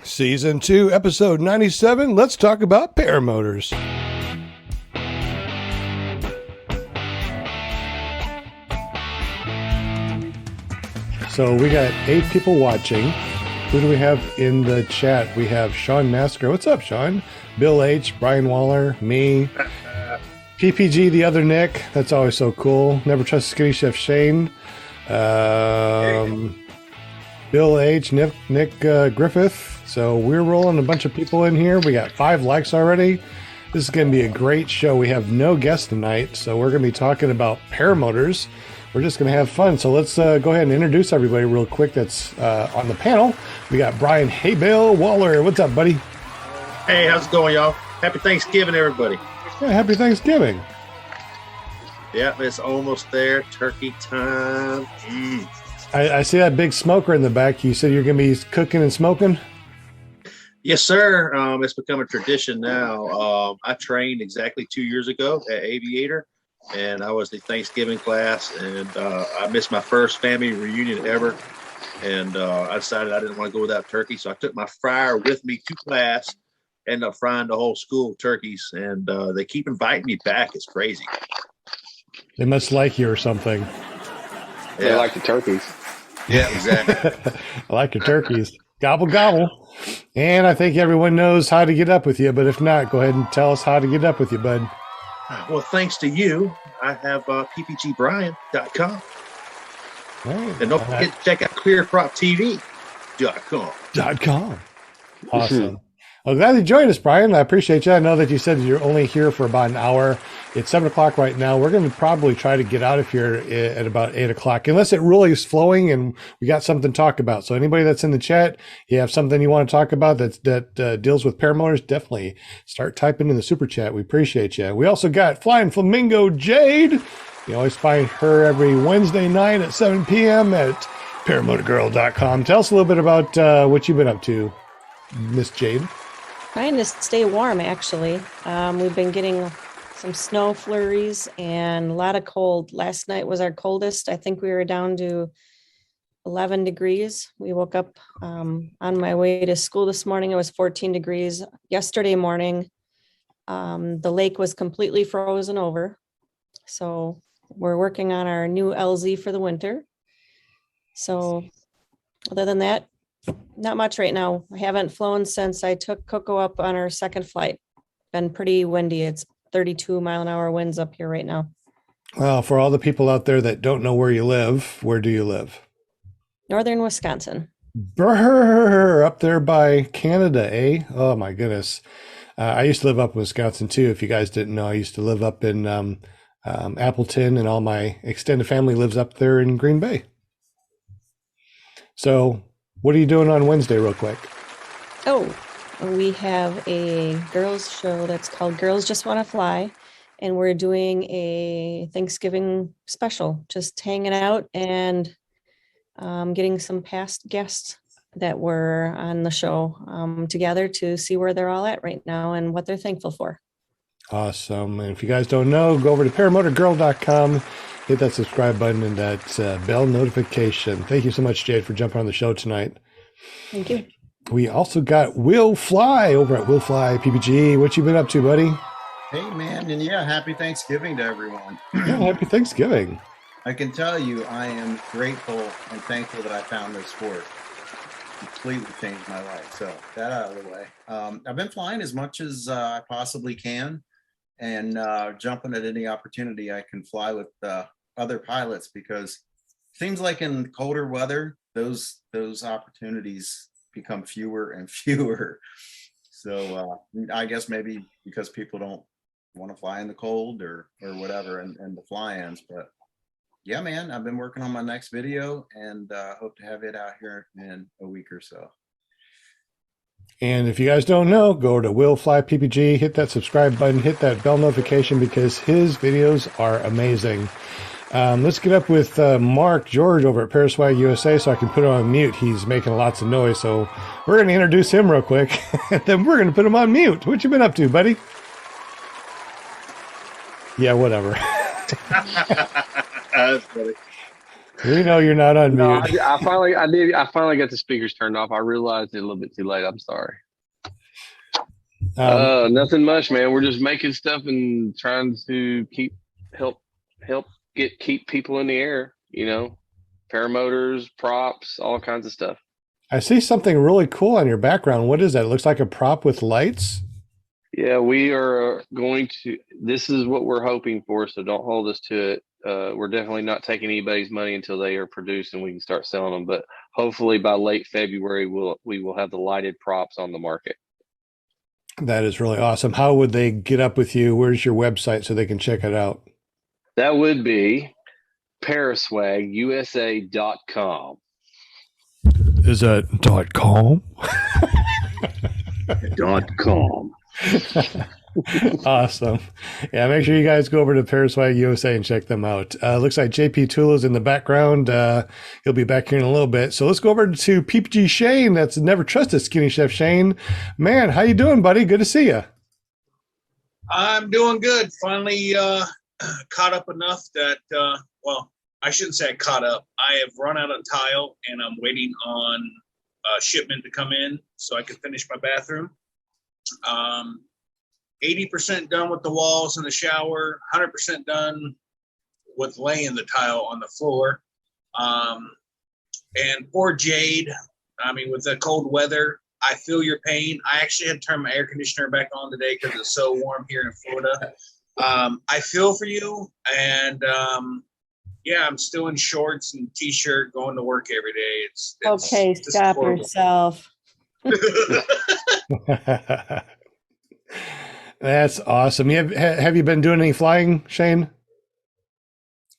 Season 2, Episode 97, let's talk about paramotors. So we got 8 people watching. Who do we have in the chat? We have Sean Masker. What's up, Sean? Bill H., Brian Waller, me, PPG, the other Nick. That's always so cool. Never Trust Skinny Chef Shane. Bill H., Nick Griffith. So we're rolling a bunch of people in here. We got 5 likes already. This is going to be a great show. We have no guests tonight, so we're going to be talking about paramotors. We're just going to have fun. So let's go ahead and introduce everybody real quick that's on the panel. We got Brian Hey Bill Waller. What's up, buddy? Hey, how's it going, y'all? Happy Thanksgiving, everybody. Yeah, happy Thanksgiving. Yeah, it's almost there. Turkey time. I see that big smoker in the back. You said you're going to be cooking and smoking? Yes, sir. It's become a tradition now. I trained exactly 2 years ago at Aviator, and I was the Thanksgiving class, and I missed my first family reunion ever, and I decided I didn't want to go without turkey, so I took my fryer with me to class, ended up frying the whole school of turkeys, and they keep inviting me back. It's crazy. They must like you or something. Yeah. They like the turkeys. Yeah, exactly. I like your turkeys. Gobble, gobble. And I think everyone knows how to get up with you, but if not, go ahead and tell us how to get up with you, bud. Well, thanks to you, I have ppgbrian.com. Right. And don't forget to check out clearcroptv.com. .com. Awesome. Well, glad you joined us, Brian. I appreciate you. I know that you said you're only here for about an hour. It's 7 o'clock right now. We're going to probably try to get out of here at about 8 o'clock, unless it really is flowing and we got something to talk about. So anybody that's in the chat, you have something you want to talk about that deals with paramotors, definitely start typing in the super chat. We appreciate you. We also got Flying Flamingo Jade. You always find her every Wednesday night at 7 p.m. at paramotorgirl.com. Tell us a little bit about what you've been up to, Miss Jade. Trying to stay warm, actually. We've been getting some snow flurries and a lot of cold. Last night was our coldest. I think we were down to 11 degrees. We woke up on my way to school this morning. It was 14 degrees. Yesterday morning, the lake was completely frozen over. So we're working on our new LZ for the winter. So other than that, not much right now. I haven't flown since I took Coco up on her second flight. Been pretty windy. It's 32 mile an hour winds up here right now. Well, for all the people out there that don't know where you live, where do you live? Northern Wisconsin. Brrr, up there by Canada, eh? Oh my goodness. I used to live up in Wisconsin too. If you guys didn't know, I used to live up in Appleton, and all my extended family lives up there in Green Bay. So what are you doing on Wednesday real quick? Oh, we have a girls show that's called Girls Just Want to Fly. And we're doing a Thanksgiving special, just hanging out and getting some past guests that were on the show together to see where they're all at right now and what they're thankful for. Awesome. And if you guys don't know, go over to paramotorgirl.com, hit that subscribe button and that bell notification. Thank you so much, Jade, for jumping on the show tonight. Thank you. We also got Will Fly over at Will Fly PPG. What you been up to, buddy? Hey, man. And yeah, happy Thanksgiving to everyone. Yeah, happy Thanksgiving. I can tell you I am grateful and thankful that I found this sport. Completely changed my life. So that out of the way. I've been flying as much as I possibly can and jumping at any opportunity I can fly with other pilots, because it seems like in colder weather, those opportunities become fewer and fewer. So I guess maybe because people don't want to fly in the cold or whatever and the fly-ins. But yeah, man, I've been working on my next video and hope to have it out here in a week or so. And if you guys don't know, go to Will Fly PPG, hit that subscribe button, hit that bell notification, because his videos are amazing. Let's get up with Mark George over at Paraswag USA so I can put him on mute. He's making lots of noise, so we're going to introduce him real quick, and then we're going to put him on mute. What you been up to, buddy? Yeah, whatever. That's funny. We know you're not on No, mute. I finally got the speakers turned off. I realized it a little bit too late. I'm sorry. Nothing much, man. We're just making stuff and trying to help keep people in the air, paramotors, props, all kinds of stuff. I see something really cool on your background. What is that? It looks like a prop with lights. Yeah, we are this is what we're hoping for, so don't hold us to it. We're definitely not taking anybody's money until they are produced and we can start selling them. But hopefully by late February, we will have the lighted props on the market. That is really awesome. How would they get up with you? Where's your website so they can check it out? That would be paraswagusa.com. Is that .com? .com. Awesome. Yeah, make sure you guys go over to Paraswag USA and check them out. Looks like JP Tula's in the background. He'll be back here in a little bit. So let's go over to PPG Shane. That's Never Trusted Skinny Chef Shane. Man, how you doing, buddy? Good to see you. I'm doing good. Finally caught up enough that, well, I shouldn't say I caught up. I have run out of tile and I'm waiting on a shipment to come in so I can finish my bathroom. 80% done with the walls and the shower, 100% done with laying the tile on the floor. And poor Jade, I mean, with the cold weather, I feel your pain. I actually had to turn my air conditioner back on today because it's so warm here in Florida. I feel for you. And yeah, I'm still in shorts and t-shirt going to work every day. It's Okay, stop horrible. yourself. That's awesome. Have you been doing any flying, Shane?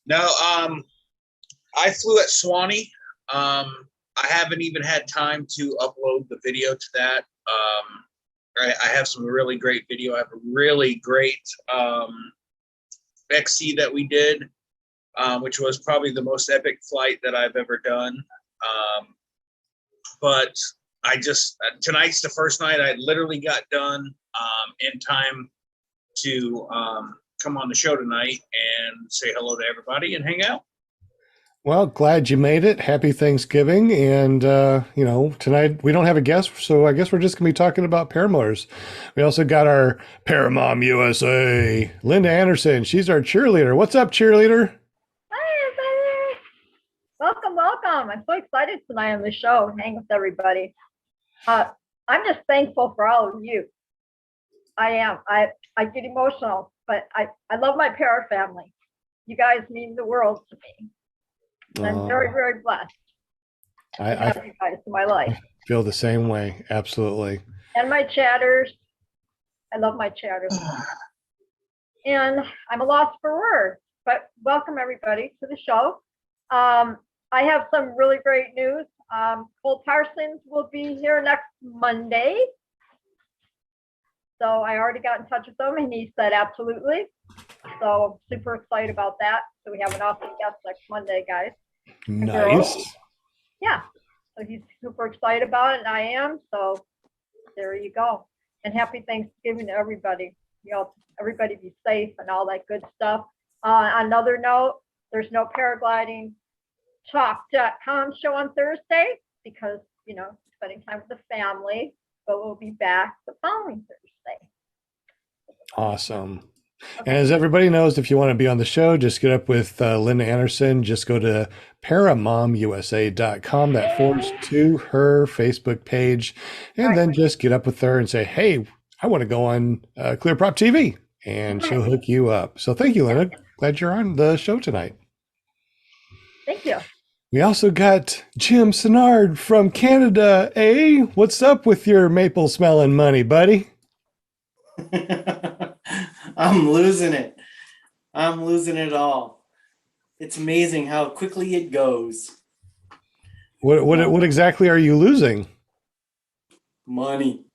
No, I flew at Swanee. I haven't even had time to upload the video to that. I have some really great video. I have a really great XC that we did, which was probably the most epic flight that I've ever done. But tonight's the first night I literally got done in time to come on the show tonight and say hello to everybody and hang out. Well, glad you made it. Happy Thanksgiving. And, tonight we don't have a guest, so I guess we're just going to be talking about Paramotors. We also got our Paramom USA, Linda Anderson. She's our cheerleader. What's up, cheerleader? Hi, everybody. Welcome. I'm so excited tonight on the show, hang with everybody. I'm just thankful for all of you. I am. I get emotional, but I love my para family. You guys mean the world to me. I'm very, very blessed to have you guys in my life. Feel the same way. Absolutely. And my chatters. I love my chatters. And I'm a loss for words, but welcome everybody to the show. I have some really great news. Cole Parsons will be here next Monday. So I already got in touch with him and he said absolutely. So I'm super excited about that. So we have an awesome guest next Monday, guys. Nice. Yeah. So he's super excited about it and I am. So there you go. And happy Thanksgiving to everybody. Everybody be safe and all that good stuff. On another note, there's no paragliding talk.com show on Thursday because, spending time with the family, but we'll be back the following Thursday. Awesome. Okay. And as everybody knows, if you want to be on the show, just get up with Linda Anderson. Just go to paramomusa.com. That forwards to her Facebook page. And then just get up with her and say, hey, I want to go on Clear Prop TV. And she'll hook you up. So thank you, Linda. Glad you're on the show tonight. Thank you. We also got Jim Senard from Canada. Hey, what's up with your maple smelling money, buddy? I'm losing it. I'm losing it all. It's amazing how quickly it goes. What exactly are you losing? Money.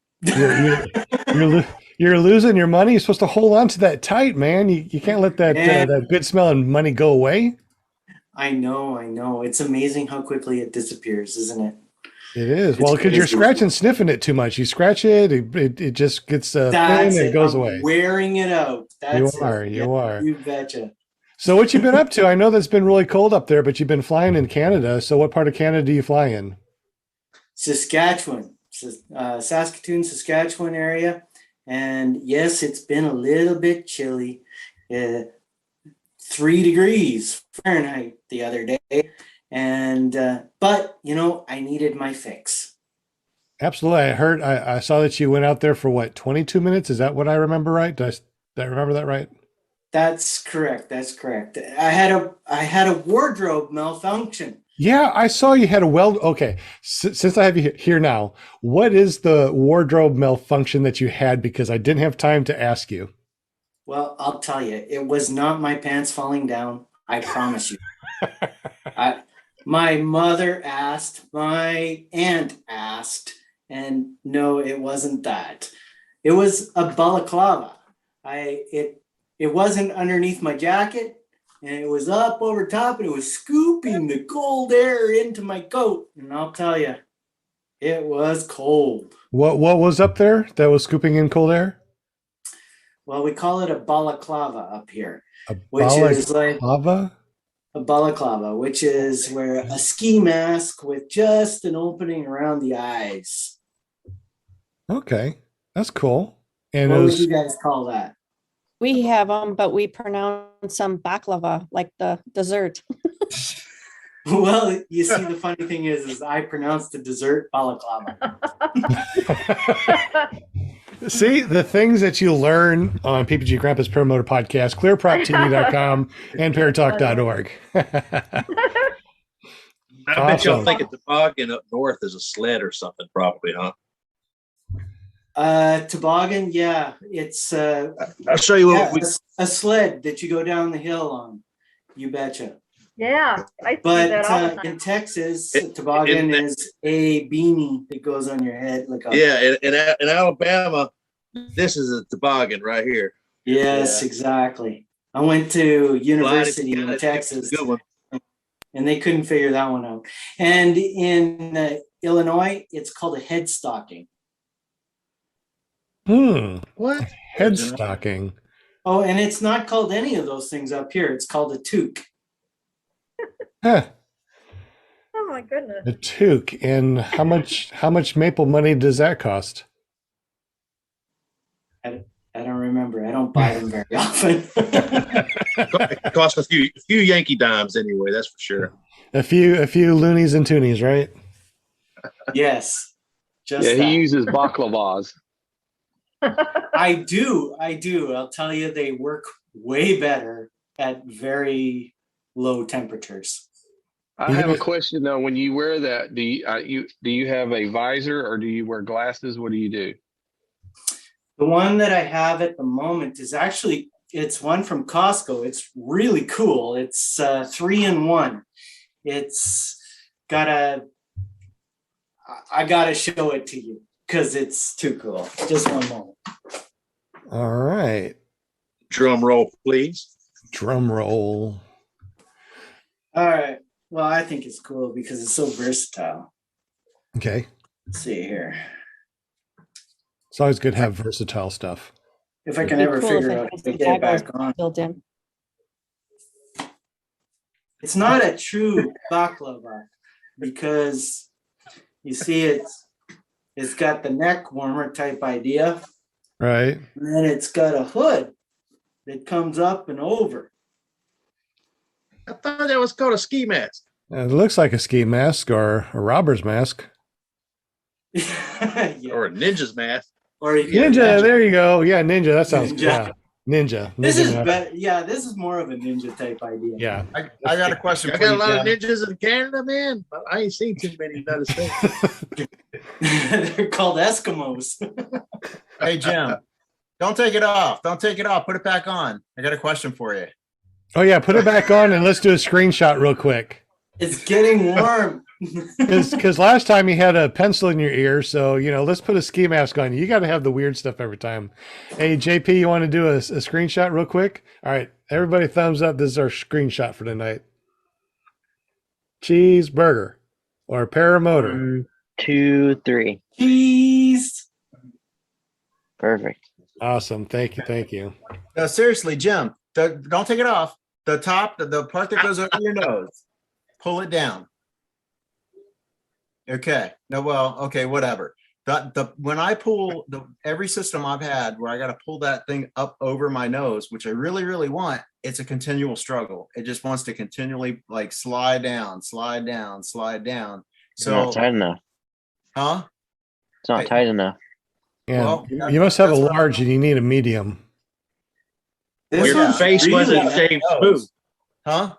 You're losing your money. You're supposed to hold on to that tight, man. You can't let that that good smelling money go away. I know. It's amazing how quickly it disappears, isn't it? It is. Well, because you're scratching, sniffing it too much. You scratch it, it just gets thin and it goes away. Wearing it out. You are. You betcha. So what you been up to? I know that's been really cold up there, but you've been flying in Canada. So what part of Canada do you fly in? Saskatchewan, Saskatoon, Saskatchewan area. And yes, it's been a little bit chilly. 3 degrees Fahrenheit the other day. And, but, you know, I needed my fix. Absolutely. I saw that you went out there for what, 22 minutes? Is that what I remember right? Did I remember that right? That's correct. That's correct. I had a wardrobe malfunction. Yeah, I saw you had a okay. Since I have you here now, what is the wardrobe malfunction that you had? Because I didn't have time to ask you. Well, I'll tell you, it was not my pants falling down. I promise you. My mother asked, my aunt asked, and no, it wasn't that. It was a balaclava. It wasn't underneath my jacket. And it was up over top, and it was scooping the cold air into my coat. And I'll tell you, it was cold. What was up there that was scooping in cold air? Well, we call it a balaclava up here, Is like a balaclava, which is where a ski mask with just an opening around the eyes. Okay, that's cool. And what would you guys call that? We have them, but we pronounce them baklava, like the dessert. Well, you see, the funny thing is I pronounce the dessert balaclava. See, the things that you learn on PPG Grandpa's Paramotor Podcast, clearproptv.com and paratalk.org. I bet y'all think a toboggan up north is a sled or something, probably, huh? Toboggan, yeah. It's I'll show you a sled that you go down the hill on. You betcha. Yeah, I see But that all the time. in Texas, toboggan is a beanie that goes on your head. In Alabama, this is a toboggan right here. Yes, exactly. I went to university in Texas, good one. and they couldn't figure that one out. And in Illinois, it's called a head stocking. What? Head stocking. Oh, and it's not called any of those things up here. It's called a toque. Huh. Oh my goodness. A toque. And how much maple money does that cost? I don't remember. I don't buy them very often. It costs a few Yankee dimes anyway, that's for sure. A few loonies and toonies, right? Yes. He uses baklavas. I do. I'll tell you, they work way better at very low temperatures. I have a question though. When you wear that, do you have a visor or do you wear glasses? What do you do? The one that I have at the moment is it's one from Costco. It's really cool. It's 3-in-1. It's I gotta show it to you because it's too cool. Just one moment. All right. Drum roll, please. Drum roll. All right. Well, I think it's cool because it's so versatile. Okay. Let's see here. It's always good to have versatile stuff. If I can ever figure out how to get it back on. Built in. It's not a true baklava because you see it's got the neck warmer type idea. Right. And then it's got a hood that comes up and over. I thought that was called a ski mask. It looks like a ski mask or a robber's mask. Yeah. Or a ninja's mask. Or Ninja, there you go. Yeah, ninja. That sounds good. Yeah. Ninja. This is mask. better. Yeah, this is more of a ninja type idea. Yeah. I got a question I for you, got a lot of Jim. ninjas in Canada, man. I ain't seen too many in the United States. They're called Eskimos. Hey, Jim, don't take it off. Don't take it off. Put it back on. I got a question for you. Oh yeah, put it back on and let's do a screenshot real quick. It's getting warm. Because last time you had a pencil in your ear, so let's put a ski mask on you. You got to have the weird stuff every time. Hey JP, you want to do a screenshot real quick? All right, everybody, thumbs up. This is our screenshot for tonight. Cheeseburger or paramotor. 1, 2, 3. Cheese. Perfect. Awesome. Thank you. No, seriously, Jim, don't take it off. the part that goes over your nose, pull it down. Okay. No, well, okay, whatever. When I pull every system I've had where I got to pull that thing up over my nose, which I really, really want, it's a continual struggle. It just wants to continually like slide down, slide down, slide down. It's not So, tight enough. huh? It's not tight enough. Yeah, Well, you must have a that's what large and you need a medium. This Your one's face really wasn't nice. shaved smooth. Huh?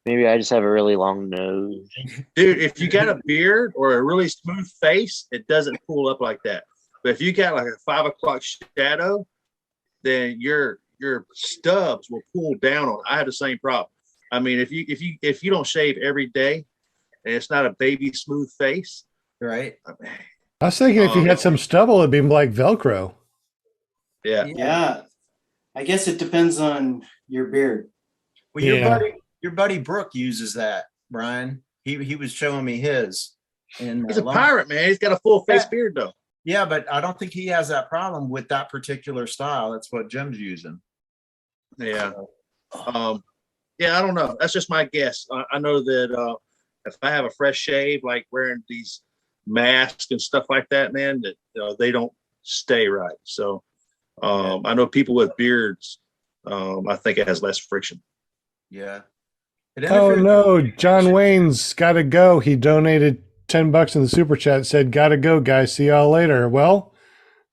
Maybe I just have a really long nose. Dude, if you got a beard or a really smooth face, it doesn't pull up like that. But if you got like a 5 o'clock shadow, then your stubs will pull down on. I have the same problem. I mean, if you don't shave every day and it's not a baby smooth face, Right. I was thinking if you had some stubble, it'd be like Velcro. yeah. Yeah. I guess it depends on your beard. Well, Yeah. your buddy Brooke uses that, Brian. He was showing me his. And He's a pirate, man. He's got a full face beard though. Yeah, but I don't think he has that problem with that particular style. That's what Jim's using. Yeah. Yeah, I don't know. That's just my guess. I know that if I have a fresh shave, like wearing these masks and stuff like that, man, that they don't stay right. So I know people with beards, I think it has less friction. Yeah. Oh no, John Wayne's got to go. He donated $10 in the super chat. Said, "Gotta go, guys. See y'all later." Well,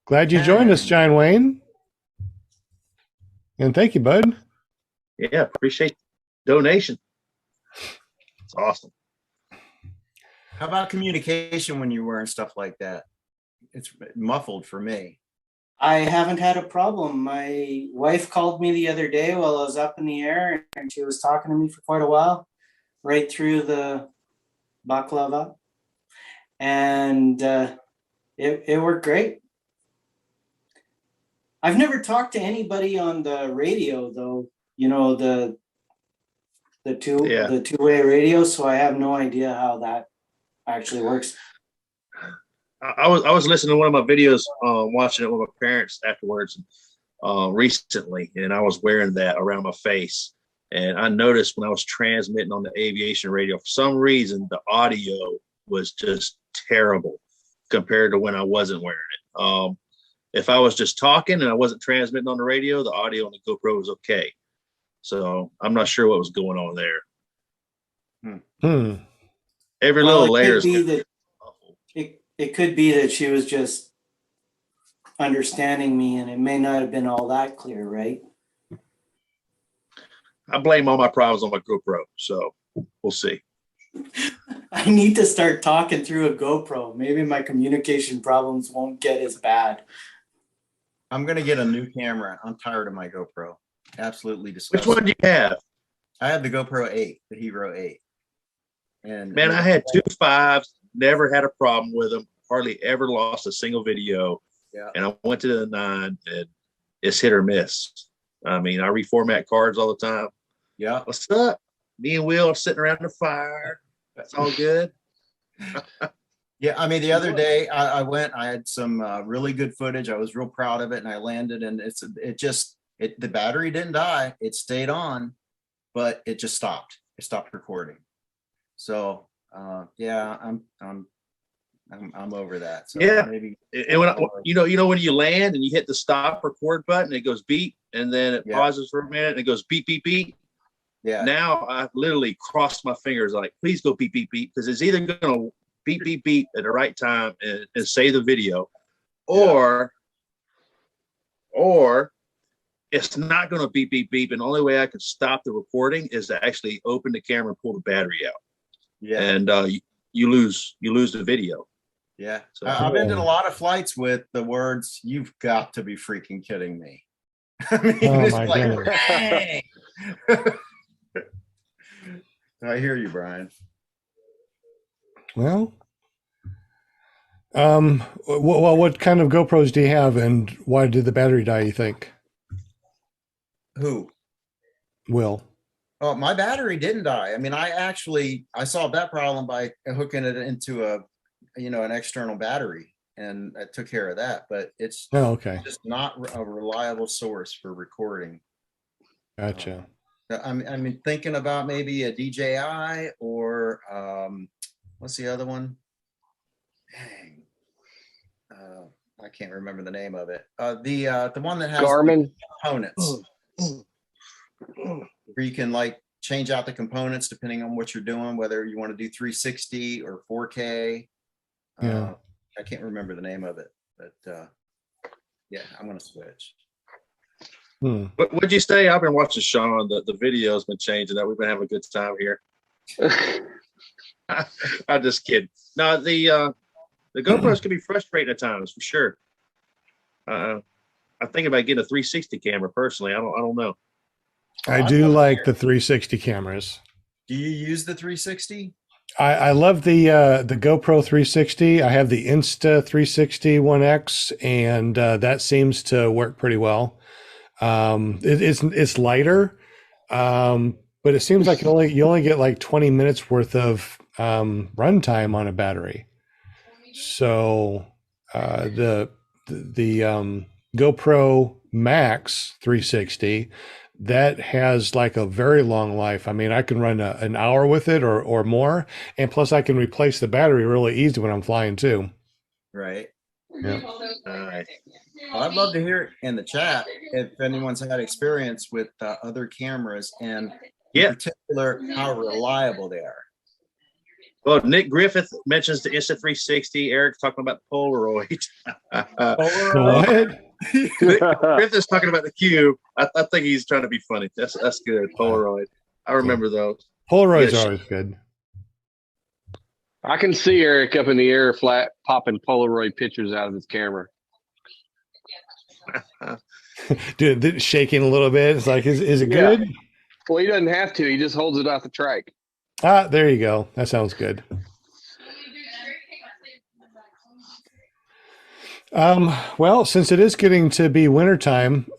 glad you joined us, John Wayne, and thank you, bud. Yeah, appreciate the donation. It's awesome. How about communication when you're wearing stuff like that? It's muffled for me. I haven't had a problem. My wife called me the other day while I was up in the air, and she was talking to me for quite a while, right through the baklava, and it worked great. I've never talked to anybody on the radio though. You know, the two-way radio, so I have no idea how that actually works. I was listening to one of my videos, watching it with my parents afterwards, recently, and I was wearing that around my face. And I noticed when I was transmitting on the aviation radio, for some reason, the audio was just terrible compared to when I wasn't wearing it. If I was just talking and I wasn't transmitting on the radio, the audio on the GoPro was okay. So I'm not sure what was going on there. Every little layer is It could be that she was just understanding me, and it may not have been all that clear, right? I blame all my problems on my GoPro, so we'll see. I need to start talking through a GoPro. Maybe my communication problems won't get as bad. I'm gonna get a new camera. I'm tired of my GoPro. Absolutely disgusting. Which one do you have? I have the GoPro 8, the Hero 8. And man, I had 2 5s, never had a problem with them, hardly ever lost a single video. Yeah. And I went to the 9 and it's hit or miss. I mean, I reformat cards all the time. Yeah. What's up? Me and Will are sitting around the fire. That's all good. Yeah, I mean, the other day I had some really good footage. I was real proud of it, and I landed, and the battery didn't die. It stayed on, but it just stopped. It stopped recording. So yeah, I'm over that. So yeah, maybe. And when when you land and you hit the stop record button, it goes beep, and then it pauses for a minute, and it goes beep beep beep. Yeah. Now I've literally crossed my fingers, like, please go beep beep beep, because it's either going to beep beep beep at the right time and save the video, or it's not going to beep beep beep. And the only way I could stop the recording is to actually open the camera and pull the battery out. Yeah. And you lose the video. Yeah. So I've been to a lot of flights with the words, "You've got to be freaking kidding me." I mean, it's my like, goodness. hey. I hear you, Brian. Well, what kind of GoPros do you have, and why did the battery die, you think? Who? Will. Oh, my battery didn't die. I mean, I solved that problem by hooking it into an external battery, and I took care of that, but it's okay. just not a reliable source for recording. Gotcha. I'm thinking about maybe a DJI or what's the other one? Dang. I can't remember the name of it. The one that has Garmin. components. Where you can like change out the components depending on what you're doing, whether you want to do 360 or 4K. Yeah. I can't remember the name of it, but yeah, I'm gonna switch. What would you say? I've been watching Sean. The video's been changing. That we've been having a good time here. I'm just kidding. No, the GoPros can be frustrating at times for sure. I'm thinking about getting a 360 camera personally. I don't know. I do like the 360 cameras. Do you use the 360? I love the GoPro 360. I have the Insta 360 One X, and that seems to work pretty well. It's lighter, but it seems like you only get like 20 minutes worth of runtime on a battery. So the GoPro Max 360, that has like a very long life. I mean, I can run an hour with it or more, and plus I can replace the battery really easy when I'm flying too. Right. Yeah. All right. Well, I'd love to hear in the chat if anyone's had experience with other cameras and in particular how reliable they are. Well, Nick Griffith mentions the Insta360. Eric's talking about the Polaroid. What? Nick Griffith's talking about the Cube. I think he's trying to be funny. That's good. Polaroid. I remember those. Polaroids are always good. I can see Eric up in the air flat popping Polaroid pictures out of his camera. Dude, shaking a little bit. It's like, is it good? Well, he doesn't have to. He just holds it off the trike. Ah, there you go. That sounds good. Well, since it is getting to be wintertime,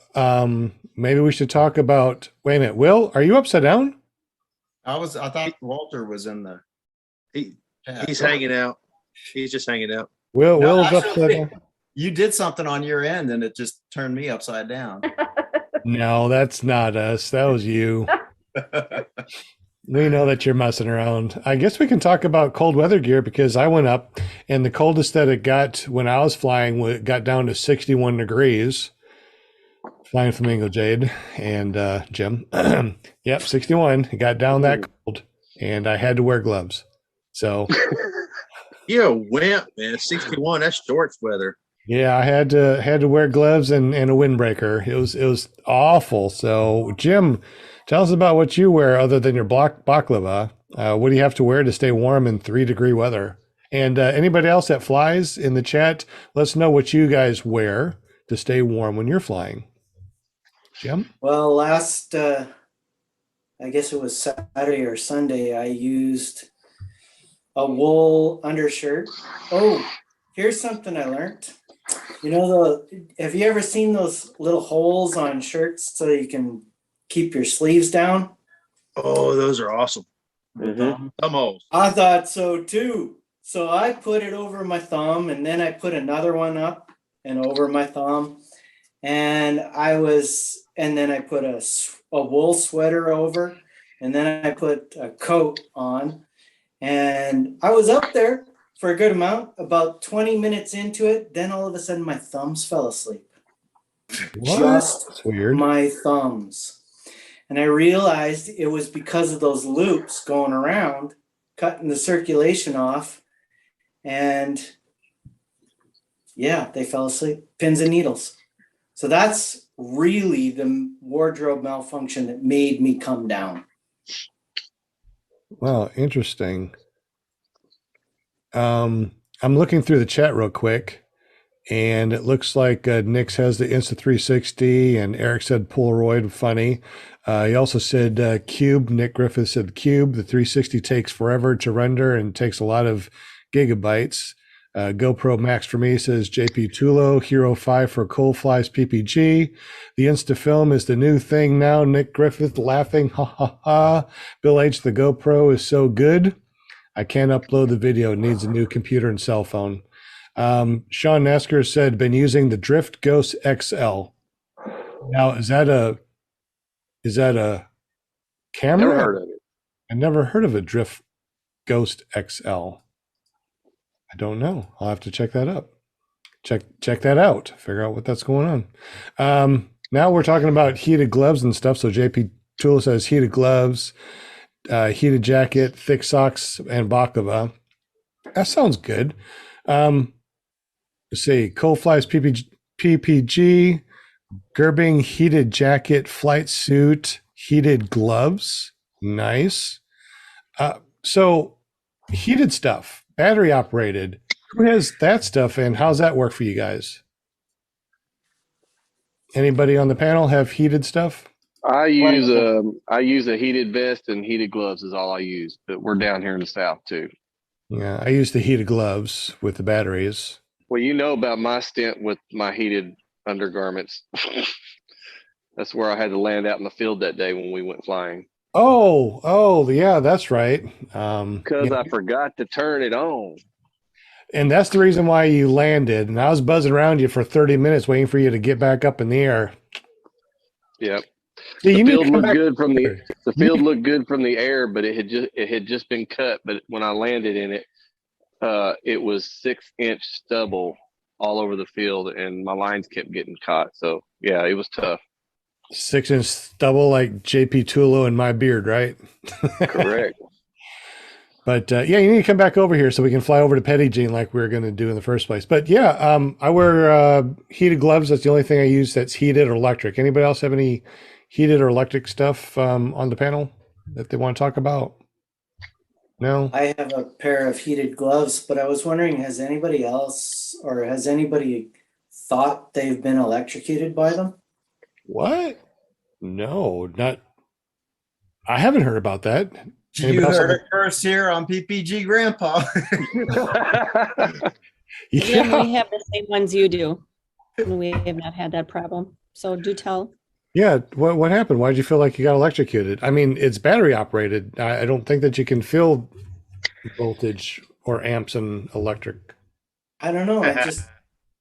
maybe we should talk about, wait a minute, Will, are you upside down? I thought Walter was in the. He's hanging out. He's just hanging out. Will's upside down. You did something on your end and it just turned me upside down. No, that's not us. That was you. We know that you're messing around. I guess we can talk about cold weather gear because I went up and the coldest that it got when I was flying got down to 61 degrees. Flying Flamingo Jade and Jim. Yep, 61. It got down that cold and I had to wear gloves. So You're a wimp, man. 61, that's shorts weather. yeah, I had to wear gloves and a windbreaker. It was awful. So Jim, tell us about what you wear other than your baklava. What do you have to wear to stay warm in 3-degree weather? And anybody else that flies in the chat, let us know what you guys wear to stay warm when you're flying. Jim? Well, last, I guess it was Saturday or Sunday, I used a wool undershirt. Oh, here's something I learned. You know, have you ever seen those little holes on shirts so you can keep your sleeves down? Oh, those are awesome. Mhm. Thumb holes. I thought so too. So I put it over my thumb and then I put another one up and over my thumb. And then I put a wool sweater over, and then I put a coat on. And I was up there for a good amount, about 20 minutes into it. Then all of a sudden my thumbs fell asleep. What? Just That's weird. my thumbs. And I realized it was because of those loops going around, cutting the circulation off. And yeah, they fell asleep. Pins and needles. So that's really the wardrobe malfunction that made me come down. Wow, interesting. I'm looking through the chat real quick, and it looks like Nick's has the Insta360, and Eric said Polaroid, funny. He also said Cube. Nick Griffith said Cube. The 360 takes forever to render and takes a lot of gigabytes. GoPro Max for me, says JP Tulo. Hero 5 for Cold Flies PPG. The Instafilm is the new thing now. Nick Griffith laughing. Ha ha ha. Bill H, the GoPro is so good. I can't upload the video. It needs a new computer and cell phone. Sean Nasker said, been using the Drift Ghost XL. Now, is that a camera? Never heard of it. I never heard of a Drift Ghost XL. I don't know. I'll have to check that up. Check that out. Figure out what that's going on. Now we're talking about heated gloves and stuff. So JP Tool says heated gloves, heated jacket, thick socks, and baklava. That sounds good. Let's see. Cold Flies PPG, Gerbing heated jacket, flight suit, heated gloves. Nice. So heated stuff, battery operated. Who has that stuff and how's that work for you guys? Anybody on the panel have heated stuff? I use a heated vest and heated gloves is all I use, but we're down here in the South too. Yeah, I use the heated gloves with the batteries. Well, you know about my stint with my heated undergarments. That's where I had to land out in the field that day when we went flying. Oh, yeah, that's right. Because yeah. I forgot to turn it on. And that's the reason why you landed. And I was buzzing around you for 30 minutes waiting for you to get back up in the air. Yep. See, The field looked good from the air, but it had just been cut. But when I landed in it, it was 6-inch stubble all over the field, and my lines kept getting caught. So yeah, it was tough. 6-inch stubble like JP Tulo and my beard, right? Correct. But yeah, you need to come back over here so we can fly over to Petit Jean like we were going to do in the first place. But yeah, I wear heated gloves. That's the only thing I use that's heated or electric. Anybody else have any heated or electric stuff on the panel that they want to talk about? No? I have a pair of heated gloves, but I was wondering, has anybody thought they've been electrocuted by them? What? No, not. I haven't heard about that. You heard it first here on PPG Grandpa. Yeah, we have the same ones you do. We have not had that problem. So do tell. Yeah, what happened? Why did you feel like you got electrocuted? I mean, it's battery operated. I don't think that you can feel voltage or amps in electric. I don't know.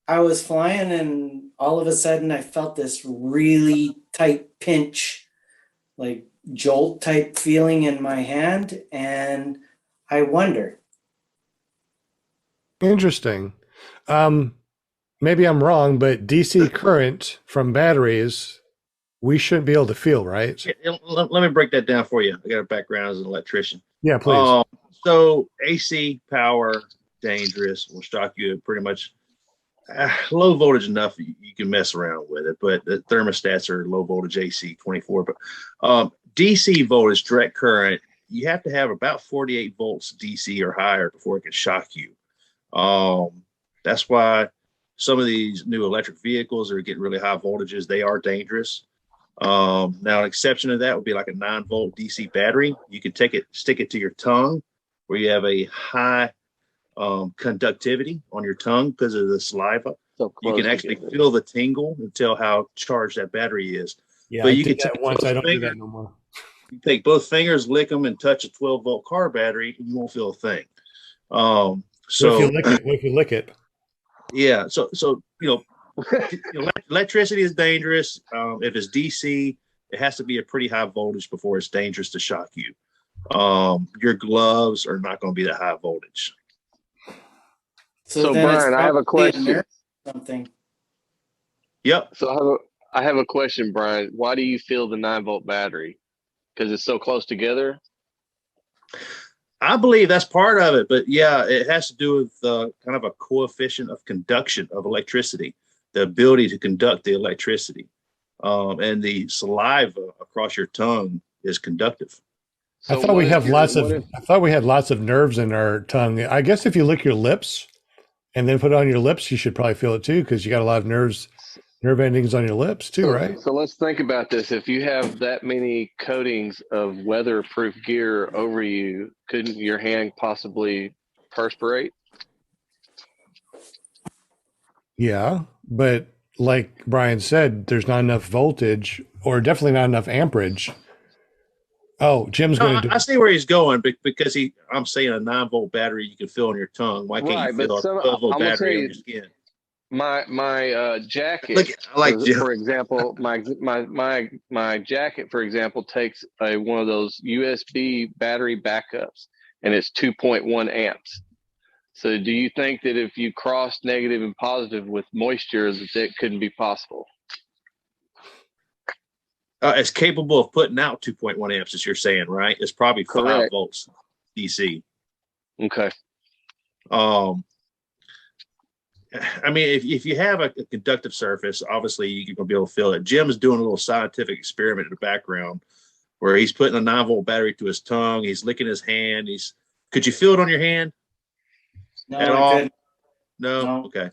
I was flying and all of a sudden I felt this really tight pinch, like jolt type feeling in my hand, and I wondered. Interesting. Maybe I'm wrong, but DC current from batteries, we shouldn't be able to feel, right? Let me break that down for you. I got a background as an electrician. Yeah, please. So AC power, dangerous, will shock you at pretty much low voltage enough you can mess around with it, but the thermostats are low voltage AC 24. But DC voltage, direct current, you have to have about 48 volts DC or higher before it can shock you. That's why some of these new electric vehicles are getting really high voltages. They are dangerous. Now, an exception to that would be like a 9-volt DC battery. You can stick it to your tongue where you have a high conductivity on your tongue because of the saliva. So you can actually feel the tingle and tell how charged that battery is. Yeah, but I you did can that once. I don't do that no more. You take both fingers, lick them, and touch a 12-volt car battery, and you won't feel a thing. So if you lick it. Yeah. So electricity is dangerous. If it's DC, it has to be a pretty high voltage before it's dangerous to shock you. Your gloves are not going to be that high voltage. So Brian, I have a question. Something. Yep. So I have a question, Brian. Why do you feel the 9-volt battery? Because it's so close together? I believe that's part of it, but yeah, it has to do with kind of a coefficient of conduction of electricity, the ability to conduct the electricity, and the saliva across your tongue is conductive. So I thought we had lots of nerves in our tongue. I guess if you lick your lips and then put it on your lips, you should probably feel it too, because you got a lot of nerve endings on your lips too, right? So let's think about this. If you have that many coatings of weatherproof gear over you, couldn't your hand possibly perspirate? Yeah, but like Brian said, there's not enough voltage, or definitely not enough amperage. Oh, Jim's going to do. I see where he's going, because I'm saying a 9-volt battery you can feel on your tongue. Why can't you feel a 12-volt battery on your skin? My jacket. Look, I like Jim. For example, my jacket, for example, takes one of those USB battery backups, and it's 2.1 amps. So, do you think that if you crossed negative and positive with moisture, that couldn't be possible? It's capable of putting out 2.1 amps, as you're saying, right? It's probably 5 Correct. volts DC. Okay. I mean, if you have a conductive surface, obviously you're going to be able to feel it. Jim is doing a little scientific experiment in the background where he's putting a 9-volt battery to his tongue. He's licking his hand. Could you feel it on your hand No, at I all? couldn't. No? No. Okay.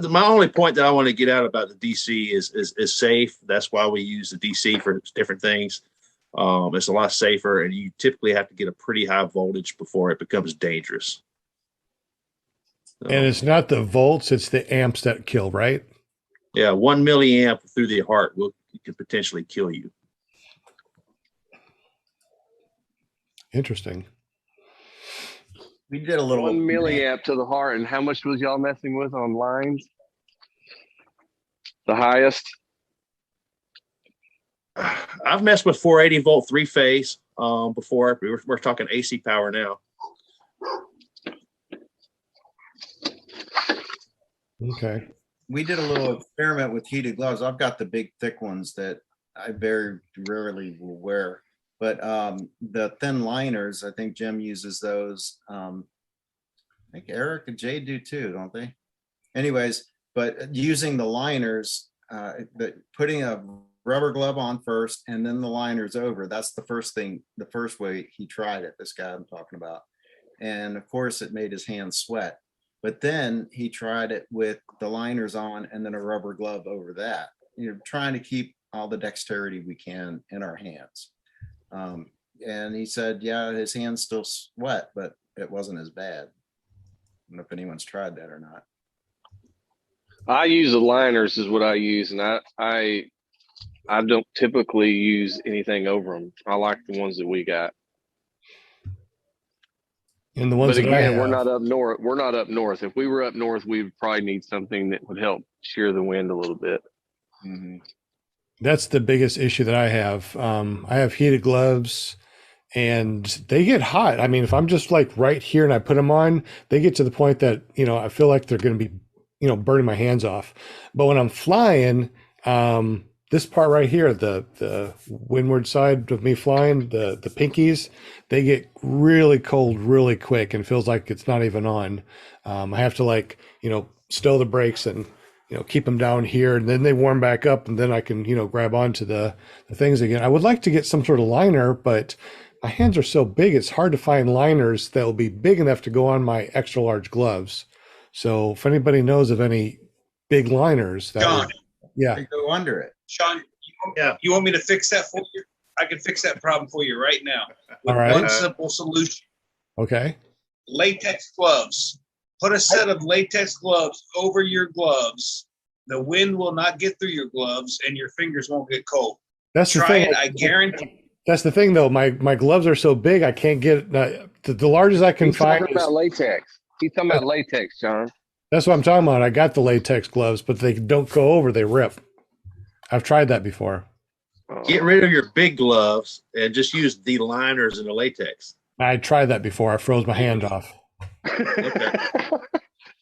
My only point that I want to get out about the DC is safe. That's why we use the DC for different things. It's a lot safer, and you typically have to get a pretty high voltage before it becomes dangerous. And it's not the volts, it's the amps that kill, right? Yeah, 1 milliamp through the heart could potentially kill you. Interesting. We did a little 1 milliamp to the heart, and how much was y'all messing with on lines? The highest? I've messed with 480 volt 3-phase before. We're talking AC power now. Okay. We did a little experiment with heated gloves. I've got the big thick ones that I very rarely will wear, but the thin liners, I think Jim uses those. I think Eric and Jay do too, don't they? Anyways, but using the liners, putting a rubber glove on first and then the liners over, that's the first way he tried it, this guy I'm talking about. And of course it made his hands sweat. But then he tried it with the liners on and then a rubber glove over that. You're trying to keep all the dexterity we can in our hands. And he said, yeah, his hands still sweat, but it wasn't as bad. I don't know if anyone's tried that or not. I use the liners is what I use, and I don't typically use anything over them. I like the ones that we got. And the ones But that I again, have, we're not up north. We're not up north. If we were up north, we would probably need something that would help shear the wind a little bit. Mm-hmm. that's the biggest issue that I have. I have heated gloves and they get hot. I mean, if I'm just like right here and I put them on, they get to the point that, I feel like they're going to be, burning my hands off. But when I'm flying, this part right here, the windward side of me flying, the pinkies, they get really cold really quick and feels like it's not even on. I have to stow the brakes and, keep them down here, and then they warm back up, and then I can, grab onto the things again. I would like to get some sort of liner, but my hands are so big, it's hard to find liners that will be big enough to go on my extra large gloves. So if anybody knows of any big liners, John, yeah. They go under it. Sean, you want me to fix that for you? I can fix that problem for you right now with All right. one simple solution. Okay. Latex gloves. Put a set of latex gloves over your gloves. The wind will not get through your gloves and your fingers won't get cold. That's the Try thing. it, I guarantee. That's the thing, though. My gloves are so big, I can't get the largest I can He's find. talking about latex. He's talking about latex, John. That's what I'm talking about. I got the latex gloves, but they don't go over; they rip. I've tried that before. Get rid of your big gloves and just use the liners and the latex. I tried that before. I froze my hand off. Okay.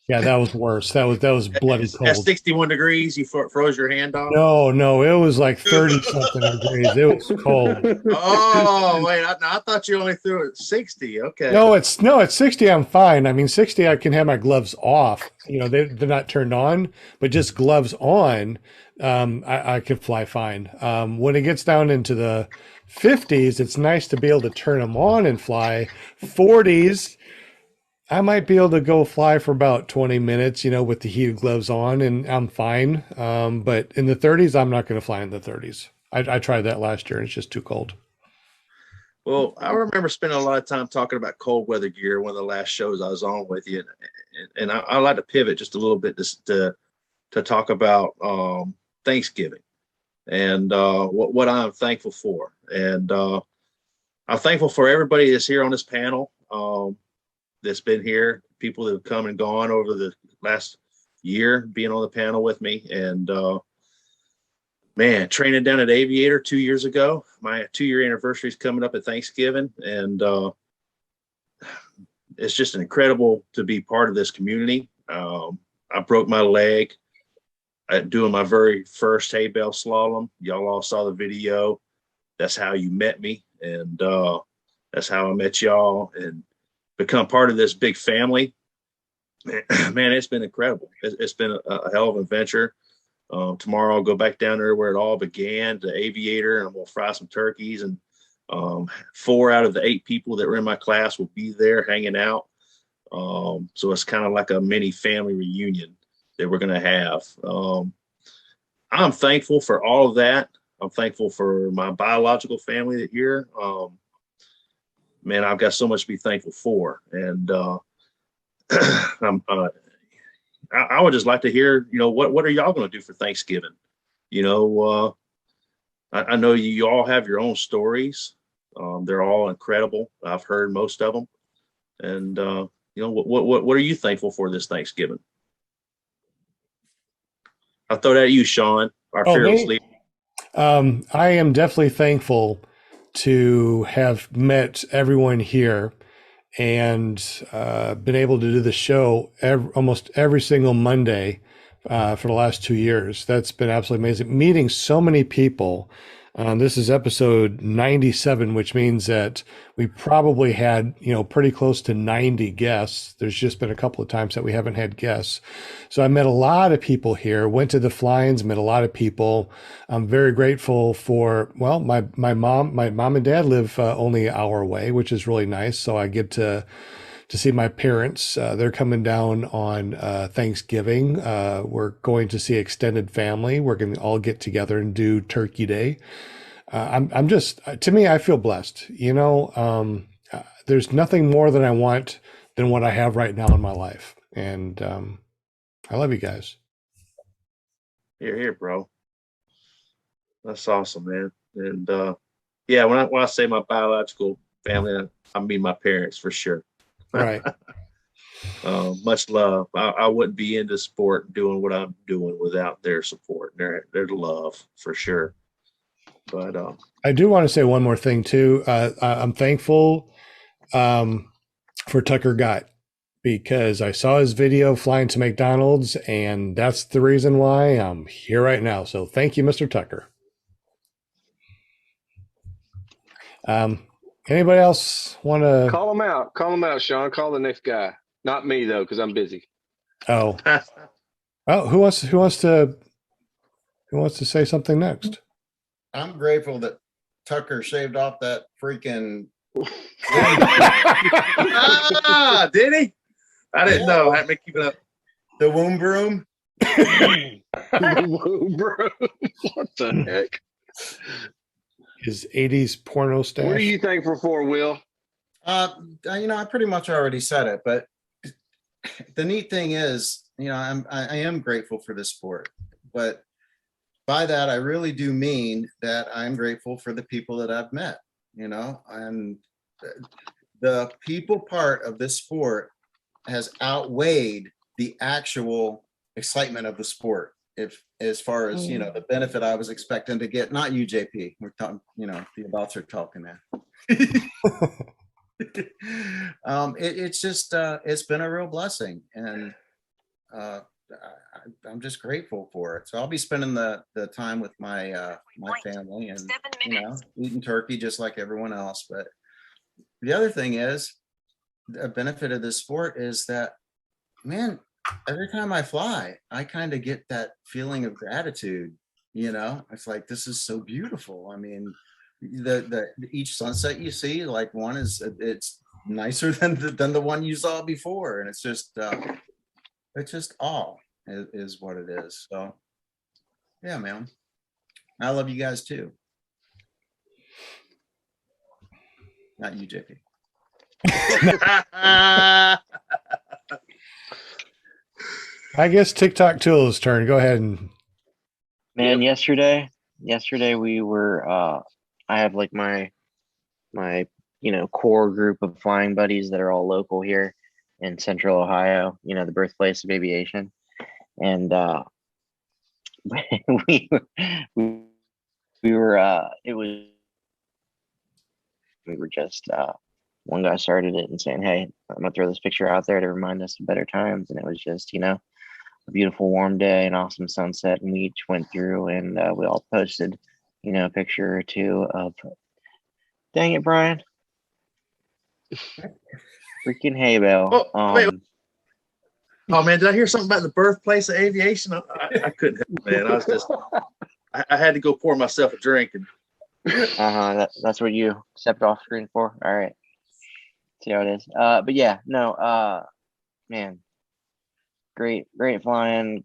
Yeah, that was worse. That was bloody At cold. 61 degrees, you froze your hand off? No, it was like 30 something degrees. It was cold. Oh, wait, I thought you only threw it 60. Okay. No, it's 60. I'm fine. I mean, 60, I can have my gloves off. They're not turned on, but just gloves on, I could fly fine. When it gets down into the 50s, it's nice to be able to turn them on and fly. 40s, I might be able to go fly for about 20 minutes, with the heated gloves on, and I'm fine. But in the 30s, I'm not going to fly in the 30s. I tried that last year, and it's just too cold. Well, I remember spending a lot of time talking about cold weather gear, one of the last shows I was on with you. And I like to pivot just a little bit to talk about Thanksgiving and what I'm thankful for. And I'm thankful for everybody that's here on this panel. That's been here, people that have come and gone over the last year being on the panel with me. And man, training down at Aviator 2 years ago. My 2-year anniversary is coming up at Thanksgiving, and it's just incredible to be part of this community. I broke my leg doing my very first hay bale slalom. Y'all all saw the video. That's how you met me, and that's how I met y'all and become part of this big family. Man, it's been incredible. It's been a hell of an adventure. Tomorrow I'll go back down there where it all began, the Aviator, and I'm gonna fry some turkeys. And 4 out of the 8 people that were in my class will be there hanging out. So it's kind of like a mini family reunion that we're gonna have. I'm thankful for all of that. I'm thankful for my biological family here. Man, I've got so much to be thankful for, and I would just like to hear, what are y'all going to do for Thanksgiving? I know you all have your own stories. They're all incredible. I've heard most of them, and what are you thankful for this Thanksgiving? I'll throw that at you, Sean, our fearless leader. I am definitely thankful to have met everyone here and been able to do the show almost every single Monday for the last 2 years. That's been absolutely amazing. Meeting so many people. This is episode 97, which means that we probably had, pretty close to 90 guests. There's just been a couple of times that we haven't had guests. So I met a lot of people here, went to the fly-ins, met a lot of people. I'm very grateful for, my mom and dad live only an hour away, which is really nice. So I get to see my parents. They're coming down on Thanksgiving. We're going to see extended family. We're going to all get together and do Turkey Day. I'm just, to me, I feel blessed. There's nothing more than I want than what I have right now in my life. And I love you guys. Here, bro. That's awesome, man. And yeah, when I say my biological family, I mean my parents for sure. Right. Much love. I wouldn't be into sport doing what I'm doing without their support, their love for sure. But I do want to say one more thing too. I'm thankful for Tucker Gott, because I saw his video flying to McDonald's, and that's the reason why I'm here right now. So thank you, Mr. Tucker. Anybody else want to call him out? Call him out, Sean. Call the next guy. Not me though, because I'm busy. Oh, who wants to say something next? I'm grateful that Tucker shaved off that freaking. Did he? I didn't know. I haven't been keeping up. The womb broom. Womb broom. What the heck? His 80s porno stash. What are you thankful for, Will? I pretty much already said it, but the neat thing is, I am grateful for this sport, but by that, I really do mean that I'm grateful for the people that I've met, and the people part of this sport has outweighed the actual excitement of the sport. If, as far as, the benefit I was expecting to get, not you, JP, we're talking, the adults are talking now. It's just, it's been a real blessing, and I'm just grateful for it. So I'll be spending the time with my my family and eating turkey just like everyone else. But the other thing is, the benefit of this sport is that, man, every time I fly, I kind of get that feeling of gratitude. It's like, this is so beautiful. I mean, the each sunset you see, like it's nicer than the one you saw before, and it's just awe is what it is. So yeah, man, I love you guys too. Not you, JP. I guess TikTok Tool's turn. Go ahead and. Man, yesterday we were I have like my core group of flying buddies that are all local here in Central Ohio, the birthplace of aviation. and we we were it was we were just one guy started it and saying, hey, I'm gonna throw this picture out there to remind us of better times, and it was just, you know, a beautiful warm day, an awesome sunset, and we each went through and we all posted, you know, a picture or two of, dang it, Brian, freaking hay bale. Oh, wait. Oh man, did I hear something about the birthplace of aviation? I couldn't help, man. I was just, I had to go pour myself a drink. And that's what you stepped off screen for. All right, see how it is. But yeah, no, man, great flying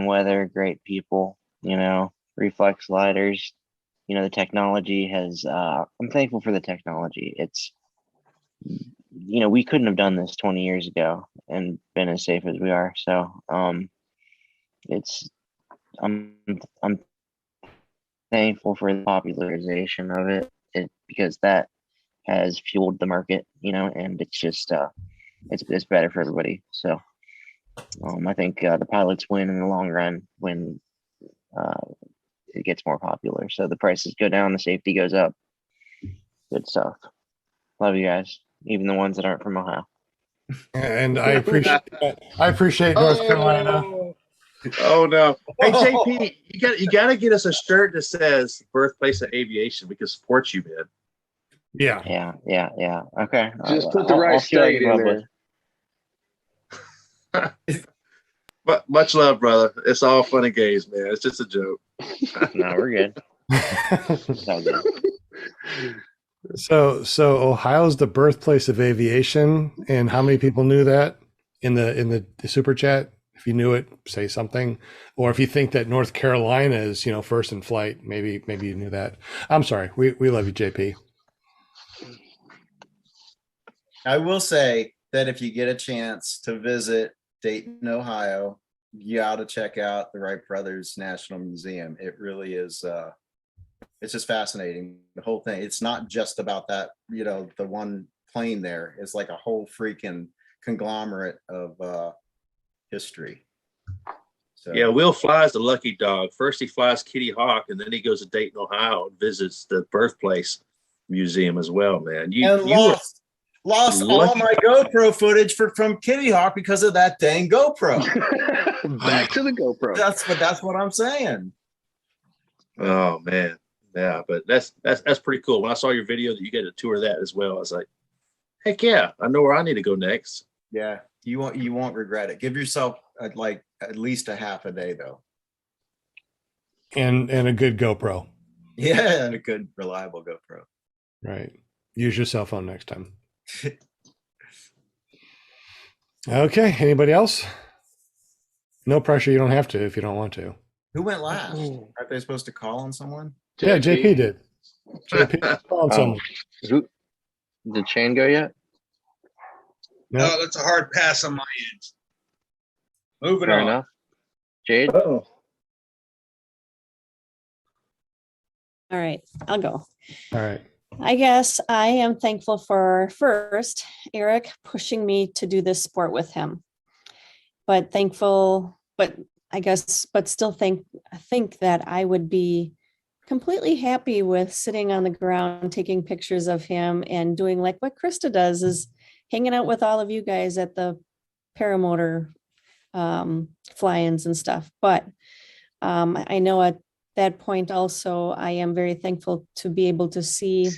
weather, great people, you know, reflex gliders, you know, the technology has, I'm thankful for the technology. It's, you know, we couldn't have done this 20 years ago and been as safe as we are. So, it's, I'm thankful for the popularization of it because that has fueled the market, you know, and it's just, it's better for everybody. So, I think the pilots win in the long run when it gets more popular. So the prices go down, the safety goes up. Good stuff. Love you guys, even the ones that aren't from Ohio. And I appreciate North Carolina. Oh no! Hey JP, you got to get us a shirt that says "Birthplace of Aviation." We can support you, man. Yeah. Okay. Just put the right state in there. But much love, brother. It's all fun and games, man. It's just a joke. No, we're good. It's all good. So Ohio's the birthplace of aviation, and how many people knew that in the super chat? If you knew it, say something. Or if you think that North Carolina is, you know, first in flight, maybe you knew that. I'm sorry. We love you, JP. I will say that if you get a chance to visit Dayton, Ohio, you ought to check out the Wright Brothers National Museum. It really is, it's just fascinating. The whole thing. It's not just about that, you know, the one plane there. It's like a whole freaking conglomerate of history. So Yeah, Will flies the lucky dog. First he flies Kitty Hawk, and then he goes to Dayton, Ohio, and visits the birthplace museum as well, man. Lost all my GoPro footage from Kitty Hawk because of that dang GoPro. Back to the GoPro. That's what I'm saying. Oh man, yeah, but that's pretty cool. When I saw your video that you get a tour of that as well, I was like, heck yeah, I know where I need to go next. Yeah, you won't regret it. Give yourself like at least a half a day though. And a good GoPro. Yeah, and a good reliable GoPro. Right. Use your cell phone next time. Okay. Anybody else? No pressure. You don't have to if you don't want to. Who went last? Aren't they supposed to call on someone? Yeah, JP did. JP called someone. Did Shane go yet? No, No, that's a hard pass on my end. Moving Fair on. enough. Jade? Oh, All right, I'll go. all right. I guess I am thankful for first Eric pushing me to do this sport with him. But still think that I would be completely happy with sitting on the ground, taking pictures of him and doing like what Krista does, is hanging out with all of you guys at the paramotor fly-ins and stuff. But I know at that point also, I am very thankful to be able to see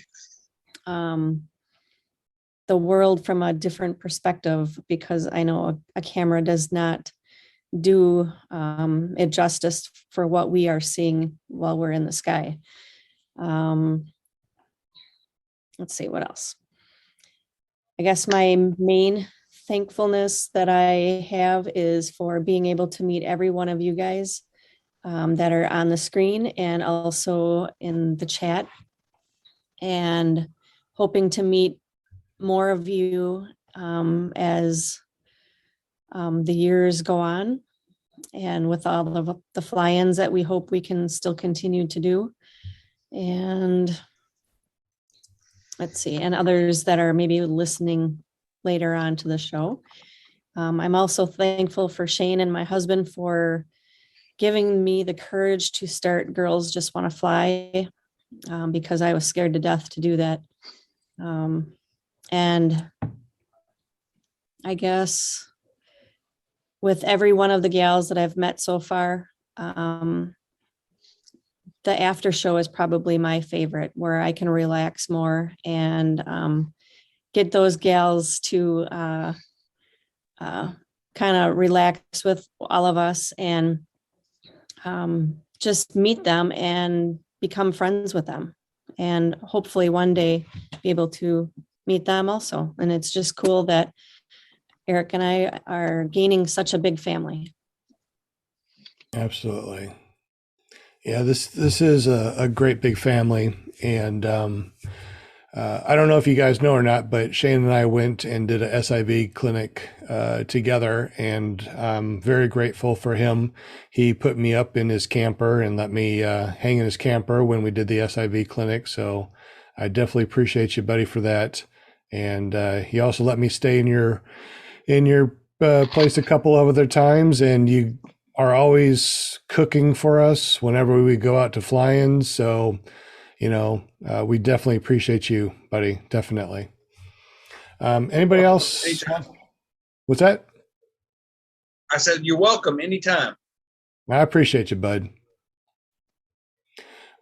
the world from a different perspective, because I know a camera does not do it justice for what we are seeing while we're in the sky. Let's see what else. I guess my main thankfulness that I have is for being able to meet every one of you guys that are on the screen and also in the chat, and hoping to meet more of you as the years go on, and with all of the fly-ins that we hope we can still continue to do. And let's see, and others that are maybe listening later on to the show. I'm also thankful for Shane and my husband for giving me the courage to start Girls Just Want to Fly, because I was scared to death to do that. And I guess with every one of the gals that I've met so far, the after show is probably my favorite, where I can relax more and get those gals to kind of relax with all of us and just meet them and become friends with them. And hopefully one day be able to meet them also. And it's just cool that Eric and I are gaining such a big family. Absolutely. Yeah, this is a great big family. And I don't know if you guys know or not, but Shane and I went and did a SIV clinic together, and I'm very grateful for him. He put me up in his camper and let me hang in his camper when we did the SIV clinic. So I definitely appreciate you, buddy, for that. And he also let me stay in your place a couple of other times, and you are always cooking for us whenever we go out to fly-ins. So, we definitely appreciate you, buddy. Definitely. Anybody else? Anytime. What's that? I said, you're welcome anytime. I appreciate you, bud.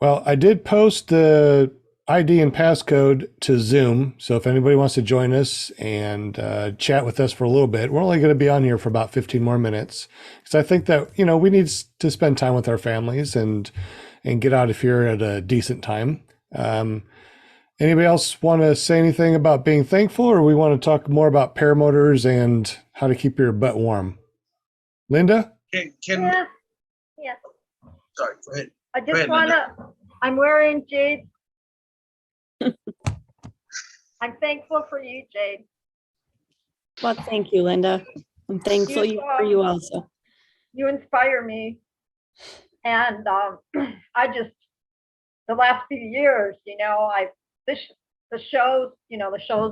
Well, I did post the ID and passcode to Zoom. So if anybody wants to join us and chat with us for a little bit, we're only going to be on here for about 15 more minutes. Because I think that, we need to spend time with our families and get out of here at a decent time. Anybody else want to say anything about being thankful, or we want to talk more about paramotors and how to keep your butt warm? Linda? Can Yeah. sorry, go ahead. I Go just ahead, want Linda. to, I'm wearing Jade. I'm thankful for you, Jade. Well, thank you, Linda. I'm thankful for you also. You inspire me. And the last few years, the shows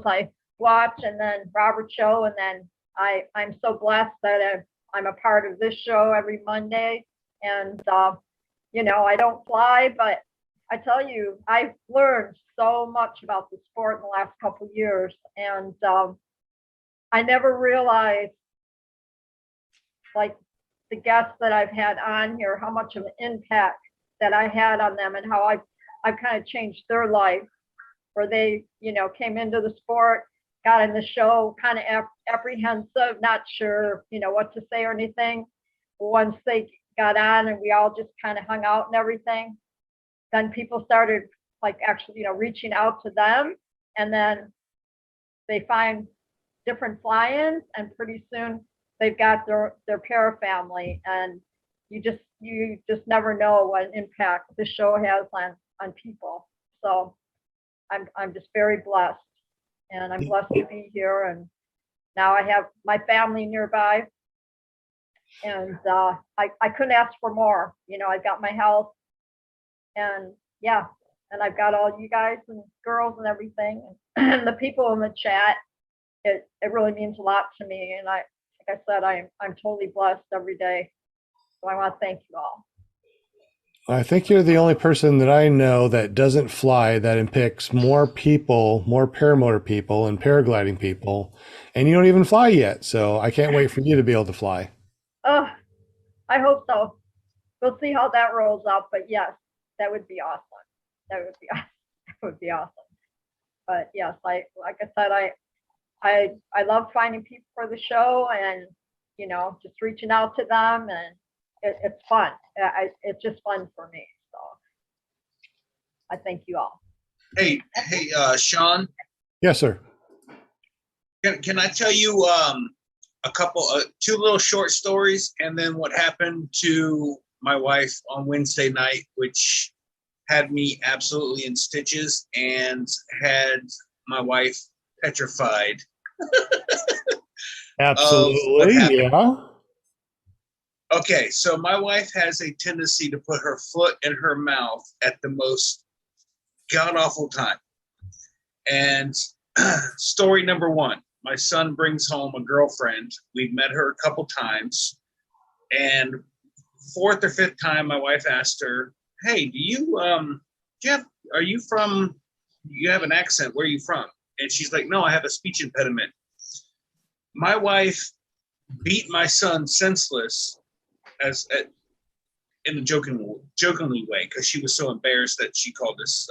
I watch, and then Robert's show, and then I'm so blessed that I'm a part of this show every Monday. And, I don't fly, but I tell you, I've learned so much about the sport in the last couple of years. And I never realized, like, the guests that I've had on here, how much of an impact that I had on them, and how I've kind of changed their life, where they, came into the sport, got in the show kind of apprehensive, not sure, what to say or anything. Once they got on and we all just kind of hung out and everything, then people started actually, reaching out to them, and then they find different fly-ins, and pretty soon they've got their para family, and you just never know what impact this show has on people. So I'm just very blessed, and I'm blessed to be here. And now I have my family nearby, and I couldn't ask for more. I've got my health, and and I've got all you guys and girls and everything, and the people in the chat. It really means a lot to me, and like I said, I'm totally blessed every day. So I want to thank you all. I think you're the only person that I know that doesn't fly that impacts more people, more paramotor people and paragliding people, and you don't even fly yet. So I can't wait for you to be able to fly. Oh, I hope so. We'll see how that rolls out, but yes, that would be awesome. That would be awesome. But yes, like I said, I love finding people for the show, and just reaching out to them, and it's fun. It's just fun for me. So I thank you all. Hey, Sean. Yes, sir. Can I tell you two little short stories, and then what happened to my wife on Wednesday night, which had me absolutely in stitches and had my wife petrified. Absolutely, yeah. Okay, so my wife has a tendency to put her foot in her mouth at the most god-awful time. And story number one, my son brings home a girlfriend. We've met her a couple times, and fourth or fifth time, my wife asked her, "Hey, are you from? You have an accent. Where are you from?" And she's like, "No, I have a speech impediment." My wife beat my son senseless in a jokingly way, because she was so embarrassed that she called this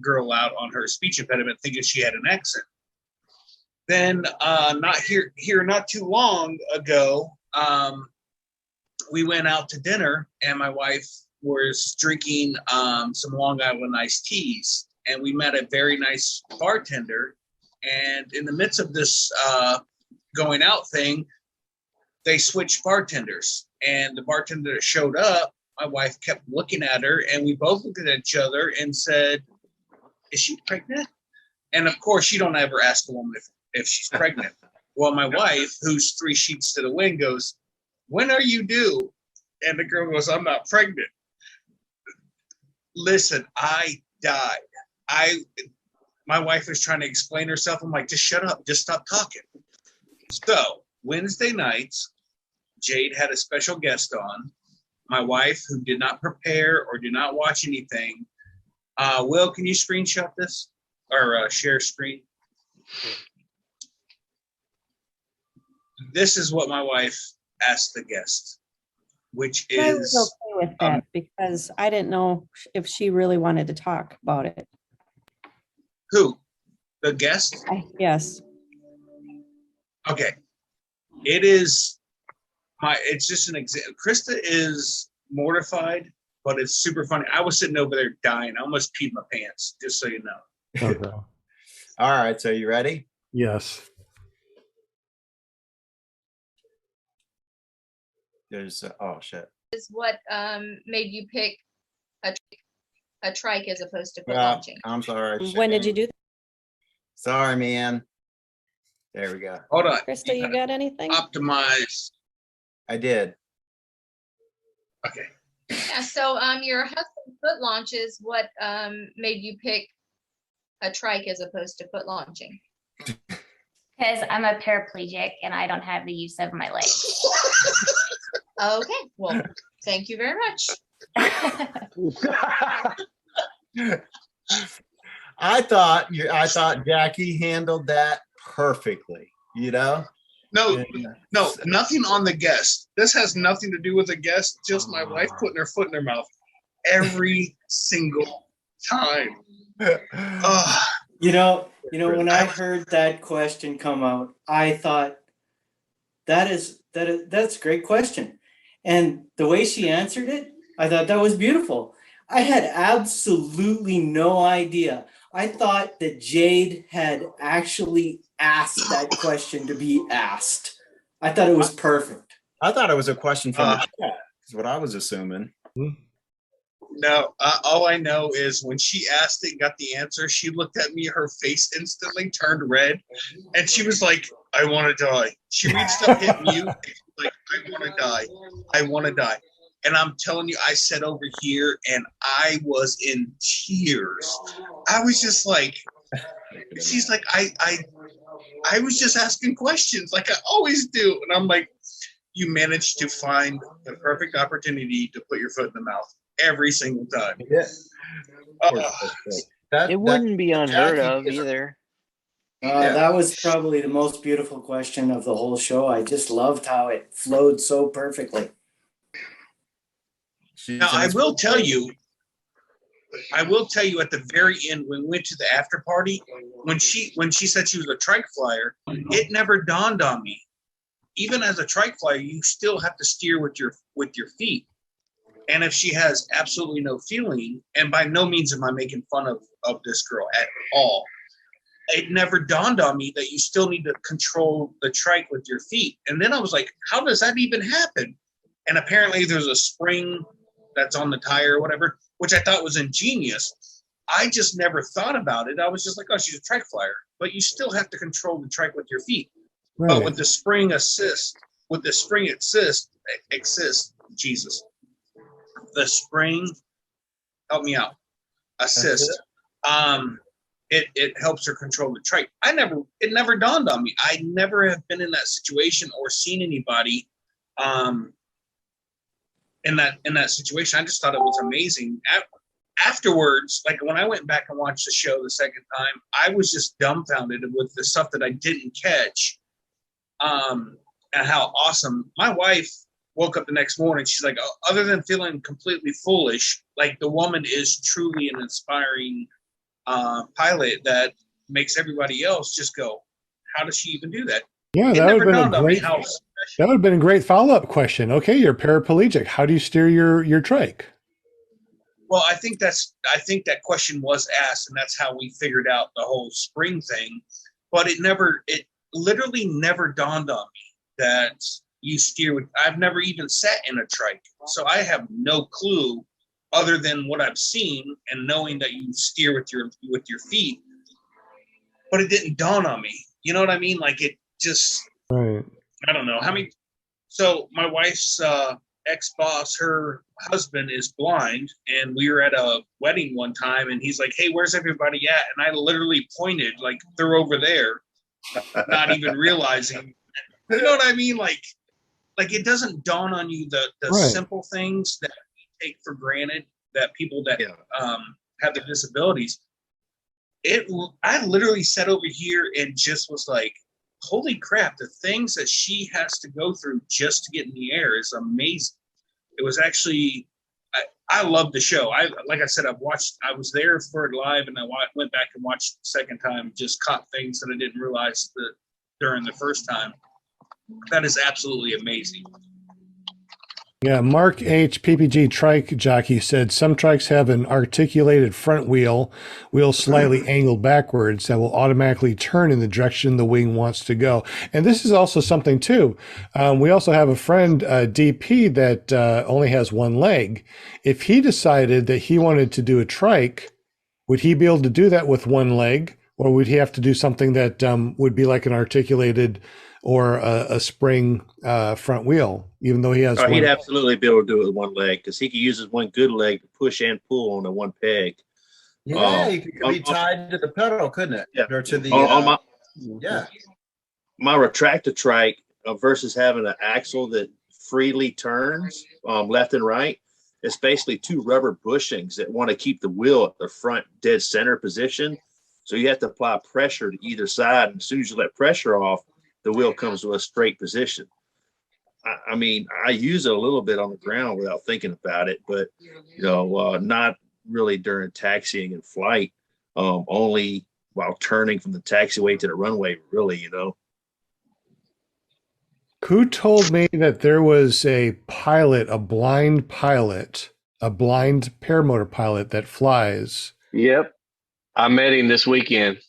girl out on her speech impediment, thinking she had an accent. Then not too long ago, we went out to dinner, and my wife was drinking some Long Island iced teas, and we met a very nice bartender. And in the midst of this going out thing, they switched bartenders, and the bartender that showed up, my wife kept looking at her, and we both looked at each other and said, "Is she pregnant?" And of course, you don't ever ask a woman if she's pregnant. Well, my wife, who's 3 sheets to the wind, goes, "When are you due?" And the girl goes, "I'm not pregnant." Listen, I died. My wife was trying to explain herself. I'm like, just shut up. Just stop talking. So Wednesday nights, Jade had a special guest on. My wife, who did not prepare or did not watch anything. Will, can you screenshot this or share screen? This is what my wife asked the guest, which is. I was okay with that because I didn't know if she really wanted to talk about it. Who? The guest? Yes. Okay. It is it's just an example. Krista is mortified, but it's super funny. I was sitting over there dying. I almost peed my pants, just so you know. Okay. All right, so you ready? Yes. There's oh shit. Is what made you pick a trike as opposed to foot Yeah, launching? I'm sorry. When did you do that? Sorry, man. There we go. Hold on. Krista, you got anything? Optimize. I did. Okay. Yeah, so your husband foot launches, what made you pick a trike as opposed to foot launching? Because I'm a paraplegic and I don't have the use of my legs. Okay, well, thank you very much. I thought Jackie handled that perfectly, you know? No, nothing on the guest. This has nothing to do with the guest, just my wife putting her foot in her mouth every single time. You know, when I heard that question come out, I thought that's a great question. And the way she answered it, I thought that was beautiful. I had absolutely no idea. I thought that Jade had actually asked that question to be asked. I thought it was perfect. I thought it was a question from the chat, is what I was assuming. No, all I know is when she asked it and got the answer, she looked at me, her face instantly turned red, and she was like, "I want to die." She reached up, hit mute, and she was like, "I want to die. I want to die." And I'm telling you, I sat over here and I was in tears. I was just like, she's like, I was just asking questions like I always do. And I'm like, you managed to find the perfect opportunity to put your foot in the mouth every single time. Yeah. It wouldn't be unheard of either. That was probably the most beautiful question of the whole show. I just loved how it flowed so perfectly. Now, I will tell you at the very end, when we went to the after party, when she said she was a trike flyer, it never dawned on me. Even as a trike flyer, you still have to steer with your feet. And if she has absolutely no feeling, and by no means am I making fun of this girl at all, it never dawned on me that you still need to control the trike with your feet. And then I was like, how does that even happen? And apparently there's a spring that's on the tire or whatever, which I thought was ingenious. I just never thought about it. I was just like, oh, she's a trike flyer. But you still have to control the trike with your feet. Right. But with the spring assist, Jesus. The spring, help me out, assist. it helps her control the trike. It never dawned on me. I never have been in that situation or seen anybody in that situation. I just thought it was amazing. Afterwards, like when I went back and watched the show the second time, I was just dumbfounded with the stuff that I didn't catch, and how awesome. My wife woke up the next morning. She's like, oh, other than feeling completely foolish, like the woman is truly an inspiring pilot that makes everybody else just go, how does she even do that? Yeah, that would have been a great. That would have been a great follow-up question. Okay, you're paraplegic. How do you steer your trike? Well, I think that question was asked, and that's how we figured out the whole spring thing. But it literally never dawned on me that you steer with. I've never even sat in a trike, so I have no clue other than what I've seen and knowing that you steer with your feet. But it didn't dawn on me. You know what I mean? Like it just. Right. I don't know how many. So my wife's ex-boss, her husband is blind, and we were at a wedding one time, and he's like, "Hey, where's everybody at?" And I literally pointed, like, they're over there, not even realizing. You know what I mean? Like it doesn't dawn on you the Right. simple things that we take for granted that people that have the disabilities. I literally sat over here and just was like, holy crap, the things that she has to go through just to get in the air is amazing. It was actually, I love the show. Like I said, I was there for it live, and I went back and watched the second time, just caught things that I didn't realize during the first time. That is absolutely amazing. Yeah, Mark H. PPG trike jockey said some trikes have an articulated front wheel slightly angled backwards that will automatically turn in the direction the wing wants to go. And this is also something too. We also have a friend, DP, that only has one leg. If he decided that he wanted to do a trike, would he be able to do that with one leg, or would he have to do something that would be like an articulated or a spring front wheel, even though he has he'd absolutely be able to do it with one leg, because he could use his one good leg to push and pull on the one peg. Yeah, it could be tied to the pedal, couldn't it? Yeah. Or to the my retractor trike versus having an axle that freely turns left and right. It's basically two rubber bushings that want to keep the wheel at the front dead center position. So you have to apply pressure to either side. And as soon as you let pressure off, the wheel comes to a straight position. I mean, I use it a little bit on the ground without thinking about it, but not really during taxiing and flight. Only while turning from the taxiway to the runway, really. Who told me that there was a pilot, a blind paramotor pilot that flies? Yep. I met him this weekend.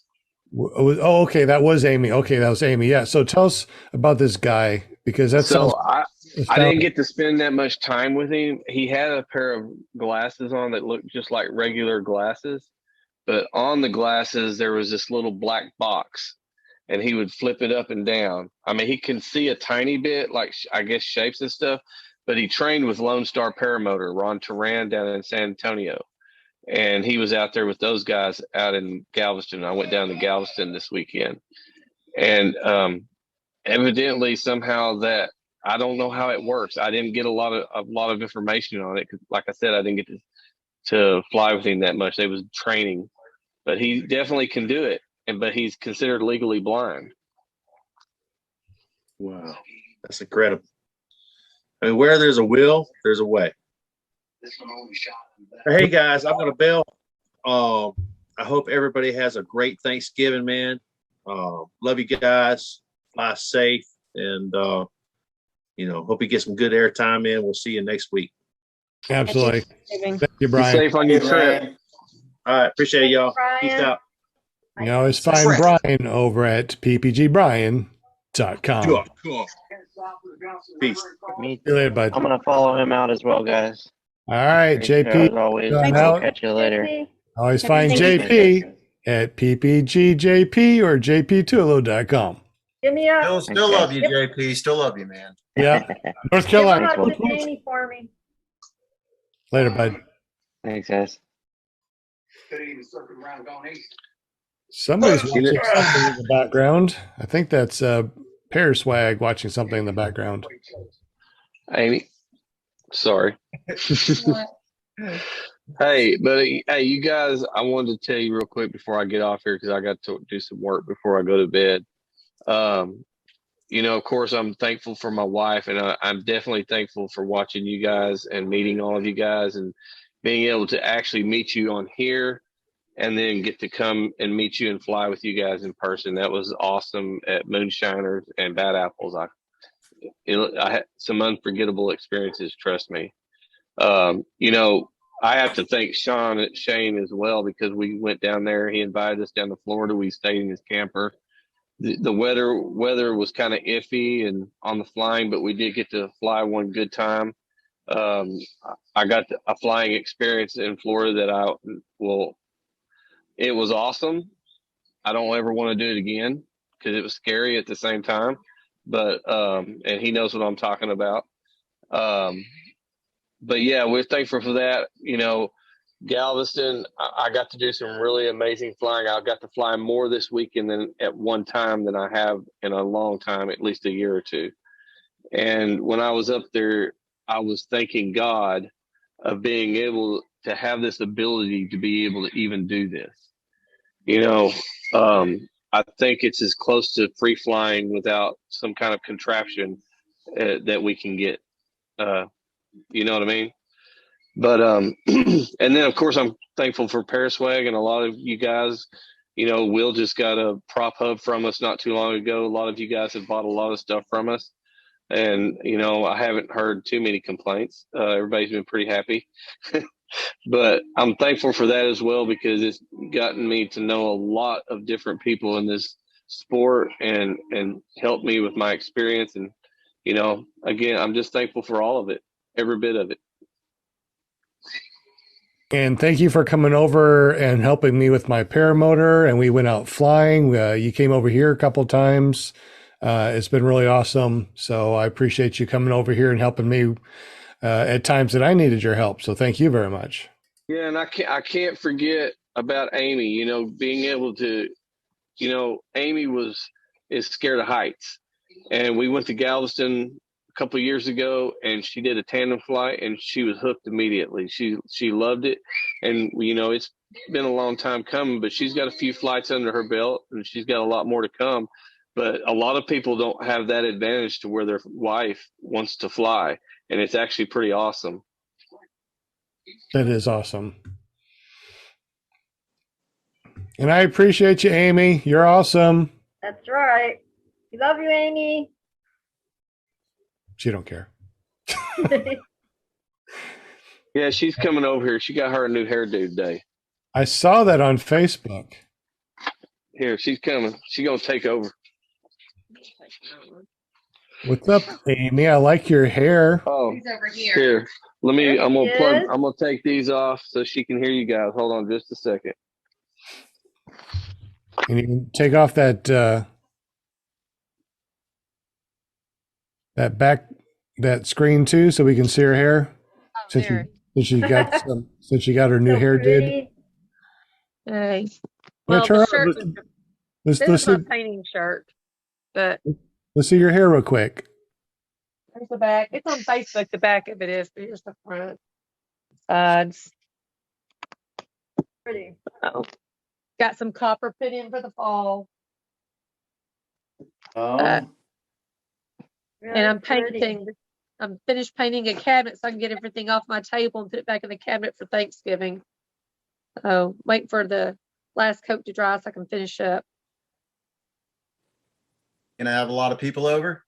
Oh, okay. That was Amy. Okay, that was Amy. Yeah. So tell us about this guy, because that's I didn't get to spend that much time with him. He had a pair of glasses on that looked just like regular glasses, but on the glasses there was this little black box, and he would flip it up and down. I mean, he can see a tiny bit, like I guess shapes and stuff, but he trained with Lone Star Paramotor, Ron Turan, down in San Antonio. And he was out there with those guys out in Galveston. I went down to Galveston this weekend, and evidently somehow that, I don't know how it works. I didn't get a lot of information on it, 'cause like I said, I didn't get to fly with him that much. They was training, but he definitely can do it. But he's considered legally blind. Wow, that's incredible. I mean, where there's a will, there's a way. Hey guys, I'm gonna bail. I hope everybody has a great Thanksgiving, man. Love you guys. Fly safe, and hope you get some good airtime in. We'll see you next week. Absolutely. Thank you, Be Brian. safe on your trip. All right, appreciate it, y'all. Peace Brian. out. You always find Brian over at ppgbrian.com. Cool. Peace. Me, See you later, bud. I'm gonna follow him out as well, guys. All right, Great show JP. as always. Done I'll out. catch you later. Always find Thank JP at ppgjp or jptulo.com. Give me a. Still love you, JP. Still love you, man. Yeah. North Give one Carolina. up to Jamie for me. Later, bud. Thanks, guys. Somebody's watching something in the background. I think that's Pear Swag watching something in the background. Amy, sorry. Hey, but hey, you guys, I wanted to tell you real quick before I get off here because I got to do some work before I go to bed. Of course, I'm thankful for my wife, and I'm definitely thankful for watching you guys and meeting all of you guys and being able to actually meet you on here and then get to come and meet you and fly with you guys in person. That was awesome at Moonshiners and Bad Apples. I had some unforgettable experiences, trust me. I have to thank Shane as well because we went down there. He invited us down to Florida. We stayed in his camper. The weather was kind of iffy and on the flying, but we did get to fly one good time. I got a flying experience in Florida it was awesome. I don't ever want to do it again because it was scary at the same time. But and he knows what I'm talking about. But yeah, we're thankful for that. Galveston, I got to do some really amazing flying. I got to fly more this weekend than at one time than I have in a long time, at least a year or two. And when I was up there, I was thanking God of being able to have this ability to be able to even do this. I think it's as close to free flying without some kind of contraption that we can get. You know what I mean? But and then of course I'm thankful for Paraswag and a lot of you guys. Will just got a prop hub from us not too long ago. A lot of you guys have bought a lot of stuff from us, and I haven't heard too many complaints. Everybody's been pretty happy. But I'm thankful for that as well because it's gotten me to know a lot of different people in this sport and helped me with my experience. And again, I'm just thankful for all of it, every bit of it. And thank you for coming over and helping me with my paramotor. And we went out flying. You came over here a couple of times. It's been really awesome. So I appreciate you coming over here and helping me at times that I needed your help. So thank you very much. Yeah, and I can't forget about Amy. Being able to, Amy is scared of heights, and we went to Galveston a couple of years ago, and she did a tandem flight, and she was hooked immediately. She loved it, and it's been a long time coming, but she's got a few flights under her belt, and she's got a lot more to come. But a lot of people don't have that advantage to where their wife wants to fly, and it's actually pretty awesome. That is awesome. And I appreciate you, Amy. You're awesome. That's right. We love you, Amy. She don't care. Yeah, she's coming over here. She got her a new hairdo today. I saw that on Facebook. Here, she's coming. She's going to take over. What's up, Amy? I like your hair. Oh, He's over here. Here. I'm There he is. gonna take these off so she can hear you guys. Hold on just a second. And you can take off that that screen too, so we can see her hair. Since she got her new So hair did. pretty. Hey. Yeah, Well, turn the around. shirt, Let's this is see, my painting shirt, but let's see your hair real quick. there's the back. It's on Facebook. The back of it is, but here's the front. Sides. Pretty. Oh, got some copper put in for the fall, Oh, Really and I'm pretty. painting. I'm finished painting a cabinet so I can get everything off my table and put it back in the cabinet for Thanksgiving. So wait for the last coat to dry so I can finish up. Gonna have a lot of people over?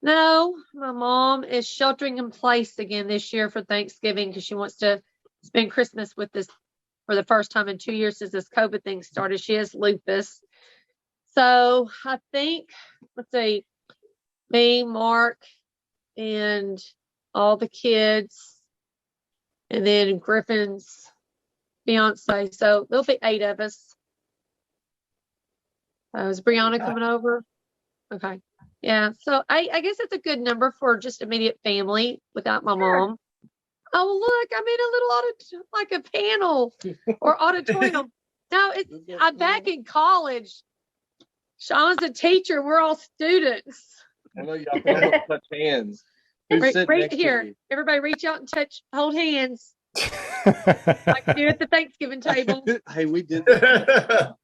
No, my mom is sheltering in place again this year for Thanksgiving because she wants to spend Christmas with this for the first time in 2 years since this COVID thing started. She has lupus. So I think, let's see, me, Mark, and all the kids, and then Griffin's fiance. So there'll be 8 of us. Is Brianna coming over? Okay. Yeah. So I guess it's a good number for just immediate family without my mom. Oh, look, I'm in a little like a panel or auditorium. No, I'm back in college. Sean's a teacher. We're all students. I know y'all can almost touch hands. Who's sitting Right next to here. you? Everybody reach out and hold hands. Like you do at the Thanksgiving table. Hey, we did that.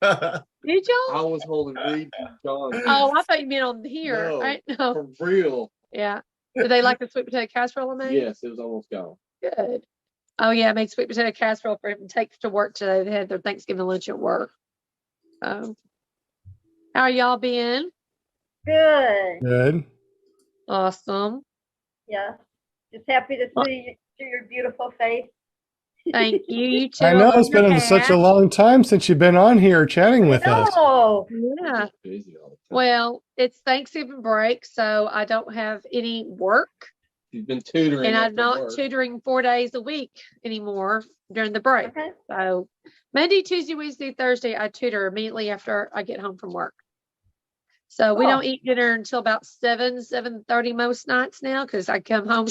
Did y'all? I was holding Reed and John. Oh, I thought you meant on here. No, Right? No. for real. Yeah. Do they like the sweet potato casserole I made? Yes, it was almost gone. Good. Oh yeah, I made sweet potato casserole for him to take to work today. They had their Thanksgiving lunch at work. How are y'all been? Good. Good. Awesome. Yeah. Just happy to see your beautiful face. Thank you. You too. I know love it's your been such a hat. long time since you've been on here chatting with us. Oh, Yeah. Busy all the time. Well, it's Thanksgiving break, so I don't have any work, You've been tutoring. and I'm after not work. tutoring 4 days a week anymore during the break. okay. So Monday, Tuesday, Wednesday, Thursday, I tutor immediately after I get home from work. So we Oh. don't eat dinner until about 7:30 most nights now, because I come home,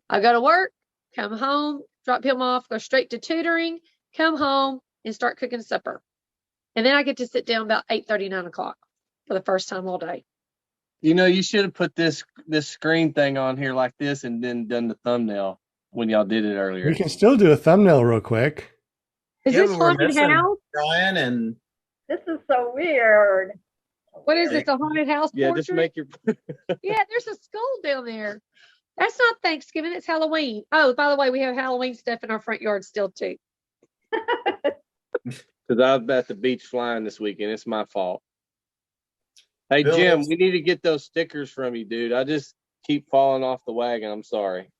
I go to work, come home, drop him off, go straight to tutoring, come home and start cooking supper. And then I get to sit down about 8:30, 9 o'clock for the first time all day. You know, you should have put this screen thing on here like this and then done the thumbnail when y'all did it earlier. We can still do a thumbnail real quick. Is Yeah, this but we're haunted missing house? Brian and This is so weird. What is this, a haunted house Yeah, portrait? just make your. Yeah, there's a skull down there. That's not Thanksgiving, it's Halloween. Oh, by the way, we have Halloween stuff in our front yard still too. Because I was at the beach flying this weekend. It's my fault. Hey, Bill, Jim, it's- we need to get those stickers from you, dude. I just keep falling off the wagon. I'm sorry.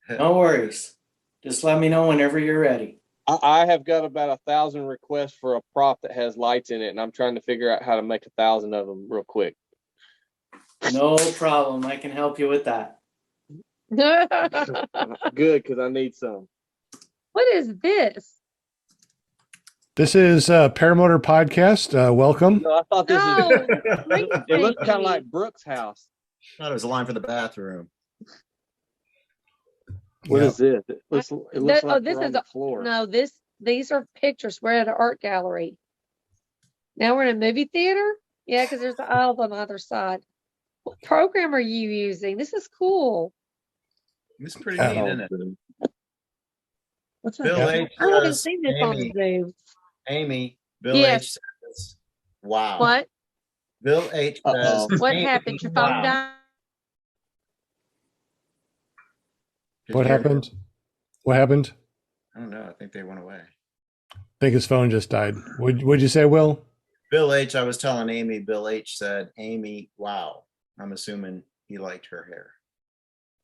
No worries. Just let me know whenever you're ready. I have got about 1,000 requests for a prop that has lights in it, and I'm trying to figure out how to make 1,000 of them real quick. No problem. I can help you with that. Good, because I need some. What is this? This is Paramotor Podcast. Welcome. No, I thought this No, was. please It looked thank kind of you. like Brooke's house. thought it was a line for the bathroom. What Yeah. is this? It looks like this we're on is the floor. No, these are pictures. We're at an art gallery. Now we're in a movie theater? Yeah, because there's the aisles on either side. What program are you using? This is cool. It's pretty Oh. neat, isn't it? What's that? Bill H. I haven't says, seen this on Amy, Zoom. Amy, Bill Yes. H. says, wow. What? Bill H. Uh-oh. says, What Amy, happened? Your phone wow. died? Did What you hear me? happened? What happened? I don't know. I think they went away. I think his phone just died. Would you say, Will? Bill H. I was telling Amy, Bill H. said, Amy, wow. I'm assuming he liked her hair.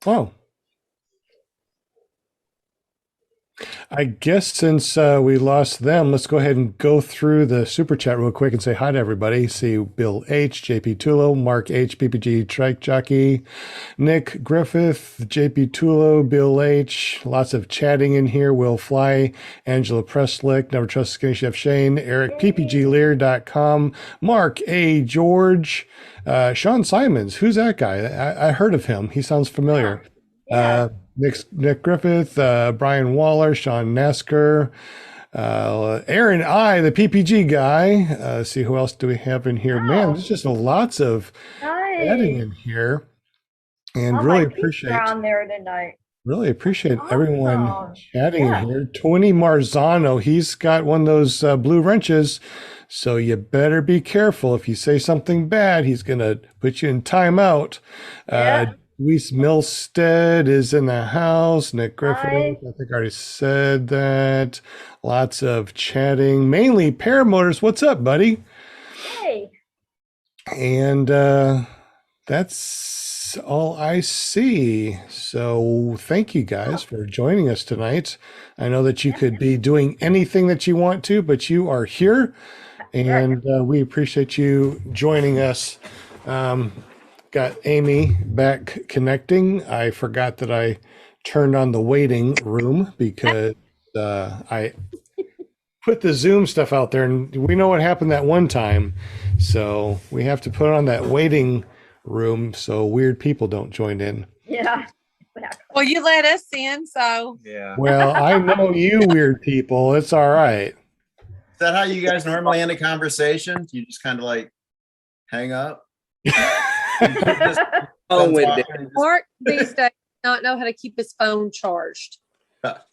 Oh. I guess since we lost them, let's go ahead and go through the super chat real quick and say hi to everybody. See Bill H, JP Tulo, Mark H, PPG Trike Jockey, Nick Griffith, JP Tulo, Bill H. Lots of chatting in here. Will Fly, Angela Preslick, Never Trust Skinny Chef Shane, Eric, PPGlear.com, Mark A. George, Sean Simons. Who's that guy? I heard of him. He sounds familiar. Yeah. Nick Griffith, Brian Waller, Sean Nasker, Aaron I, the PPG guy. See who else do we have in here? Man, there's just lots of adding Nice. in here, and All really my peeps appreciate are on there tonight. everyone Awesome. chatting Yeah. in here. Tony Marzano, he's got one of those blue wrenches, so you better be careful. If you say something bad, he's gonna put you in timeout. Yeah. Luis Milstead is in the house. Nick Griffith, Hi. I think I already said that. Lots of chatting, mainly Paramotors. What's up, buddy? Hey. And that's all I see. So thank you guys for joining us tonight. I know that you could be doing anything that you want to, but you are here, and we appreciate you joining us. Got Amy back connecting. I forgot that I turned on the waiting room because I put the Zoom stuff out there, and we know what happened that one time. So we have to put on that waiting room so weird people don't join in. Yeah. Exactly. Well, you let us in, so Yeah. Well, I know you weird people. It's all right. that how you guys normally end a conversation? You just kind of like hang up? Phone went down. Mark these days not know how to keep his phone charged.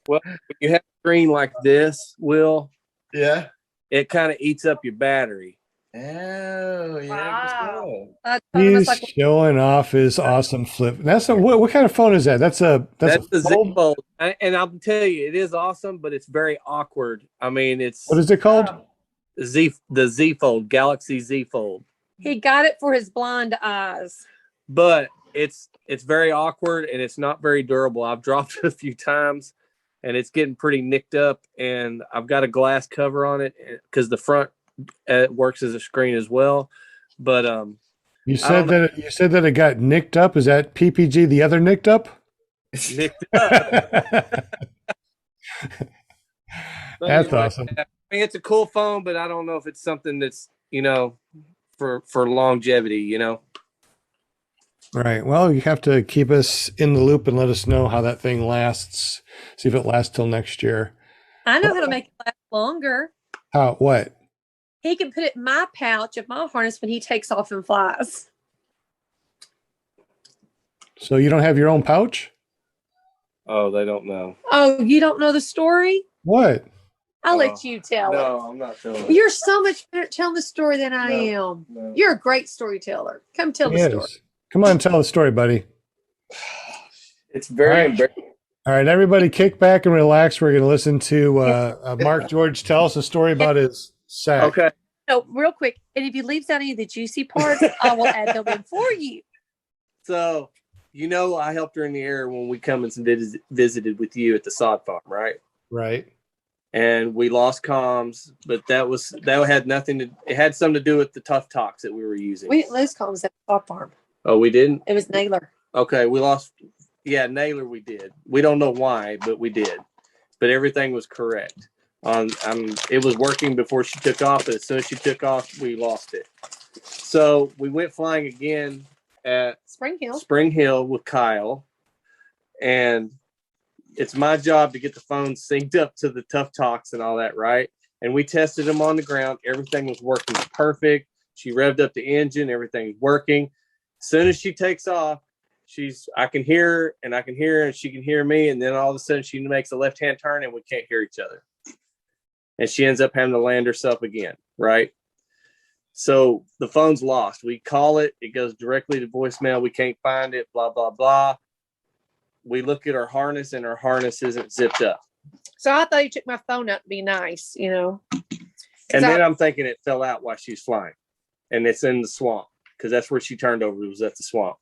Well, when you have a screen like this, Will, Yeah. it kind of eats up your battery. Oh, yeah. Wow. He's showing off his awesome flip. That's what kind of phone is that? That's a Z fold? Fold. And I'll tell you, it is awesome, but it's very awkward. I mean, it's What is it called? the Z Fold, Galaxy Z Fold. He got it for his blind eyes. But it's very awkward and it's not very durable. I've dropped it a few times and it's getting pretty nicked up, and I've got a glass cover on it because the front works as a screen as well. But you said that it got nicked up. Is that PPG the other nicked up? Nicked up. That's awesome. I mean, it's a cool phone, but I don't know if it's something that's, for longevity, Right. Well, you have to keep us in the loop and let us know how that thing lasts. See if it lasts till next year. I know how to make it last longer. How? What? He can put it in my pouch of my harness when he takes off and flies. So you don't have your own pouch? Oh, they don't know. Oh, you don't know the story? What? I'll let you tell it. No, I'm not telling. You're so much better at telling the story than I am. No. You're a great storyteller. Come tell the Yes. story. Come on, tell the story, buddy. It's very embarrassing. All right, everybody kick back and relax. We're going to listen to Mark George tell us a story about his sack. Okay. No, real quick. And if he leaves out any of the juicy parts, I will add them in for you. So, I helped her in the air when we come and visited with you at the sod farm, right? Right. And we lost comms, but that had nothing to. It had something to do with the tough talks that we were using. We didn't lose comms at the farm. Oh, we didn't? It was Naylor. Okay, we lost. Yeah, Naylor, we did. We don't know why, but we did. But everything was correct. It was working before she took off, but as soon as she took off, we lost it. So we went flying again at Spring Hill with Kyle, and it's my job to get the phone synced up to the tough talks and all that, right? And we tested them on the ground. Everything was working perfect. She revved up the engine. Everything's working. As soon as she takes off, I can hear her and she can hear me. And then all of a sudden she makes a left-hand turn and we can't hear each other. And she ends up having to land herself again, right? So the phone's lost. We call it. It goes directly to voicemail. We can't find it, blah, blah, blah. We look at our harness and our harness isn't zipped up. So I thought you took my phone out to be nice, And then I'm thinking it fell out while she was flying. And it's in the swamp because that's where she turned over. It was at the swamp.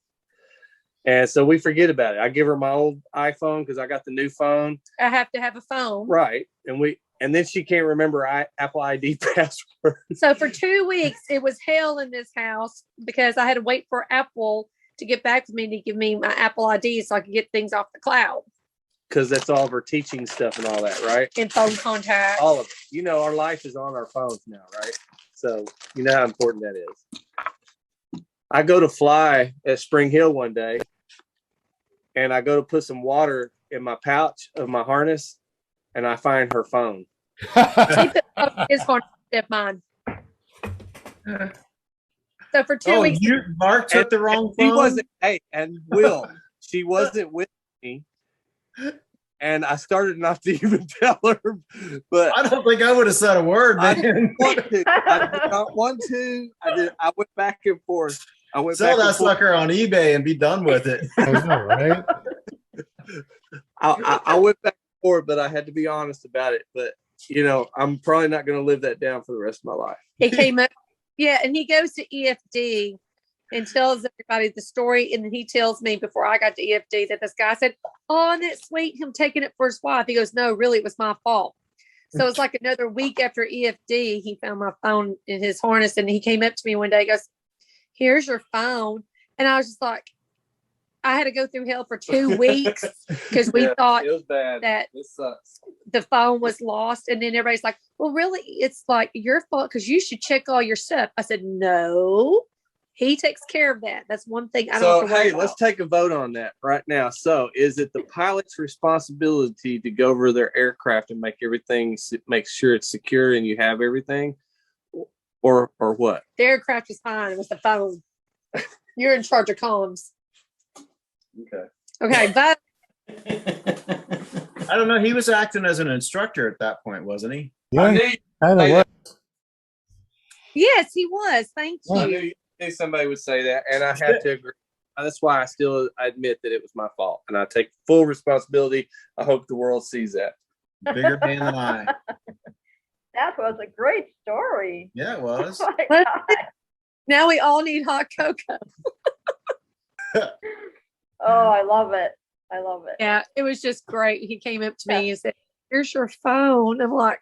And so we forget about it. I give her my old iPhone because I got the new phone. I have to have a phone. Right. And then she can't remember Apple ID password. So for 2 weeks, it was hell in this house because I had to wait for Apple to get back with me to give me my Apple ID so I could get things off the cloud. Because that's all of her teaching stuff and all that, right? And phone contacts. All of it. Our life is on our phones now, right? So you know how important that is. I go to fly at Spring Hill one day, and I go to put some water in my pouch of my harness, and I find her phone. His harness is mine. So for 2 weeks, Mark took the wrong phone. She wasn't. Hey, and Will, she wasn't with me, and I started not to even tell her. But I don't think I would have said a word, man. I didn't want to. I went back and forth. Sell that sucker on eBay and be done with it. I know, right? I went back and forth, but I had to be honest about it. But I'm probably not going to live that down for the rest of my life. it came up. Yeah, and he goes to EFD and tells everybody the story. And then he tells me before I got to EFD that this guy said, "Oh, isn't it sweet him taking it for his wife?" He goes, "No, really, it was my fault." So it's like another week after EFD, he found my phone in his harness, and he came up to me one day. He goes, "Here's your phone," and I was just like, I had to go through hell for 2 weeks because we thought that the phone was lost. And then everybody's like, "Well, really, it's like your fault because you should check all your stuff." I said, "No, He takes care of that. That's one thing I don't So, have to worry hey, about. let's take a vote on that right now. So, is it the pilot's responsibility to go over their aircraft and make sure it's secure and you have everything, or what? The aircraft was fine. It was the phone. You're in charge of comms. Okay. Okay, but I don't know. He was acting as an instructor at that point, wasn't he? Yeah, kind of what? yes, he was. Thank I you. knew somebody would say that, and I have to agree. That's why I still admit that it was my fault, and I take full responsibility. I hope the world sees that. Bigger man than I. That was a great story. Yeah, it was. Oh my But- God. Now we all need hot cocoa. Oh, I love it. I love it. Yeah, it was just great. He came up to me and said, "Here's your phone." I'm like,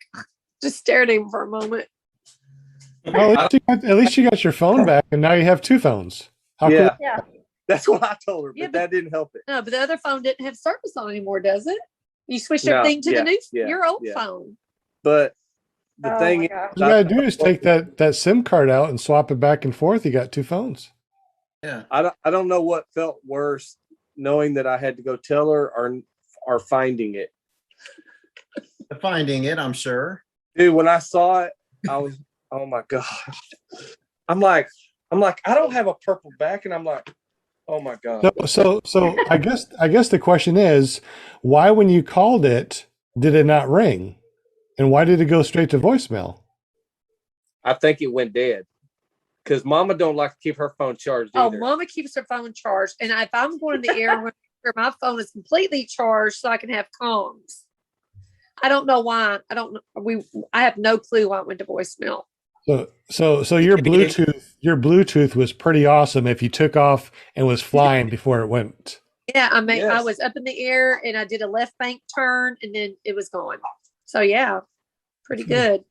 just stared at him for a moment. Well, at least you got your phone back, and now you have two phones. How Yeah. cool. Yeah. That's what I told her, but Yeah, but- that didn't help it. No, but the other phone didn't have service on anymore, does it? You switched No, everything to yeah, the new, yeah, your old yeah. phone. But the Oh thing my is, gosh. All you gotta do is take that SIM card out and swap it back and forth. You got two phones. Yeah. I don't know what felt worse, knowing that I had to go tell her or finding it. Finding it, I'm sure. Dude, when I saw it, I was, oh my God. I'm like, I don't have a purple back, and I'm like, oh my God. So I guess the question is, why when you called it did it not ring, and why did it go straight to voicemail? I think it went dead because Mama don't like to keep her phone charged Oh, either. Mama keeps her phone charged, and if I'm going in the air, I'm gonna make sure my phone is completely charged so I can have comms. I don't know why. I don't know. I have no clue why it went to voicemail. So your Bluetooth was pretty awesome if you took off and was flying before it went. Yeah, I Yes. was up in the air and I did a left bank turn and then it was gone. So yeah, pretty good.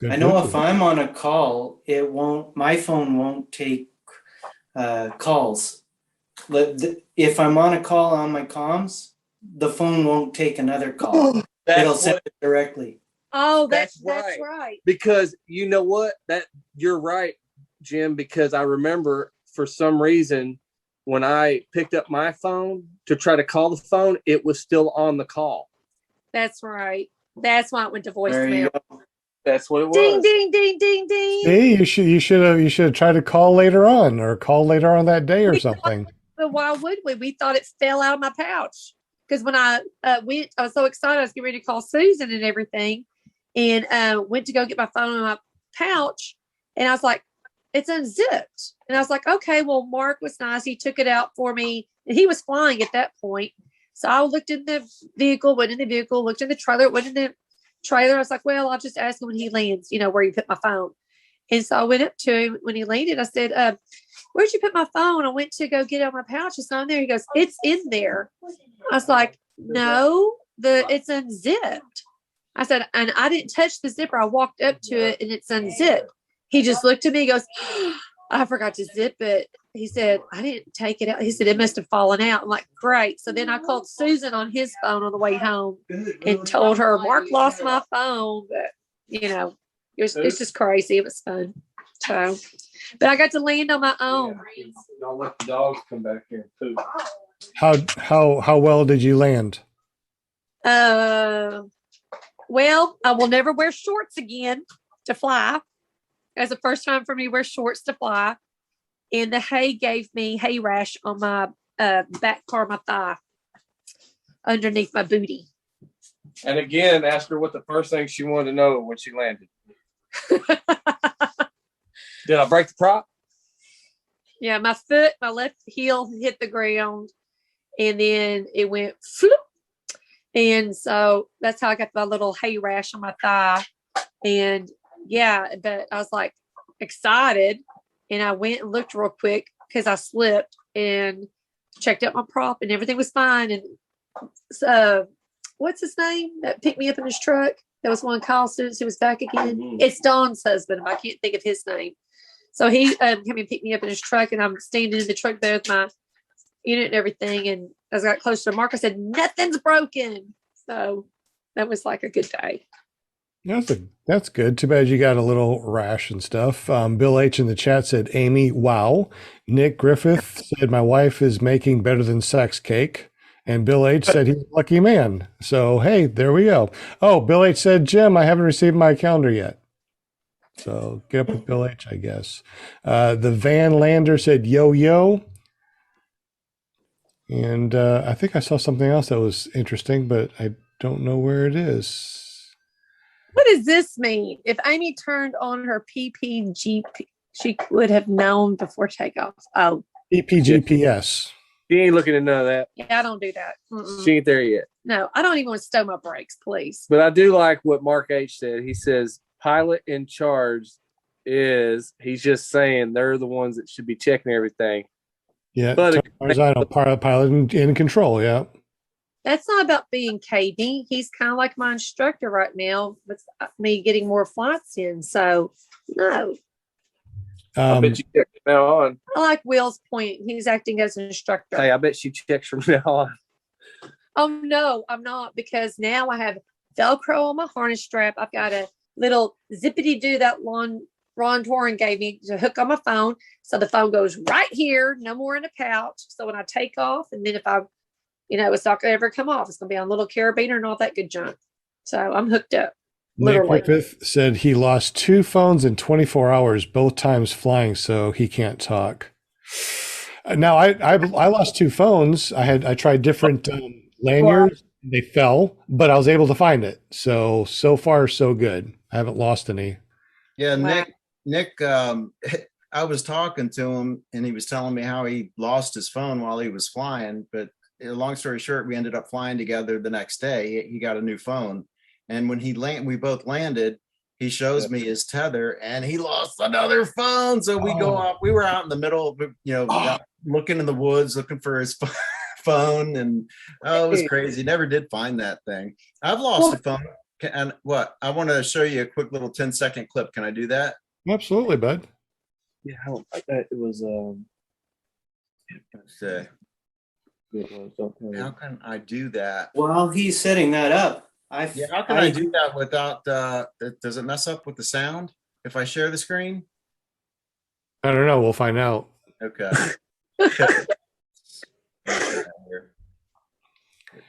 Good I know Bluetooth. if I'm on a call, my phone won't take calls. If I'm on a call on my comms, the phone won't take another call. It'll That's send what, it directly. Oh, that's That's right. because you know what? You're right, Jim, because I remember for some reason when I picked up my phone to try to call the phone, it was still on the call. That's right. That's why it went to There you voicemail. go. That's what it was. Ding ding ding ding ding. See, you should have tried to call later on or call later on that day or something. But why would we? We thought it fell out of my pouch. Because when I went, I was so excited. I was getting ready to call Susan and everything. And went to go get my phone in my pouch. And I was like, it's unzipped. And I was like, okay, well, Mark was nice. He took it out for me. And he was flying at that point. So I looked in the vehicle, went in the vehicle, looked in the trailer, went in the trailer. I was like, well, I'll just ask him when he lands, where you put my phone. And so I went up to him when he landed. I said, where'd you put my phone? I went to go get out my pouch. It's not in there. He goes, it's in there. I was like, no, it's unzipped. I said, and I didn't touch the zipper. I walked up to it and it's unzipped. He just looked at me, goes, I forgot to zip it. He said, I didn't take it out. He said, it must have fallen out. I'm like, great. So then I called Susan on his phone on the way home and told her, Mark lost my phone. But, it's just crazy. It was fun. So, but I got to land on my own. I'll let the dogs come back here too. How well did you land? Well, I will never wear shorts again to fly. It was the first time for me to wear shorts to fly. And the hay gave me hay rash on my back part of my thigh underneath my booty. And again, ask her what the first thing she wanted to know when she landed. Did I break the prop? Yeah, my left heel hit the ground and then it went floop. And so that's how I got my little hay rash on my thigh. And yeah, but I was like excited. And I went and looked real quick because I slipped and checked out my prop and everything was fine. And what's his name that picked me up in his truck? That was one of Kyle's students who was back again. Mm-hmm. It's Dawn's husband. I can't think of his name. So he came and picked me up in his truck and I'm standing in the truck there with my unit and everything. And as I got close to Mark, I said, nothing's broken. So that was like a good day. That's good. Too bad you got a little rash and stuff. Bill H in the chat said, Amy, wow. Nick Griffith said, my wife is making better than sex cake. And Bill H said he's a lucky man. So, hey, there we go. Oh, Bill H said, Jim, I haven't received my calendar yet. So get up with Bill H, I guess. The Van Lander said, yo, yo. And I think I saw something else that was interesting, but I don't know where it is. What does this mean? If Amy turned on her PPGP, she would have known before takeoff. Oh, PPGPS. She ain't looking at none of that. yeah, I don't do that. She ain't there yet. No, I don't even want to stow my brakes, please. But I do like what Mark H said. He says pilot in charge he's just saying they're the ones that should be checking everything. Yeah, but pilot in control. Yeah, that's not about being KD. He's kind of like my instructor right now, with me getting more flights in. So no. I bet you check from now on. I like Will's point. He's acting as an instructor. Hey, I bet she checks from now on. Oh no, I'm not, because now I have Velcro on my harness strap. I've got a little zippity doo that Ron Torin gave me to hook on my phone. So the phone goes right here, no more in the pouch. So when I take off, and then if I, it's not going to ever come off. It's going to be on a little carabiner and all that good junk. So I'm hooked up. Literally. Nick Griffith said he lost 2 phones in 24 hours, both times flying, so he can't talk. Now I lost 2 phones. I tried different lanyards. They fell, but I was able to find it. So far so good. I haven't lost any. Yeah, Nick, I was talking to him and he was telling me how he lost his phone while he was flying. But long story short, we ended up flying together the next day. He got a new phone. And when we both landed, he shows me his tether and he lost another phone. So we go off. We were out in the middle, looking in the woods, looking for his phone. And it was crazy. Never did find that thing. I've lost a phone. And what? I want to show you a quick little 10-second clip. Can I do that? Absolutely, bud. Yeah, it was. Let's see. How can I do that? While he's setting that up, how can I do that without? Does it mess up with the sound if I share the screen? I don't know. We'll find out. Okay.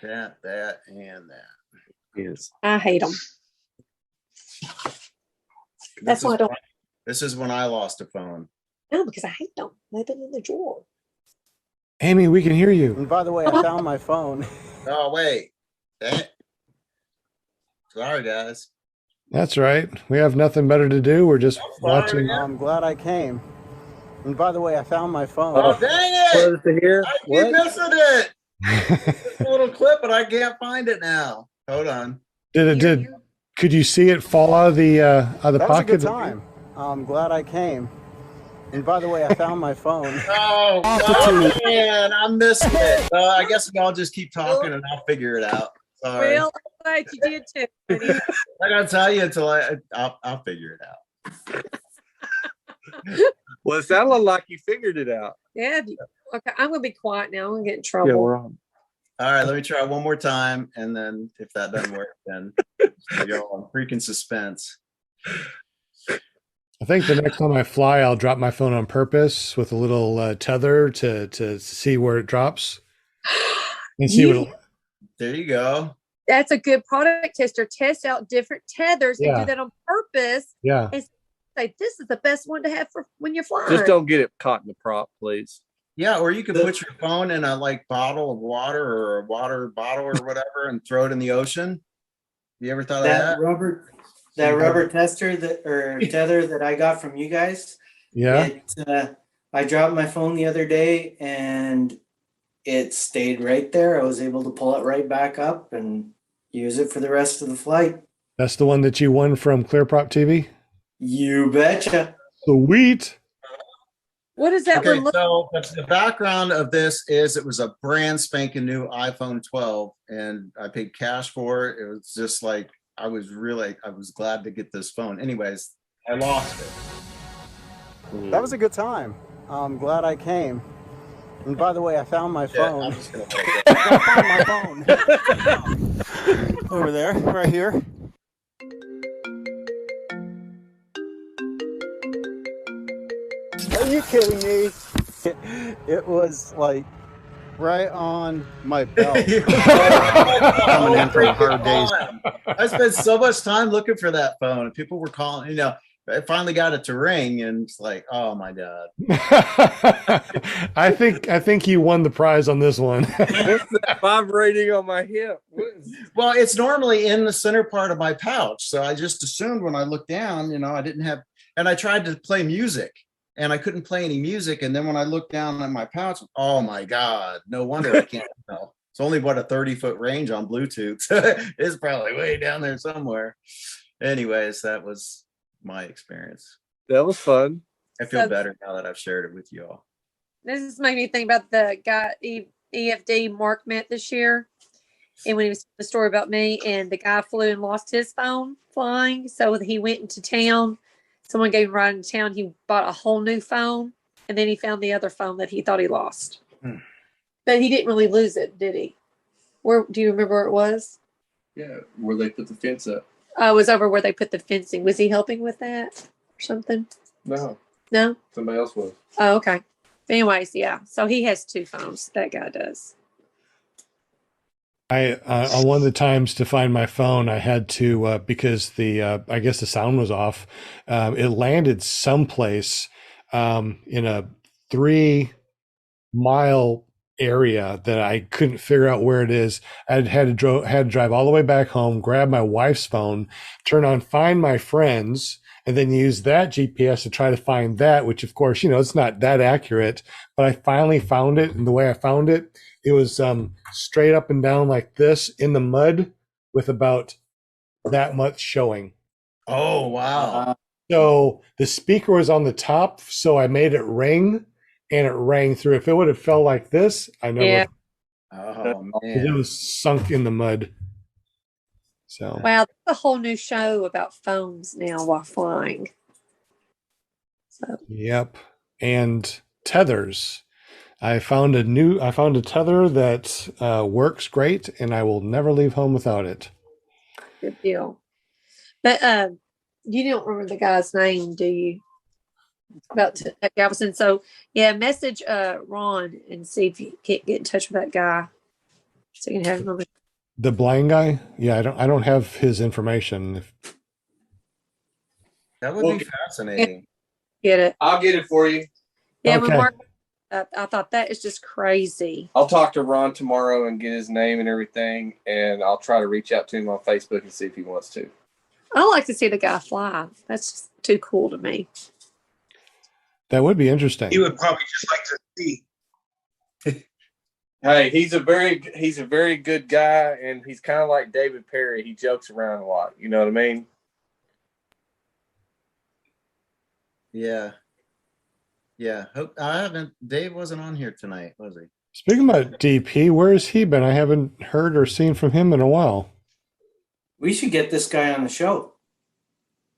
That, and that. Yes. I hate them. That's why I don't. This is when I lost a phone. No, because I hate them. They've been in the drawer. Amy, we can hear you. And by the way, I found my phone. Oh, wait. Dang it. Sorry, guys. That's right. We have nothing better to do. We're just watching. I'm glad I came. And by the way, I found my phone. Oh, dang it! What is it here? I keep missing it. It's a little clip, but I can't find it now. Hold on. Could you see it fall out of the that pocket? Was a good time. I'm glad I came. And by the way, I found my phone. Oh man, I missed it. I guess I'll just keep talking and I'll figure it out. Sorry. Well, I'm glad you did too. Buddy. I gotta tell you until I'll figure it out. Well, it sounded like you figured it out. Yeah. Okay, I'm gonna be quiet now. I'm gonna get in trouble. Yeah, we're on. All right, let me try one more time, and then if that doesn't work, then go on freaking suspense. I think the next time I fly, I'll drop my phone on purpose with a little tether to see where it drops. And see There you go. That's a good product tester. Test out different tethers and do that on purpose. Yeah. And say, this is the best one to have for when you're flying. Just don't get it caught in the prop, please. Yeah, or you could put your phone in a bottle of water or a water bottle or whatever and throw it in the ocean. You ever thought of that? That rubber tether that I got from you guys. Yeah. I dropped my phone the other day and it stayed right there. I was able to pull it right back up and use it for the rest of the flight. That's the one that you won from ClearProp TV? You betcha. Sweet. What is that? Okay, so the background of this is it was a brand spanking new iPhone 12 and I paid cash for it. It was just like, I was glad to get this phone. Anyways, I lost it. That was a good time. I'm glad I came. And by the way, I found my phone. I'm just gonna I found my phone. Over there, right here. you kidding me? It was like right on my belt. Coming in from a hard days. I spent so much time looking for that phone, and people were calling. I finally got it to ring, and it's like, oh my god. I think you won the prize on this one. What's that vibrating on my hip? Well, it's normally in the center part of my pouch, so I just assumed when I looked down, I didn't have. And I tried to play music, and I couldn't play any music. And then when I looked down at my pouch, oh my god! No wonder I can't tell. It's only what a 30-foot range on Bluetooth. It's probably way down there somewhere. Anyways, that was my experience. That was fun. I feel better now that I've shared it with you all. This has made me think about the guy EFD Mark met this year. And when he was telling the story about me, and the guy flew and lost his phone flying. So he went into town. Someone gave him a ride into town. He bought a whole new phone. And then he found the other phone that he thought he lost. But he didn't really lose it, did he? Where do you remember where it was? Yeah, where they put the fence up. It was over where they put the fencing. Was he helping with that or something? No. No? Somebody else was. Oh, okay. Anyways, yeah. So he has 2 phones. That guy does. I on one of the times to find my phone, I had to because I guess the sound was off. It landed someplace in a 3-mile area that I couldn't figure out where it is. I had to drive all the way back home, grab my wife's phone, turn on Find My Friends, and then use that GPS to try to find that, which of course, it's not that accurate, but I finally found it. And the way I found it, it was straight up and down like this in the mud with about that much showing. Oh, wow. So the speaker was on the top, so I made it ring, and it rang through. If it would have fell like this, I never. Yeah. Oh, man. It was sunk in the mud. So. Wow, there's a whole new show about phones now while flying. So. Yep. And tethers. I found a tether that works great, and I will never leave home without it. Good deal. But you don't remember the guy's name, do you? About Galveston. So yeah, message Ron and see if you can't get in touch with that guy, so you can have him on the blind guy. Yeah, I don't have his information. That would be fascinating. Get it? I'll get it for you. Yeah, okay. when Mark, I thought that is just crazy. I'll talk to Ron tomorrow and get his name and everything, and I'll try to reach out to him on Facebook and see if he wants to. I like to see the guy fly. That's just too cool to me. That would be interesting. He would probably just like to see. Hey, he's a very good guy, and he's kind of like David Perry. He jokes around a lot. You know what I mean? Yeah. Yeah. Dave wasn't on here tonight, was he? Speaking about DP, where has he been? I haven't heard or seen from him in a while. We should get this guy on the show.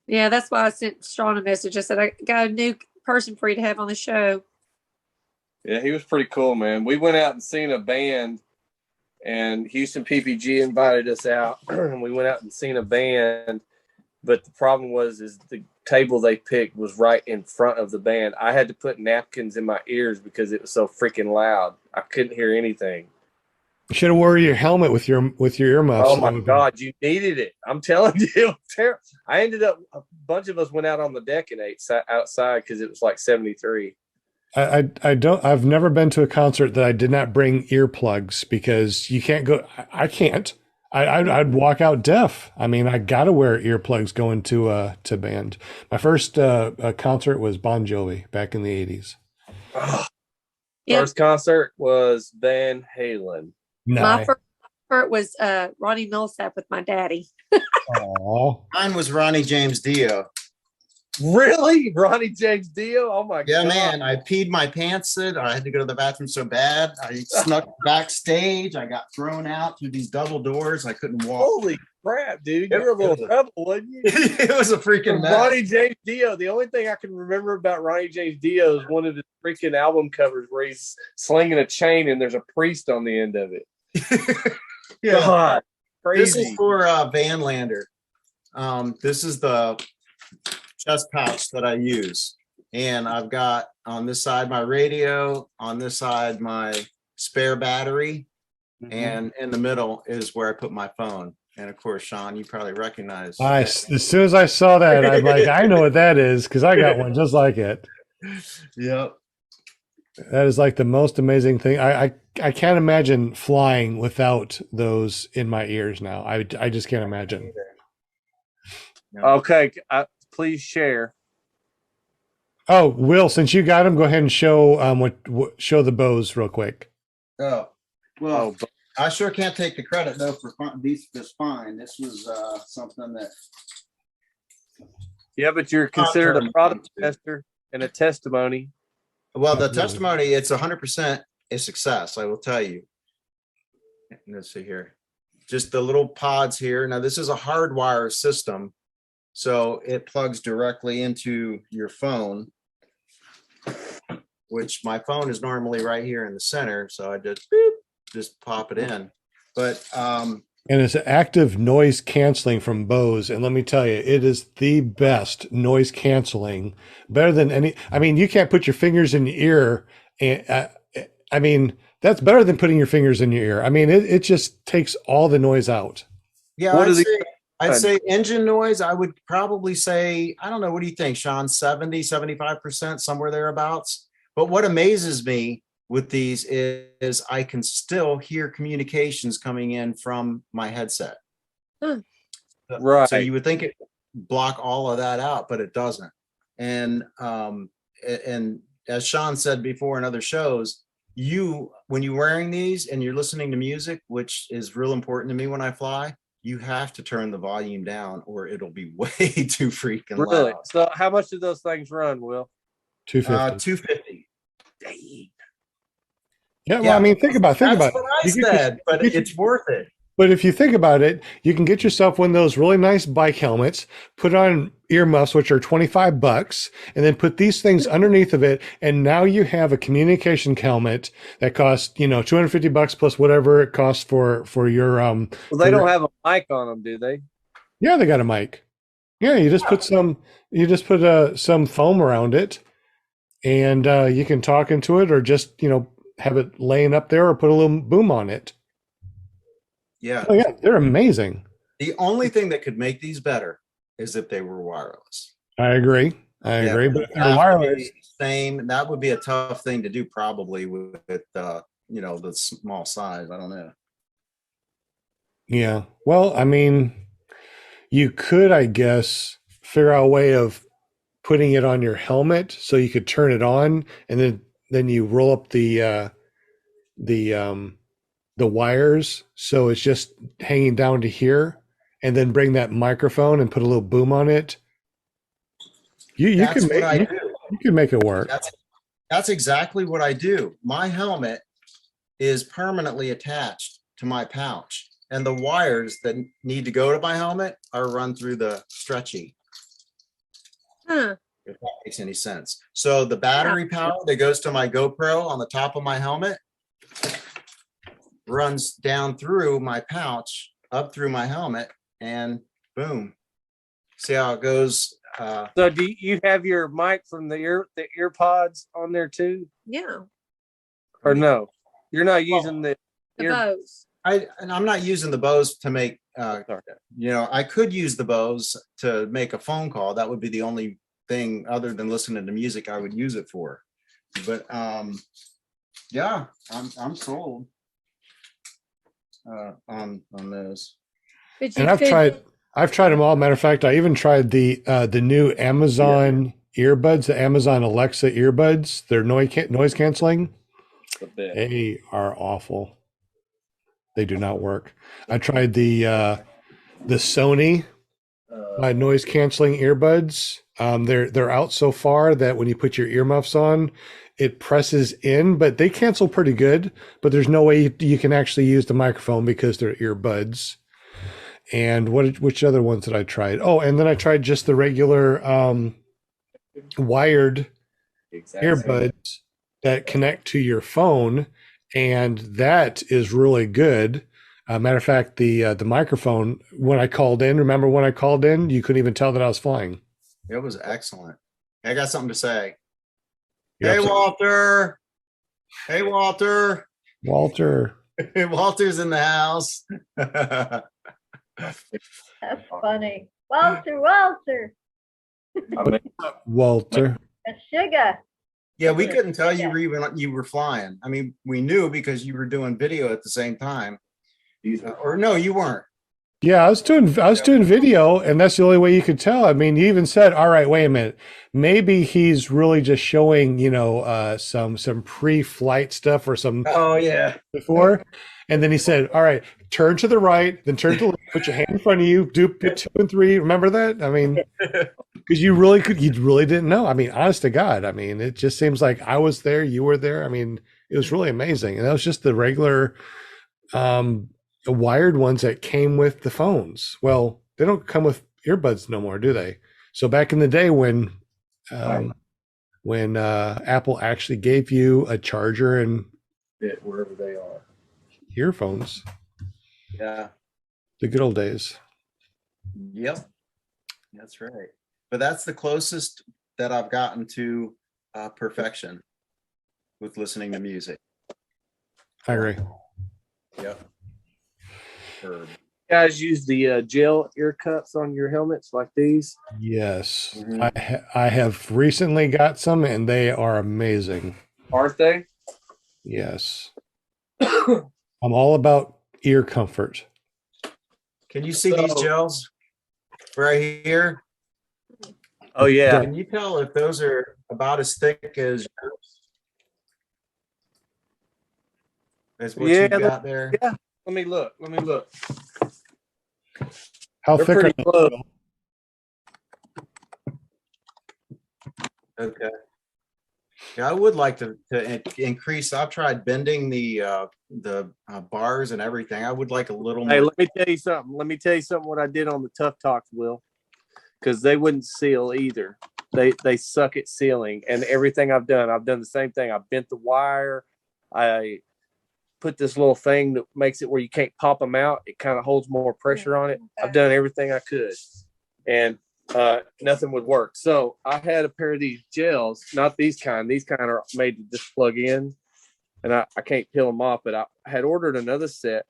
Yeah, that's why I sent Sean a message. I said, I got a new person for you to have on the show. Yeah, he was pretty cool, man. We went out and seen a band, and Houston PPG invited us out, and we went out and seen a band. But the problem is the table they picked was right in front of the band. I had to put napkins in my ears because it was so freaking loud. I couldn't hear anything. You should have worn your helmet with your earmuffs. Oh my God, you needed it. I'm telling you, it was terrible. I ended up, a bunch of us went out on the deck and ate outside because it was like 73. I've never been to a concert that I did not bring earplugs because you can't go. I can't. I'd walk out deaf. I mean, I got to wear earplugs going to band. My first concert was Bon Jovi back in the 80s. First concert was Van Halen. My first concert was Ronnie Millsap with my daddy. Mine was Ronnie James Dio. Really? Ronnie James Dio? Oh my God. Yeah, man. I peed my pants. I had to go to the bathroom so bad. I snuck backstage. I got thrown out through these double doors. I couldn't walk. Holy crap, dude. You were a little rebel, wasn't you? It was a freaking mess. Ronnie James Dio. The only thing I can remember about Ronnie James Dio is one of his freaking album covers where he's slinging a chain and there's a priest on the end of it. Yeah. God, crazy. This is for Van Lander. This is the chest pouch that I use. And I've got on this side my radio, on this side my spare battery, and in the middle is where I put my phone. And of course, Sean, you probably recognize. Nice. As soon as I saw that, I'm like, I know what that is because I got one just like it. Yep. That is like the most amazing thing. I can't imagine flying without those in my ears now. I just can't imagine. Okay, please share. Oh, Will, since you got them, go ahead and show show the Bose real quick. Oh, well, I sure can't take the credit though for this fine. This was something that. Yeah, but you're considered a product tester and a testimony. Well, the testimony, it's 100% a success, I will tell you. Let's see here. Just the little pods here. Now, this is a hardwire system, so it plugs directly into your phone, which my phone is normally right here in the center, so I just pop it in. But and it's active noise canceling from Bose, and let me tell you, it is the best noise canceling, better than any. I mean, you can't put your fingers in your ear, and I mean that's better than putting your fingers in your ear. I mean, it just takes all the noise out. Yeah, I'd say engine noise. I would probably say, I don't know, what do you think, Sean? 75%, somewhere thereabouts. But what amazes me with these is I can still hear communications coming in from my headset. Right. So you would think it would block all of that out, but it doesn't. And as Sean said before in other shows, when you're wearing these and you're listening to music, which is real important to me when I fly, you have to turn the volume down or it'll be way too freaking Really? loud. So how much do those things run, Will? $250. $250. Dang. Yeah, well, I mean, think about That's it. what I said, but it's worth it. But if you think about it, you can get yourself one of those really nice bike helmets, put on earmuffs, which are $25, and then put these things underneath of it. And now you have a communication helmet that costs, $250 plus whatever it costs for your Well, they don't have a mic on them, do they? Yeah, they got a mic. Yeah, you just put some foam around it, and you can talk into it, or just have it laying up there, or put a little boom on it. Yeah. Oh yeah, they're amazing. The only thing that could make these better is if they were wireless. I agree. But if they're wireless, same. That would be a tough thing to do, probably with the small size. I don't know. Yeah. Well, I mean, you could, I guess, figure out a way of putting it on your helmet so you could turn it on, and then you roll up the wires so it's just hanging down to here, and then bring that microphone and put a little boom on it. You can make it work. That's exactly what I do. My helmet is permanently attached to my pouch, and the wires that need to go to my helmet are run through the stretchy. If that makes any sense. So the battery power that goes to my GoPro on the top of my helmet runs down through my pouch, up through my helmet, and boom. See how it goes? So do you have your mic from the ear pods on there too? Yeah. Or no? You're not using the Bose. I'm not using the Bose to make I could use the Bose to make a phone call. That would be the only thing other than listening to music I would use it for. But yeah, I'm sold on those. And I've tried them all. Matter of fact, I even tried the new Amazon earbuds, the Amazon Alexa earbuds. They're noise canceling. They are awful. They do not work. I tried the Sony noise canceling earbuds. They're out so far that when you put your earmuffs on, it presses in, but they cancel pretty good. But there's no way you can actually use the microphone because they're earbuds. And which other ones did I try? Oh, and then I tried just the regular wired earbuds that connect to your phone, and that is really good. Matter of fact, the microphone, when I called in, remember when I called in, you couldn't even tell that I was flying. It was excellent. I got something to say. Hey, Walter. Hey, Walter. Walter. Walter's in the house. That's funny. Walter. Walter. And Sugar. Yeah, we couldn't tell you were flying. I mean, we knew because you were doing video at the same time. Or no, you weren't. Yeah, I was doing video, and that's the only way you could tell. I mean, he even said, "All right, wait a minute. Maybe he's really just showing, some pre-flight stuff or some Oh yeah. before." And then he said, "All right, turn to the right, then turn to the left, put your hand in front of you, do 2 and 3. Remember that? I mean, because you really didn't know. I mean, honest to God, I mean, it just seems like I was there, you were there. I mean, it was really amazing, and that was just the regular, wired ones that came with the phones. Well, they don't come with earbuds no more, do they? So back in the day when Apple actually gave you a charger and Wherever they are. earphones, Yeah. the good old days. Yep. That's right. But that's the closest that I've gotten to perfection with listening to music. I agree. Yep. You guys use the gel ear cups on your helmets like these? Yes, I have recently got some, and they are amazing. Aren't they? Yes. I'm all about ear comfort. Can you see these gels right here? Oh yeah. Can you tell if those are about as thick as what you got there? Yeah. Let me look. How They're thick are pretty they? close. Okay. Yeah, I would like to increase. I've tried bending the bars and everything. I would like a little Hey, more. let me tell you something. What I did on the Tough Talks, Will, because they wouldn't seal either. They suck at sealing, and everything I've done the same thing. I bent the wire. I put this little thing that makes it where you can't pop them out. It kind of holds more pressure on it. I've done everything I could, and nothing would work. So I had a pair of these gels, not these kind. These kind are made to just plug in, and I can't peel them off. But I had ordered another set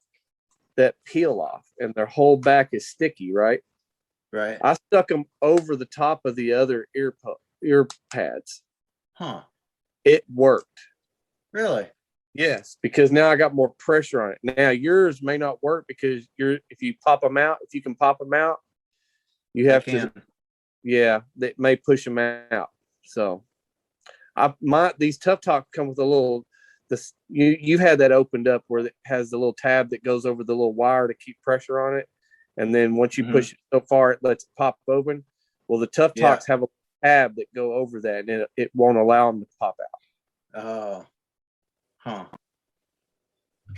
that peel off, and their whole back is sticky, right? Right. I stuck them over the top of the other ear pads. Huh. It worked. Really? Yes, because now I got more pressure on it. Now yours may not work because if you can pop them out, you have to. Yeah, they may push them out. So, these Tough Talk come with a little. You had that opened up where it has the little tab that goes over the little wire to keep pressure on it, and then once you push it so far, it lets it pop open. Well, the Tough Talks have a tab that go over that, and it won't allow them to pop out. Oh. Huh.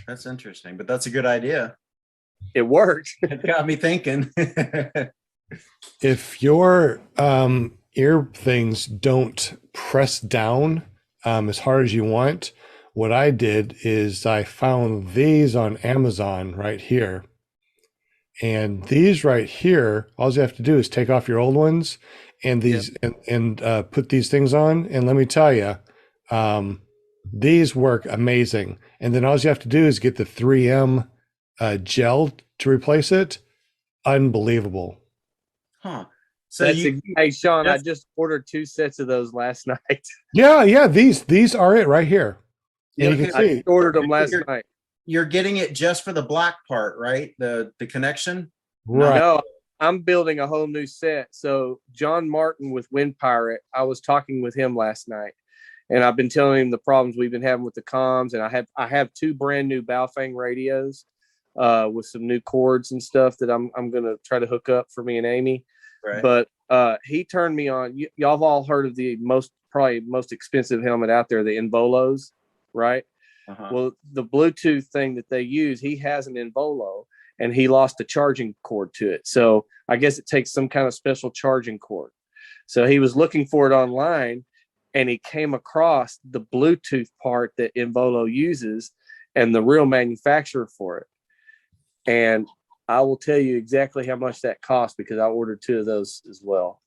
That's interesting, but that's a good idea. It worked. It got me thinking. If your ear things don't press down as hard as you want, what I did is I found these on Amazon right here. And these right here, all you have to do is take off your old ones and these and put these things on. And let me tell you, these work amazing. And then all you have to do is get the 3M gel to replace it. Unbelievable. Huh. So hey Sean, I just ordered 2 sets of those last night. Yeah. These are it right here. And you can see. I ordered them last night. You're getting it just for the black part, right? The connection? Right. No, I'm building a whole new set. So John Martin with Wind Pirate, I was talking with him last night. And I've been telling him the problems we've been having with the comms, and I have 2 brand new Baofeng radios with some new cords and stuff that I'm gonna try to hook up for me and Amy. Right. But he turned me on. Y'all have all heard of the probably most expensive helmet out there, the Involos, right? Uh-huh. Well, the Bluetooth thing that they use, he has an Involo, and he lost a charging cord to it. So I guess it takes some kind of special charging cord. So he was looking for it online. And he came across the Bluetooth part that Involo uses and the real manufacturer for it. And I will tell you exactly how much that cost because I ordered 2 of those as well.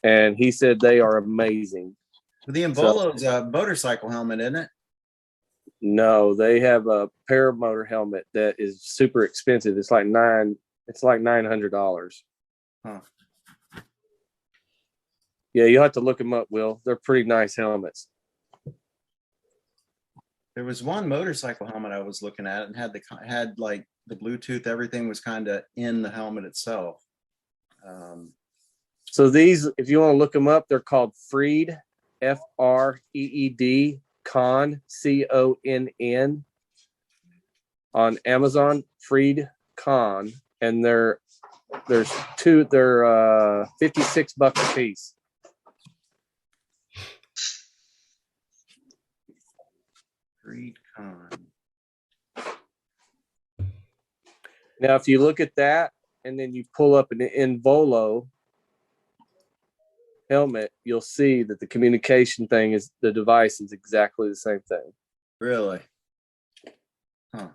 And he said they are amazing. The Involo's a motorcycle helmet, isn't it? No, they have a paramotor helmet that is super expensive. It's like $900. Huh. Yeah, you'll have to look them up, Will. They're pretty nice helmets. There was one motorcycle helmet I was looking at and had like the Bluetooth, everything was kind of in the helmet itself. So these, if you want to look them up, they're called Freed, Freed, Conn, Conn, on Amazon, Freed Conn, and they're $56 a piece. Freed Conn. Now, if you look at that and then you pull up an Involo helmet, you'll see that the communication thing is the device is exactly the same thing. Really? Huh.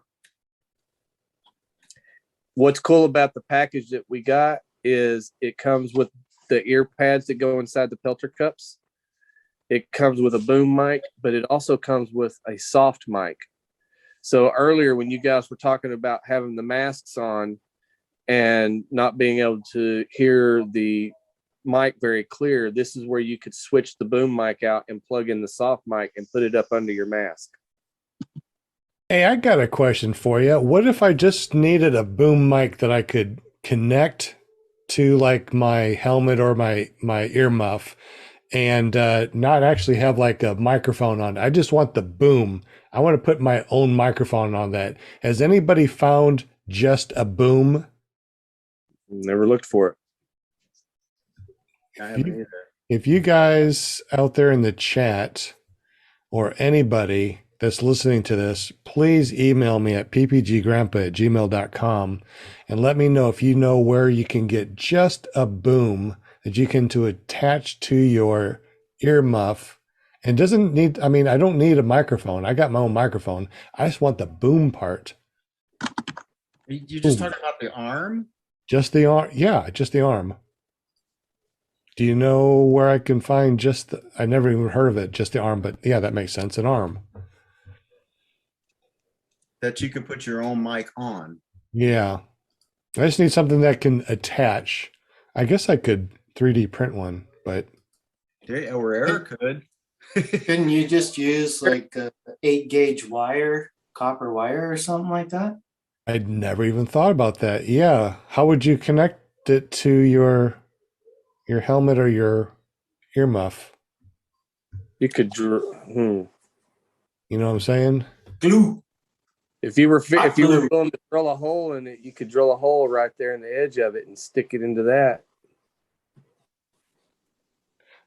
What's cool about the package that we got is it comes with the ear pads that go inside the Pelter cups. It comes with a boom mic, but it also comes with a soft mic. So earlier when you guys were talking about having the masks on and not being able to hear the mic very clear, this is where you could switch the boom mic out and plug in the soft mic and put it up under your mask. Hey, I got a question for you. What if I just needed a boom mic that I could connect to like my helmet or my earmuff and not actually have like a microphone on it? I just want the boom. I want to put my own microphone on that. Has anybody found just a boom? Never looked for it. I haven't either. If you guys out there in the chat or anybody that's listening to this, please email me at ppggrandpa@gmail.com and let me know if you know where you can get just a boom that you can to attach to your earmuff. And doesn't need, I mean, I don't need a microphone. I got my own microphone. I just want the boom part. You just talking about the arm? Just the arm. Yeah, just the arm. Do you know where I can find I never even heard of it, just the arm, but yeah, that makes sense. An arm. That you could put your own mic on. Yeah. I just need something that can attach. I guess I could 3D print one, but. Yeah, or Eric could. Couldn't you just use like a 8-gauge wire, copper wire or something like that? I'd never even thought about that. Yeah. How would you connect it to your helmet or your earmuff? You could You know what I'm saying? Glue. If you were willing to drill a hole in it, you could drill a hole right there in the edge of it and stick it into that.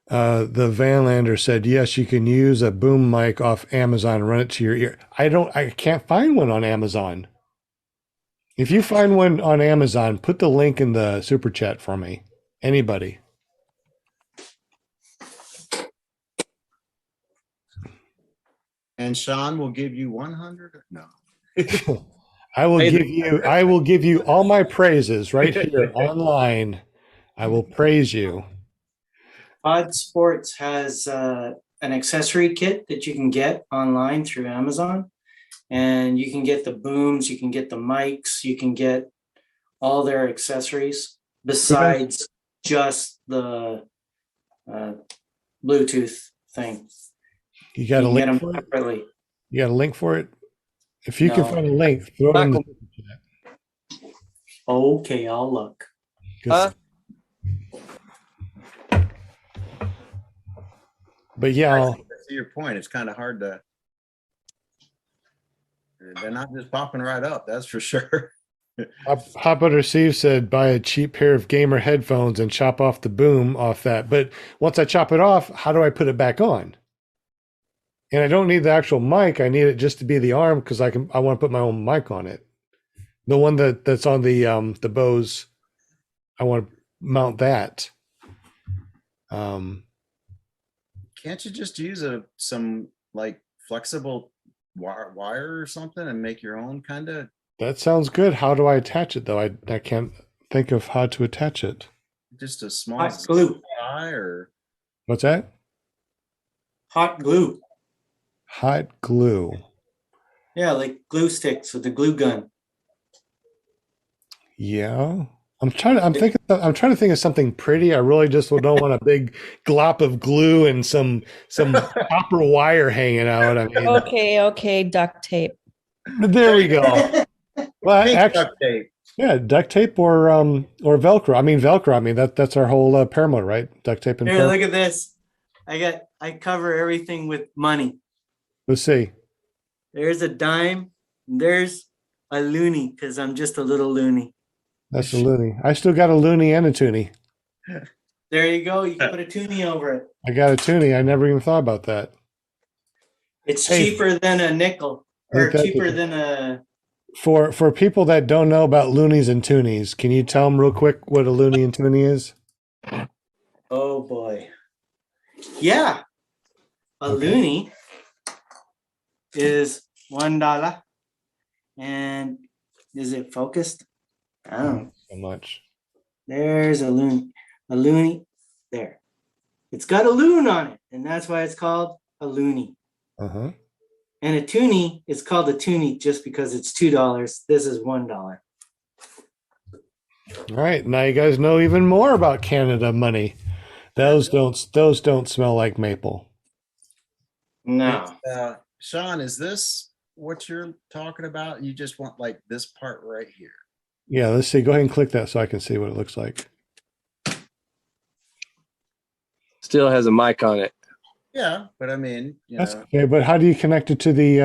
The Vanlander said, yes, you can use a boom mic off Amazon and run it to your ear. I can't find one on Amazon. If you find one on Amazon, put the link in the super chat for me. Anybody. And Sean will give you 100? No. I will give you all my praises right here online. I will praise you. Pod Sports has an accessory kit that you can get online through Amazon, and you can get the booms, you can get the mics, you can get all their accessories besides just the Bluetooth thing. You got a link for it? You got a link for it? If you can find a link, throw it in the chat. Okay, I'll look. But yeah, I see your point. It's kind of hard to. They're not just popping right up. That's for sure. Hot Butter Steve said, buy a cheap pair of gamer headphones and chop off the boom off that. But once I chop it off, how do I put it back on? And I don't need the actual mic. I need it just to be the arm because I want to put my own mic on it. The one that's on the Bose, I want to mount that. Can't you just use some like flexible wire or something and make your own kind of? That sounds good. How do I attach it though? I can't think of how to attach it. Just a small glue or what's that? hot glue. Hot glue. Yeah, like glue sticks with the glue gun. Yeah. I'm trying to think of something pretty. I really just don't want a big glop of glue and some copper wire hanging out. I mean, Okay, duct tape. there we go. Well, Pink actually, duct tape. yeah, duct tape or Velcro. I mean, Velcro. I mean, that's our whole paramotor, right? Duct tape and Here, paramotor. look at this. I cover everything with money. Let's see. There's a dime. And there's a loony because I'm just a little loony. That's a loony. I still got a loony and a toonie. There you go. You can put a toonie over it. I got a toonie. I never even thought about that. It's Hey. cheaper than a nickel, or Okay. cheaper than a. For people that don't know about loonies and toonies, can you tell them real quick what a loony and toonie is? Oh boy. Yeah. A Okay. loony is $1. And is it focused? I don't know. So much. There's a loony. A loony. There. It's got a loon on it, and that's why it's called a loony. Uh-huh. And a toonie is called a toonie just because it's $2. This is $1. All right. Now you guys know even more about Canada money. Those don't smell like maple. No. Sean, is this what you're talking about? You just want like this part right here. Yeah, let's see. Go ahead and click that so I can see what it looks like. Still has a mic on it. Yeah, but I mean, That's okay, but how do you connect it to the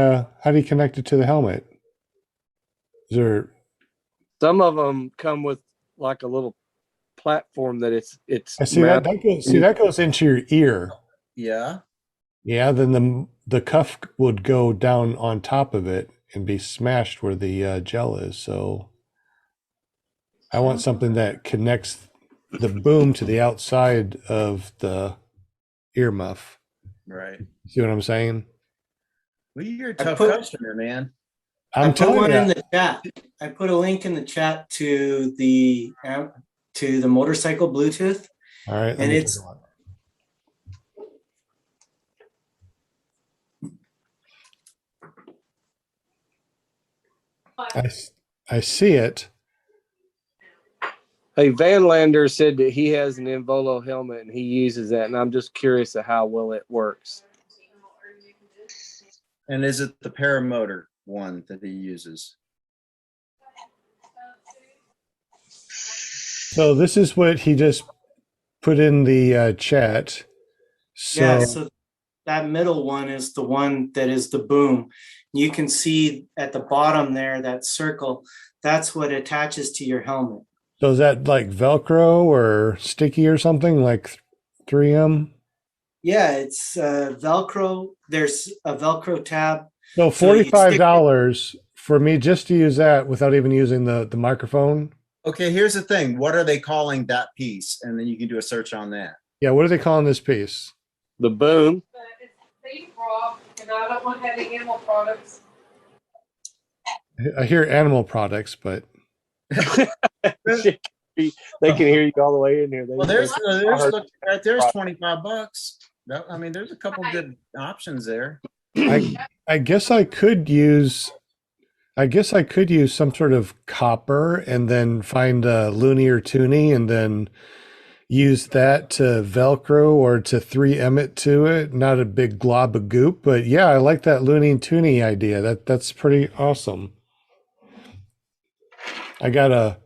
helmet? Is there Some of them come with like a little platform that it's I see that goes into your ear. yeah. Yeah, then the cuff would go down on top of it and be smashed where the gel is. So I want something that connects the boom to the outside of the earmuff. Right. See what I'm saying? Well, you're a tough put- customer, man. I'm I put telling one you. in the chat. I put a link in the chat to the motorcycle Bluetooth, All right. let and me it's take a look. I see it. Hey, Van Lander said that he has an Involo helmet and he uses that, and I'm just curious of how well it works. And is it the paramotor one that he uses? So this is what he just put in the chat. So, yeah. So that middle one is the one that is the boom. You can see at the bottom there, that circle, that's what attaches to your helmet. so is that like Velcro or sticky or something like 3M? Yeah, it's Velcro. There's a Velcro tab. So So you stick it- $45 for me just to use that without even using the microphone. Okay, here's the thing. What are they calling that piece? And then you can do a search on that. Yeah, what are they calling this piece? The boom. But it's beef raw, and I don't want any animal products. I hear animal products, but They can hear you all the way in here. Well, there's look right there's $25. I mean, there's a couple good options there. I guess I could use some sort of copper and then find a loony or toonie and then use that to Velcro or to 3M it to it. Not a big glob of goop, but yeah, I like that loony and toonie idea. That's pretty awesome. I got a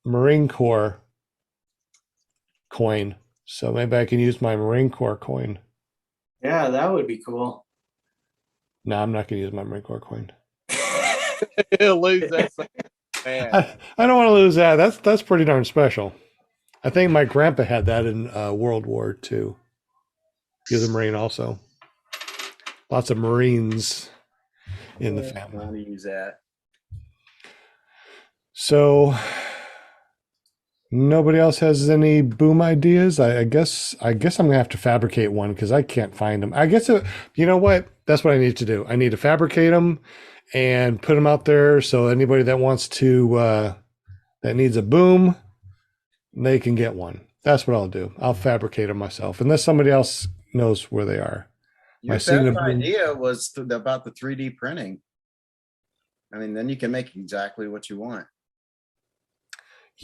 Marine Corps coin, so maybe I can use my Marine Corps coin. Yeah, that would be cool. No, I'm not going to use my Marine Corps coin. He'll lose that. Man. I don't want to lose that. That's pretty darn special. I think my grandpa had that in World War II. He was a Marine also. Lots of Marines in the I family. want to use that. So nobody else has any boom ideas. I guess I'm gonna have to fabricate one because I can't find them. I guess you know what? That's what I need to do. I need to fabricate them and put them out there so anybody that wants to that needs a boom, they can get one. That's what I'll do. I'll fabricate them myself, unless somebody else knows where they are. Your I've seen best them. idea was about the 3D printing. I mean, then you can make exactly what you want.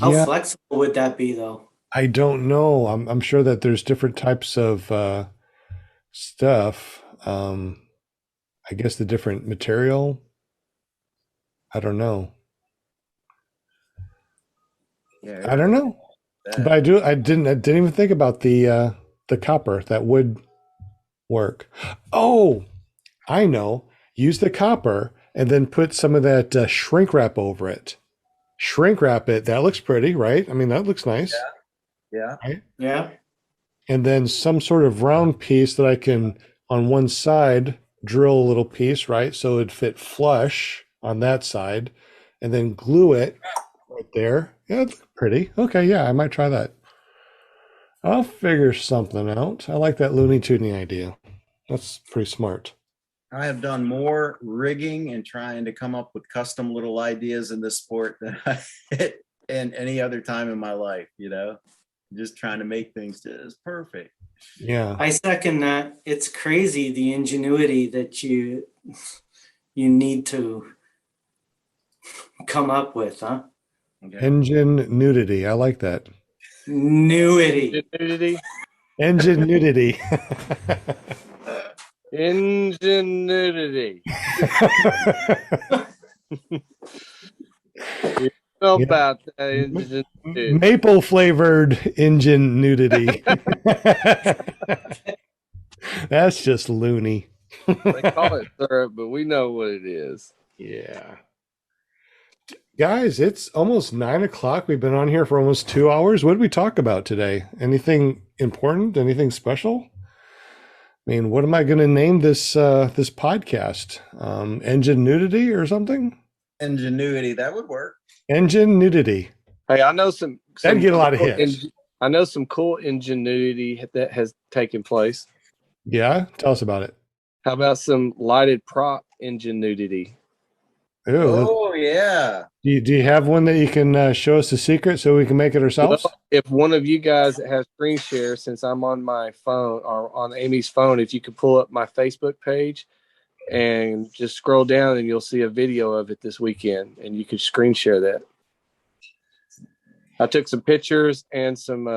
How Yeah, flexible would that be, though? I don't know. I'm sure that there's different types of stuff. I guess the different material. I don't know. Yeah, I don't know. But I didn't even think about the copper that would work. Oh, I know. Use the copper and then put some of that shrink wrap over it. Shrink wrap it. That looks pretty, right? I mean, that looks nice. Yeah. Right? Yeah. And then some sort of round piece that I can, on one side, drill a little piece, right? So it'd fit flush on that side, and then glue it right there. Yeah, it's pretty. Okay, yeah, I might try that. I'll figure something out. I like that Looney Tunes idea. That's pretty smart. I have done more rigging and trying to come up with custom little ideas in this sport than I in any other time in my life, just trying to make things just perfect. Yeah. I second that. It's crazy the ingenuity that you need to come up with, huh? Okay. Engine nudity. I like that. Nudity. Nudity. Engine nudity. Ingenuity. You know about that ingenuity. Maple flavored engine nudity. That's just loony. They call it syrup, but we know what it is. Yeah. Guys, it's almost 9:00. We've been on here for almost 2 hours. What did we talk about today? Anything important? Anything special? I mean, what am I going to name this this podcast? Engine nudity or something? Ingenuity, that would work. Engine nudity. Hey, I know some That'd get a lot of cool hits. I know some cool ingenuity that has taken place. Yeah, tell us about it. How about some lighted prop ingenuity? Oh yeah. Do you have one that you can show us the secret so we can make it ourselves? Well, if one of you guys has screen share, since I'm on my phone or on Amy's phone, if you could pull up my Facebook page and just scroll down and you'll see a video of it this weekend and you could screen share that. I took some pictures and some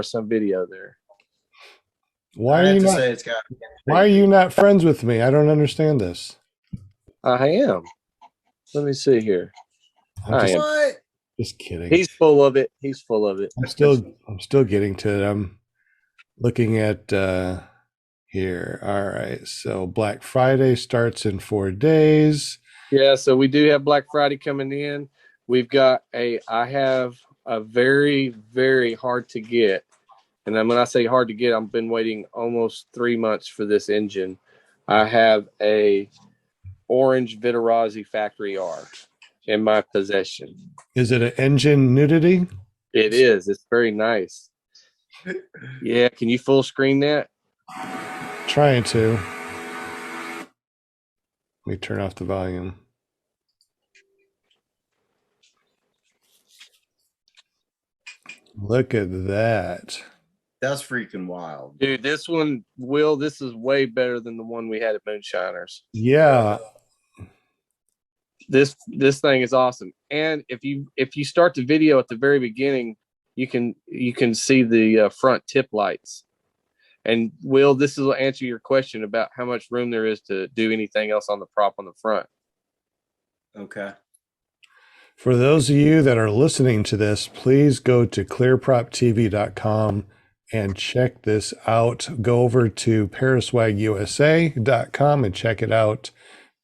some video there. Why are you not friends with me? I don't understand this. I am. Let me see here. Just kidding. He's full of it. He's full of it. I'm still getting to it. I'm looking at here. All right. So Black Friday starts in 4 days. Yeah, so we do have Black Friday coming in. I have a very, very hard to get. And then when I say hard to get, I've been waiting almost 3 months for this engine. I have a orange Viterazzi Factory R in my possession. Is it an engine nudity? It is. It's very nice. Yeah, can you full screen that? Trying to. Let me turn off the volume. Look at that. That's freaking wild. Dude, this is way better than the one we had at Moonshiners. Yeah. This thing is awesome. And if you start the video at the very beginning, you can see the front tip lights. And Will, this will answer your question about how much room there is to do anything else on the prop on the front. Okay. For those of you that are listening to this, please go to clearproptv.com and check this out. Go over to paraswagusa.com and check it out.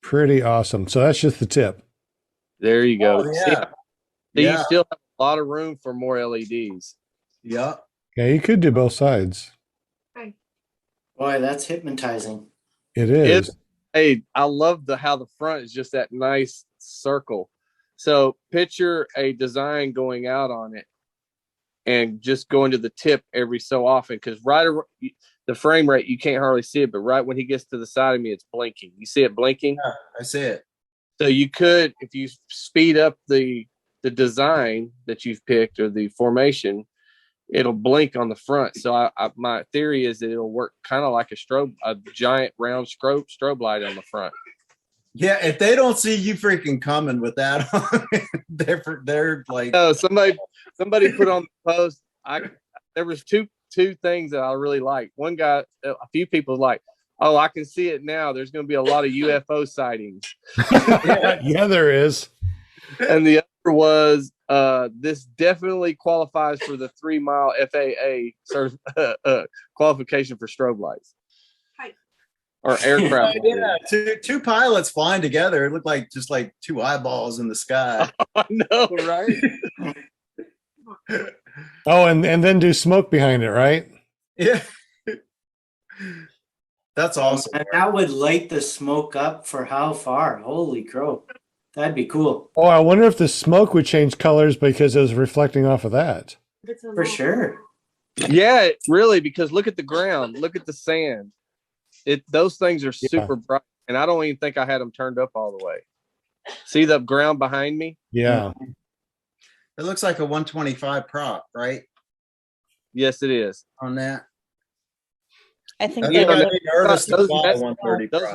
Pretty awesome. So that's just the tip. There you go. Oh, yeah. You still have a lot of room for more LEDs. Yeah. Yeah, you could do both sides. Boy, that's hypnotizing. It is. Hey, I love how the front is just that nice circle. So picture a design going out on it and just going to the tip every so often, because the frame rate, you can't hardly see it, but right when he gets to the side of me, it's blinking. You see it blinking? Yeah, I see it. So you could, if you speed up the design that you've picked or the formation, it'll blink on the front. So my theory is that it'll work kind of like a giant round strobe light on the front. Yeah, if they don't see you freaking coming with that on, they're like. Oh, somebody put on the post. There was two things that I really liked. One guy, a few people like, oh, I can see it now. There's going to be a lot of UFO sightings. Yeah, there is. And the other was, this definitely qualifies for the 3-mile FAA qualification for strobe lights. Or aircraft. Yeah, two pilots flying together. It looked like just like two eyeballs in the sky. I know, right? Oh, and then do smoke behind it, right? Yeah. That's awesome. And that would light the smoke up for how far? Holy crow. That'd be cool. Oh, I wonder if the smoke would change colors because it was reflecting off of that. For sure. Yeah, really, because look at the ground. Look at the sand. Those things are super bright, and I don't even think I had them turned up all the way. See the ground behind me? Yeah. It looks like a 125 prop, right? Yes, it is. On that. I think those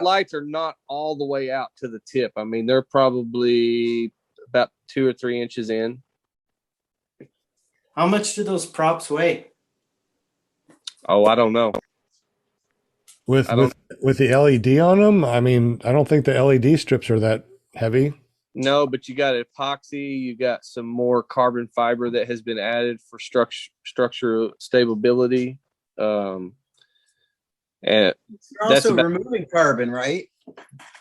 lights are not all the way out to the tip. I mean, they're probably about 2 or 3 inches in. How much do those props weigh? Oh, I don't know. With the LED on them, I mean, I don't think the LED strips are that heavy. No, but you got epoxy. You got some more carbon fiber that has been added for structural stability. And you're also removing carbon, right?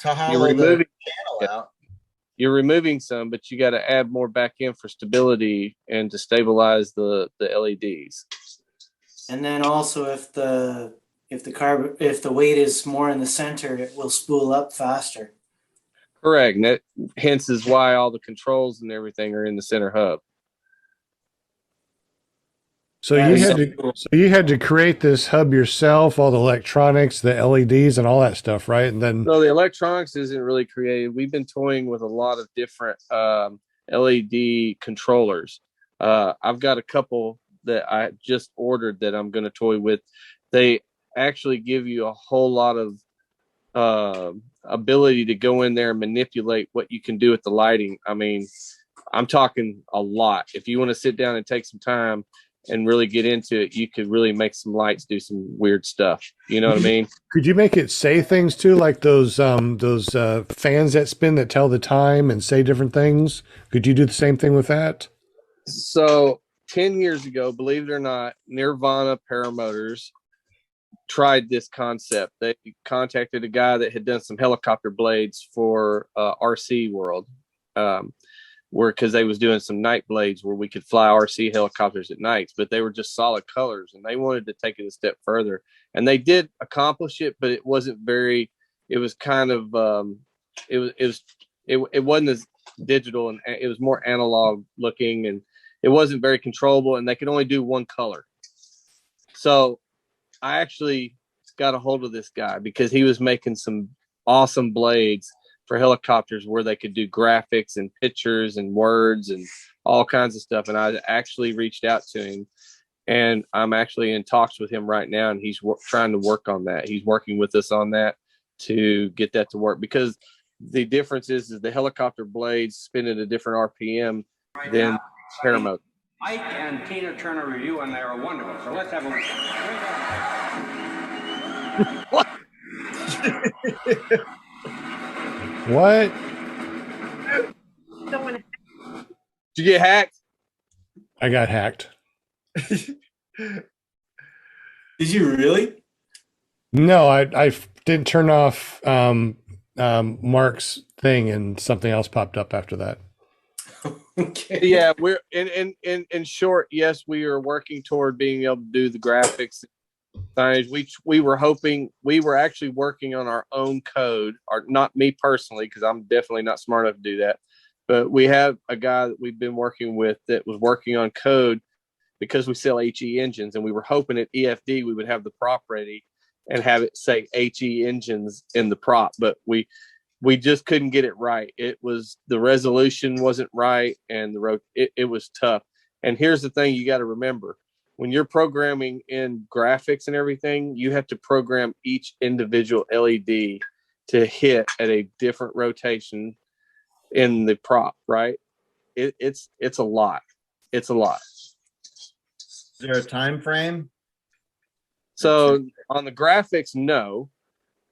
To hollow the channel out. You're removing some, but you got to add more back in for stability and to stabilize the LEDs. And then also if the weight is more in the center, it will spool up faster. Correct. And that hence is why all the controls and everything are in the center hub. So you had to create this hub yourself, all the electronics, the LEDs, and all that stuff, right? And then no, the electronics isn't really created. We've been toying with a lot of different LED controllers. I've got a couple that I just ordered that I'm going to toy with. They actually give you a whole lot of ability to go in there and manipulate what you can do with the lighting. I mean, I'm talking a lot. If you want to sit down and take some time and really get into it, you could really make some lights do some weird stuff. You know what I mean? Could you make it say things too, like those fans that spin that tell the time and say different things? Could you do the same thing with that? So 10 years ago, believe it or not, Nirvana Paramotors tried this concept. They contacted a guy that had done some helicopter blades for RC World, because they was doing some night blades where we could fly RC helicopters at nights, but they were just solid colors, and they wanted to take it a step further, and they did accomplish it, but it wasn't very. It was kind of it wasn't as digital, and it was more analog looking, and it wasn't very controllable, and they could only do one color. So I actually got a hold of this guy because he was making some awesome blades for helicopters where they could do graphics and pictures and words and all kinds of stuff. And I actually reached out to him, and I'm actually in talks with him right now. And he's trying to work on that. He's working with us on that to get that to work, because the difference is the helicopter blades spin at a different RPM than Paramotors. Mike and Tina Turner review, and they are wonderful. So let's have a What? What? Did you get hacked? I got hacked. Did you really? No, I didn't turn off Mark's thing, and something else popped up after that. Okay. Yeah, we're in short, yes, we are working toward being able to do the graphics signage. We were actually working on our own code, or not me personally, because I'm definitely not smart enough to do that. But we have a guy that we've been working with that was working on code, because we sell HE engines, and we were hoping at EFD we would have the prop ready and have it say HE engines in the prop, but we just couldn't get it right. It was, the resolution wasn't right, and it was tough. And here's the thing you got to remember: when you're programming in graphics and everything, you have to program each individual LED to hit at a different rotation in the prop, right? It's a lot. It's a lot. Is there a time frame? So on the graphics, no.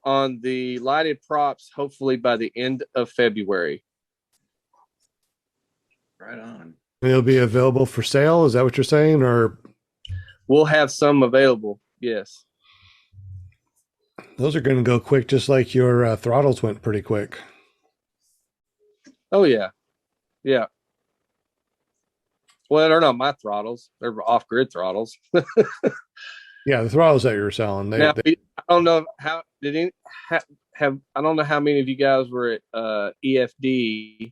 On the lighted props, hopefully by the end of February. Right on. It'll be available for sale. Is that what you're saying? Or we'll have some available. Yes. Those are going to go quick, just like your throttles went pretty quick. Oh yeah. Yeah. Well, they're not my throttles. They're off-grid throttles. Yeah, the throttles that you were selling. I don't know how did any have. I don't know how many of you guys were at EFD,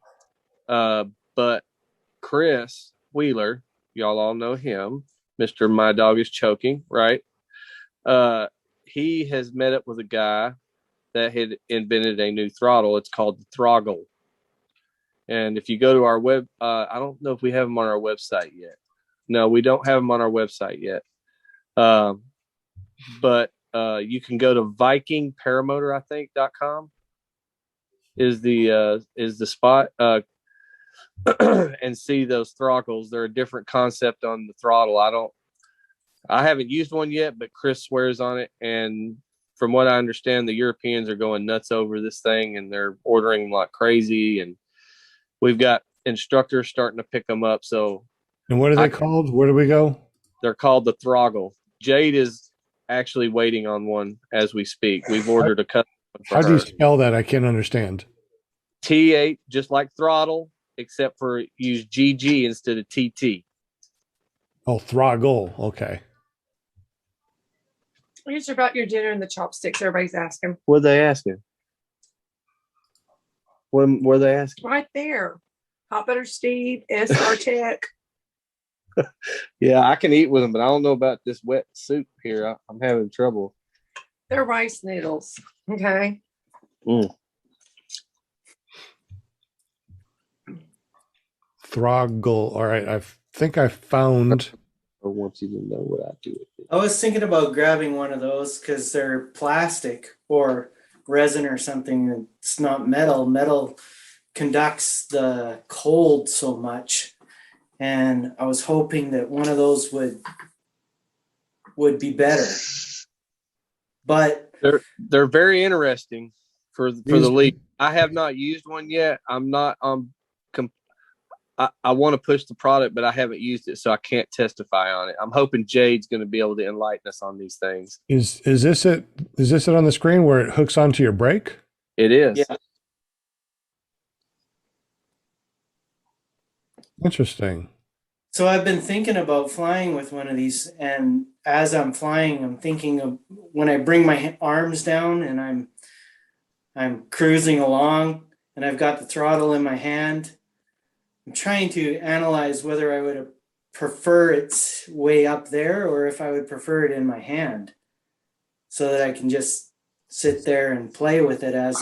but Chris Wheeler, y'all all know him, Mr. My Dog is Choking, right? He has met up with a guy that had invented a new throttle. It's called the Throggle. And if you go to our web, I don't know if we have them on our website yet. No, we don't have them on our website yet. But you can go to Viking Paramotor, I think, .com is the spot and see those throttles. They're a different concept on the throttle. I haven't used one yet, but Chris swears on it. And from what I understand, the Europeans are going nuts over this thing and they're ordering like crazy. And we've got instructors starting to pick them up. So, and what are they called? Where do we go? They're called the Throggle. Jade is actually waiting on one as we speak. We've ordered a custom one for How do you her. spell that? I can't understand. T8, just like throttle, except for use GG instead of TT. Oh, Throggle. Okay. Answer about your dinner and the chopsticks. Everybody's asking. What are they asking? What were they asking? Right there. Hot Butter Steve, SR Tech. Yeah, I can eat with them, but I don't know about this wet soup here. I'm having trouble. They're rice noodles. Okay. Throggle. All right. I think I found. I want you to know what I do with it. I was thinking about grabbing one of those because they're plastic or resin or something. It's not metal. Metal conducts the cold so much. And I was hoping that one of those would be better. But they're very interesting for the league. I have not used one yet. I want to push the product, but I haven't used it, so I can't testify on it. I'm hoping Jade's going to be able to enlighten us on these things. Is this it? Is this it on the screen where it hooks onto your brake? It is. Yeah. Interesting. So I've been thinking about flying with one of these, and as I'm flying, I'm thinking of when I bring my arms down and I'm cruising along and I've got the throttle in my hand. I'm trying to analyze whether I would prefer it's way up there or if I would prefer it in my hand so that I can just sit there and play with it as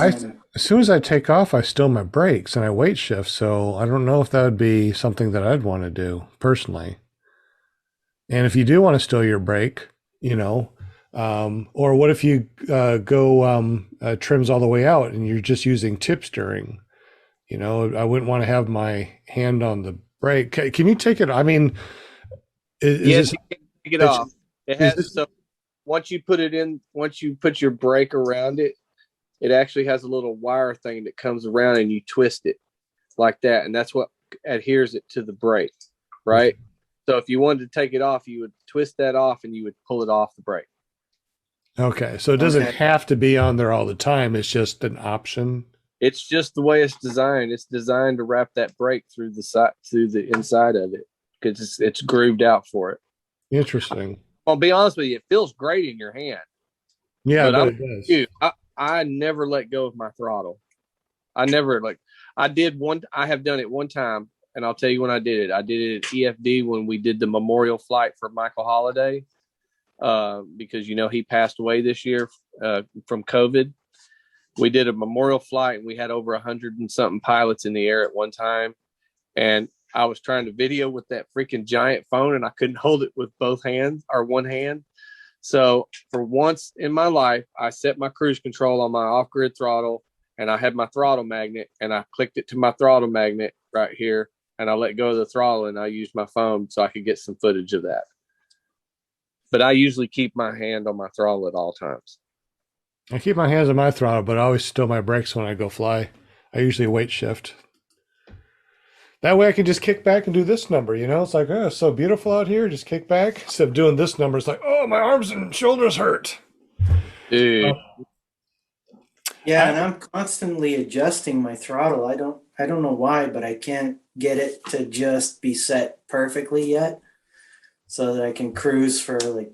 soon as I take off, I stow my brakes and I weight shift. So I don't know if that would be something that I'd want to do personally. And if you do want to stow your brake, or what if you go trims all the way out and you're just using tip steering? I wouldn't want to have my hand on the brake. Can you take it? I mean, yes, you can take it off. It has so once you put your brake around it, it actually has a little wire thing that comes around and you twist it like that, and that's what adheres it to the brake, right? So if you wanted to take it off, you would twist that off and you would pull it off the brake. Okay, so it doesn't have to be on there all the time. It's just an option. It's just the way it's designed. It's designed to wrap that brake through the inside of it because it's grooved out for it. Interesting. I'll be honest with you, it feels great in your hand. Yeah, but it does. I never let go of my throttle. I have done it one time, and I'll tell you when I did it. I did it at EFD when we did the memorial flight for Michael Holiday, because he passed away this year from COVID. We did a memorial flight and we had over 100 and something pilots in the air at one time. And I was trying to video with that freaking giant phone and I couldn't hold it with both hands or one hand. So for once in my life, I set my cruise control on my off-grid throttle, and I had my throttle magnet, and I clicked it to my throttle magnet right here, and I let go of the throttle, and I used my phone so I could get some footage of that. But I usually keep my hand on my throttle at all times. I keep my hands on my throttle, but I always stow my brakes when I go fly. I usually weight shift. That way I can just kick back and do this number, you know? It's like, oh, it's so beautiful out here. Just kick back. Instead of doing this number, it's like, oh, my arms and shoulders hurt. Dude. Yeah, and I'm constantly adjusting my throttle. I don't know why, but I can't get it to just be set perfectly yet, so that I can cruise for like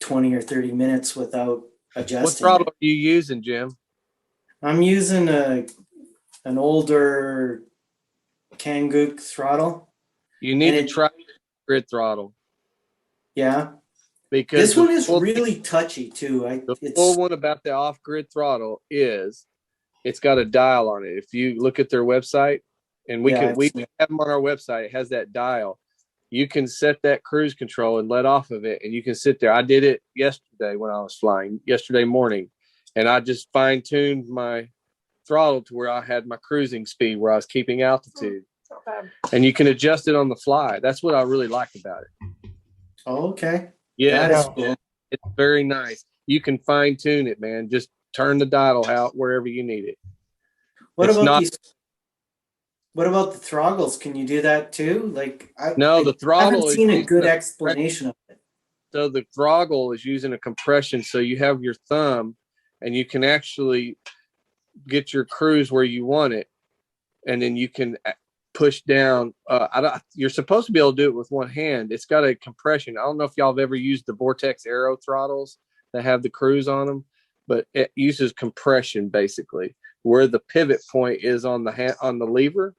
20 or 30 minutes without adjusting. What throttle are you using, Jim? I'm using an older Kangoo throttle. You need to try grid throttle. Yeah. Because this one is really touchy too. The full one about the off-grid throttle is it's got a dial on it. If you look at their website, and we have them on our website, it has that dial. You can set that cruise control and let off of it, and you can sit there. I did it yesterday when I was flying, yesterday morning, and I just fine-tuned my throttle to where I had my cruising speed, where I was keeping altitude. And you can adjust it on the fly. That's what I really like about it. Oh, okay. Yeah, that is cool. It's very nice. You can fine tune it, man. Just turn the dial out wherever you need it. What about the throttles? Can you do that too? The throttle. I haven't seen a good explanation of it. So the throttle is using a compression. So you have your thumb, and you can actually get your cruise where you want it, and then you can push down. You're supposed to be able to do it with one hand. It's got a compression. I don't know if y'all have ever used the Vortex Aero throttles that have the cruise on them, but it uses compression basically. Where the pivot point is on the lever,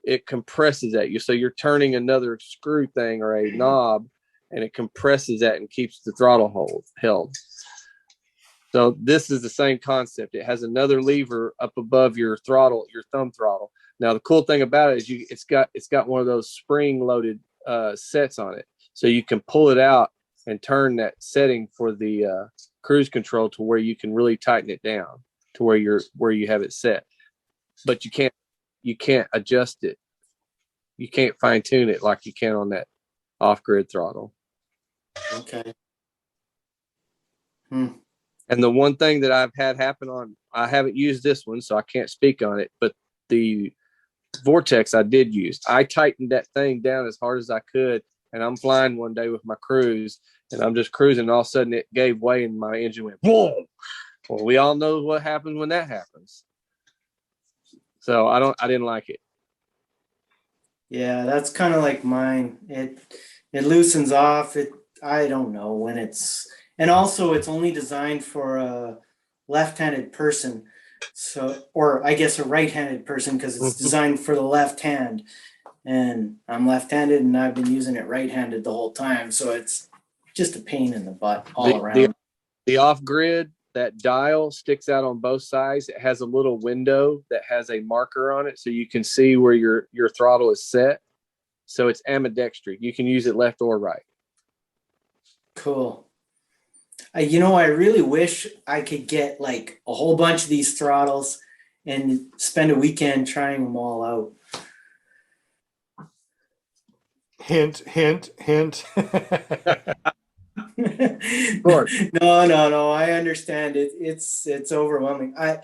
it compresses at you. So you're turning another screw thing or a knob, and it compresses that and keeps the throttle held. So this is the same concept. It has another lever up above your throttle, your thumb throttle. Now the cool thing about it is it's got one of those spring loaded sets on it, so you can pull it out and turn that setting for the cruise control to where you can really tighten it down to where you have it set. But you can't adjust it. You can't fine tune it like you can on that off grid throttle. Okay. And the one thing that I've had happen I haven't used this one, so I can't speak on it, but the Vortex I did use. I tightened that thing down as hard as I could, and I'm flying one day with my cruise, and I'm just cruising, and all of a sudden it gave way and my engine went boom. Well, we all know what happens when that happens. So I didn't like it. Yeah, that's kind of like mine. It loosens off. I don't know when and also it's only designed for a left-handed person. So, or I guess a right-handed person, because it's designed for the left hand, and I'm left-handed and I've been using it right-handed the whole time. So it's just a pain in the butt all around. The off-grid, that dial sticks out on both sides. It has a little window that has a marker on it, so you can see where your throttle is set. So it's ambidextrous. You can use it left or right. Cool. I really wish I could get like a whole bunch of these throttles and spend a weekend trying them all out. Hint, hint, hint. Of course. No. I understand it. It's overwhelming. And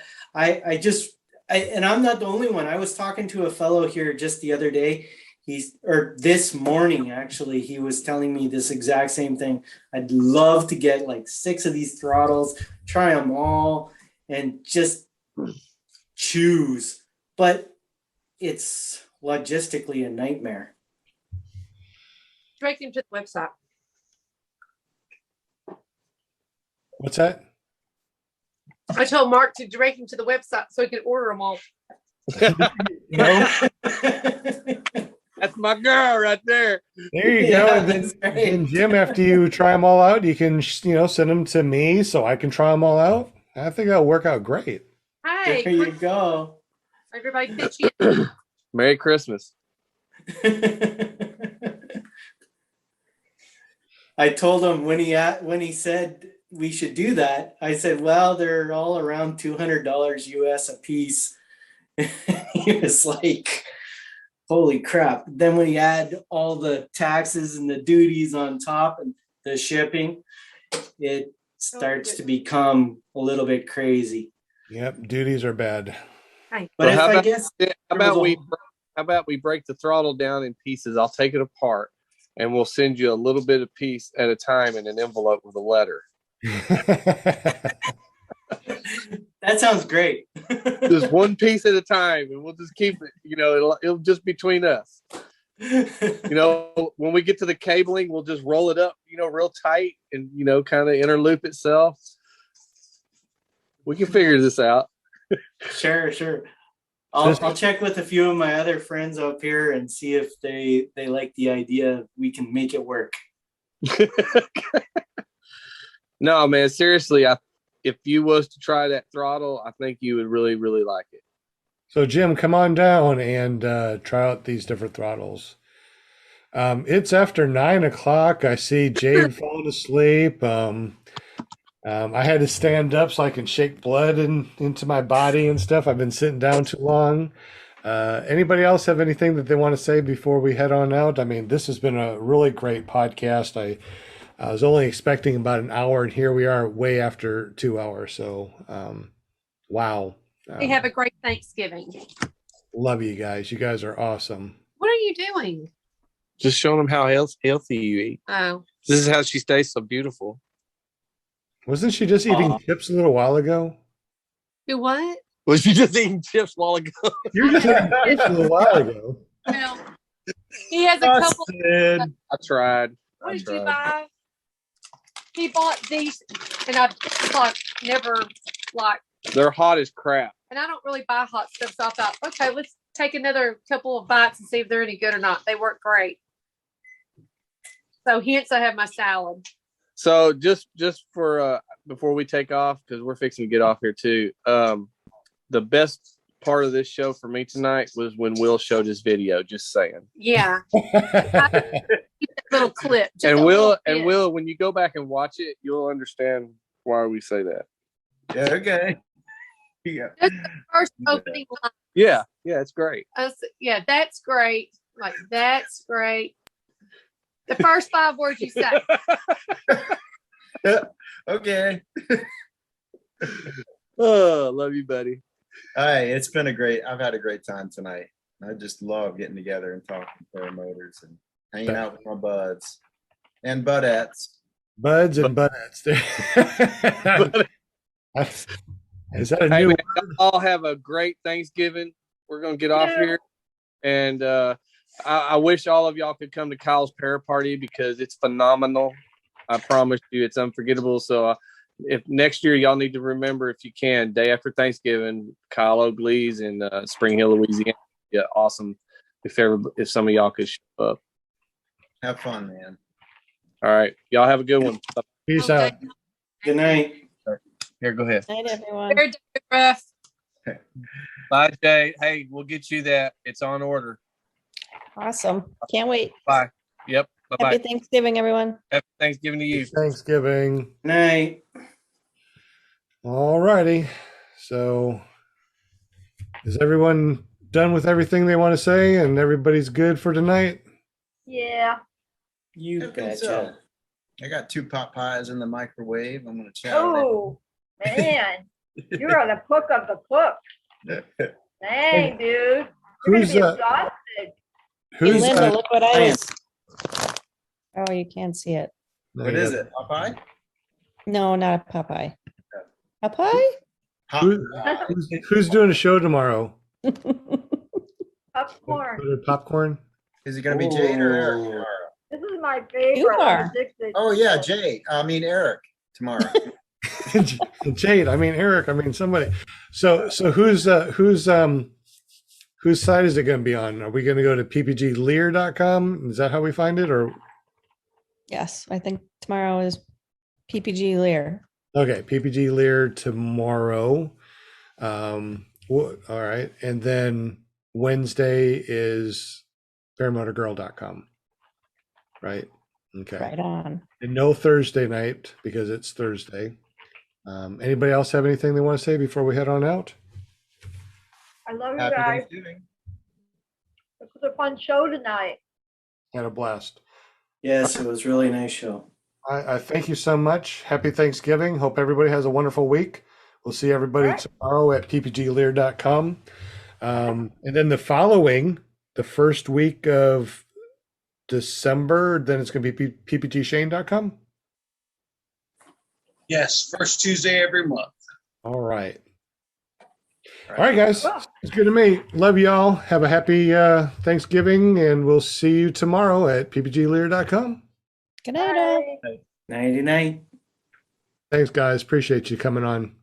I'm not the only one. I was talking to a fellow here just the other day. This morning, actually, he was telling me this exact same thing. I'd love to get like 6 of these throttles, try them all, and just choose. But it's logistically a nightmare. Direct him to the website. What's that? I told Mark to direct him to the website so he could order them all. No. That's my girl right there. There you go. And then Jim, after you try them all out, you can send them to me so I can try them all out. I think that'll work out great. Hey, there you go. Everybody pitch in. Merry Christmas. I told him when he said we should do that, I said, well, they're all around $200 US a piece. He was like, holy crap. Then when you add all the taxes and the duties on top and the shipping, it starts to become a little bit crazy. Yep, duties are bad. Hey, But if I guess how about we break the throttle down in pieces? I'll take it apart and we'll send you a little bit of piece at a time in an envelope with a letter. that sounds great. Just one piece at a time, and we'll just keep it. You know, it'll just between us. You know, when we get to the cabling, we'll just roll it up, you know, real tight, and you know, kind of interloop itself. We can figure this out. Sure. I'll check with a few of my other friends up here and see if they like the idea. We can make it work. No, man, seriously, if you was to try that throttle, I think you would really, really like it. So Jim, come on down and try out these different throttles. It's after 9 o'clock. I see Jade falling asleep. I had to stand up so I can shake blood into my body and stuff. I've been sitting down too long. Anybody else have anything that they want to say before we head on out? I mean, this has been a really great podcast. I was only expecting about an hour, and here we are way after 2 hours. So, wow. We have a great Thanksgiving. Love you guys. You guys are awesome. What are you doing? Just showing them how healthy you eat. Oh. This is how she stays so beautiful. Wasn't she just eating chips a little while ago? Do what? Was she just eating chips a while ago? You were just eating chips a little while ago. Well, he has a couple. I tried. What did you buy? He bought these, and I've never like. They're hot as crap. And I don't really buy hot stuff, so I thought, okay, let's take another couple of bites and see if they're any good or not. They work great. So hence I have my salad. So just for before we take off, because we're fixing to get off here too. The best part of this show for me tonight was when Will showed his video. Just saying. Yeah. Little clip. And Will, when you go back and watch it, you'll understand why we say that. Yeah, okay. Yeah. Just the first opening line. Yeah, it's great. Yeah, that's great. Like, that's great. The first 5 words you say. Okay. Oh, love you, buddy. Hey, it's been I've had a great time tonight. I just love getting together and talking Paramotors and hanging out with my buds and budettes. Buds and budettes. Is that a new man, all have a great Thanksgiving. We're going to get off here. And I wish all of y'all could come to Kyle's Para Party because it's phenomenal. I promise you it's unforgettable. So if next year y'all need to remember, if you can, day after Thanksgiving, Kyle Oakley's in Spring Hill, Louisiana. Yeah, awesome. If some of y'all could show up. Have fun, man. All right. Y'all have a good one. Peace out. Good night. Here, go ahead. Night, everyone. Very rough. Bye, Jay. Hey, we'll get you that. It's on order. Awesome. Can't wait. Bye. Yep. Bye-bye. Happy Thanksgiving, everyone. Happy Thanksgiving to you. Thanksgiving. Night. All righty. So is everyone done with everything they want to say and everybody's good for tonight? Yeah. You I think betcha. so. I got 2 pot pies in the microwave. I'm going to chow Oh, man. You are the cook of the cook. Dang, dude. You're Who's going to be exhausted. Hey, who's Linda, look what I just. Oh, you can't see it. What is it? Popeye? No, not a Popeye. Popeye? who's doing a show tomorrow? Popcorn. Popcorn? Is it going to be Jade or Eric tomorrow? This is my favorite. You I'm are. addicted. Oh, yeah, Jade. Eric tomorrow. Jade, Eric, somebody. So whose site is it going to be on? Are we going to go to ppglear.com? Is that how we find it? Or Yes, I think tomorrow is PPG Lear. okay, PPG Lear tomorrow. All right, and then Wednesday is paramotorgirl.com. Right. Okay. Right on. And no Thursday night because it's Thursday. Anybody else have anything they want to say before we head on out? I love you Happy guys. Thanksgiving. It was a fun show tonight. Had a blast. Yes, it was a really nice show. I thank you so much. Happy Thanksgiving. Hope everybody has a wonderful week. We'll see everybody tomorrow at ppglear.com. And then the first week of December, then it's going to be ppgshane.com. Yes, first Tuesday every month. All right. All right, guys. It's good to meet. Love y'all. Have a happy Thanksgiving, and we'll see you tomorrow at ppglear.com. Good night, all. Nighty night. Thanks, guys. Appreciate you coming on.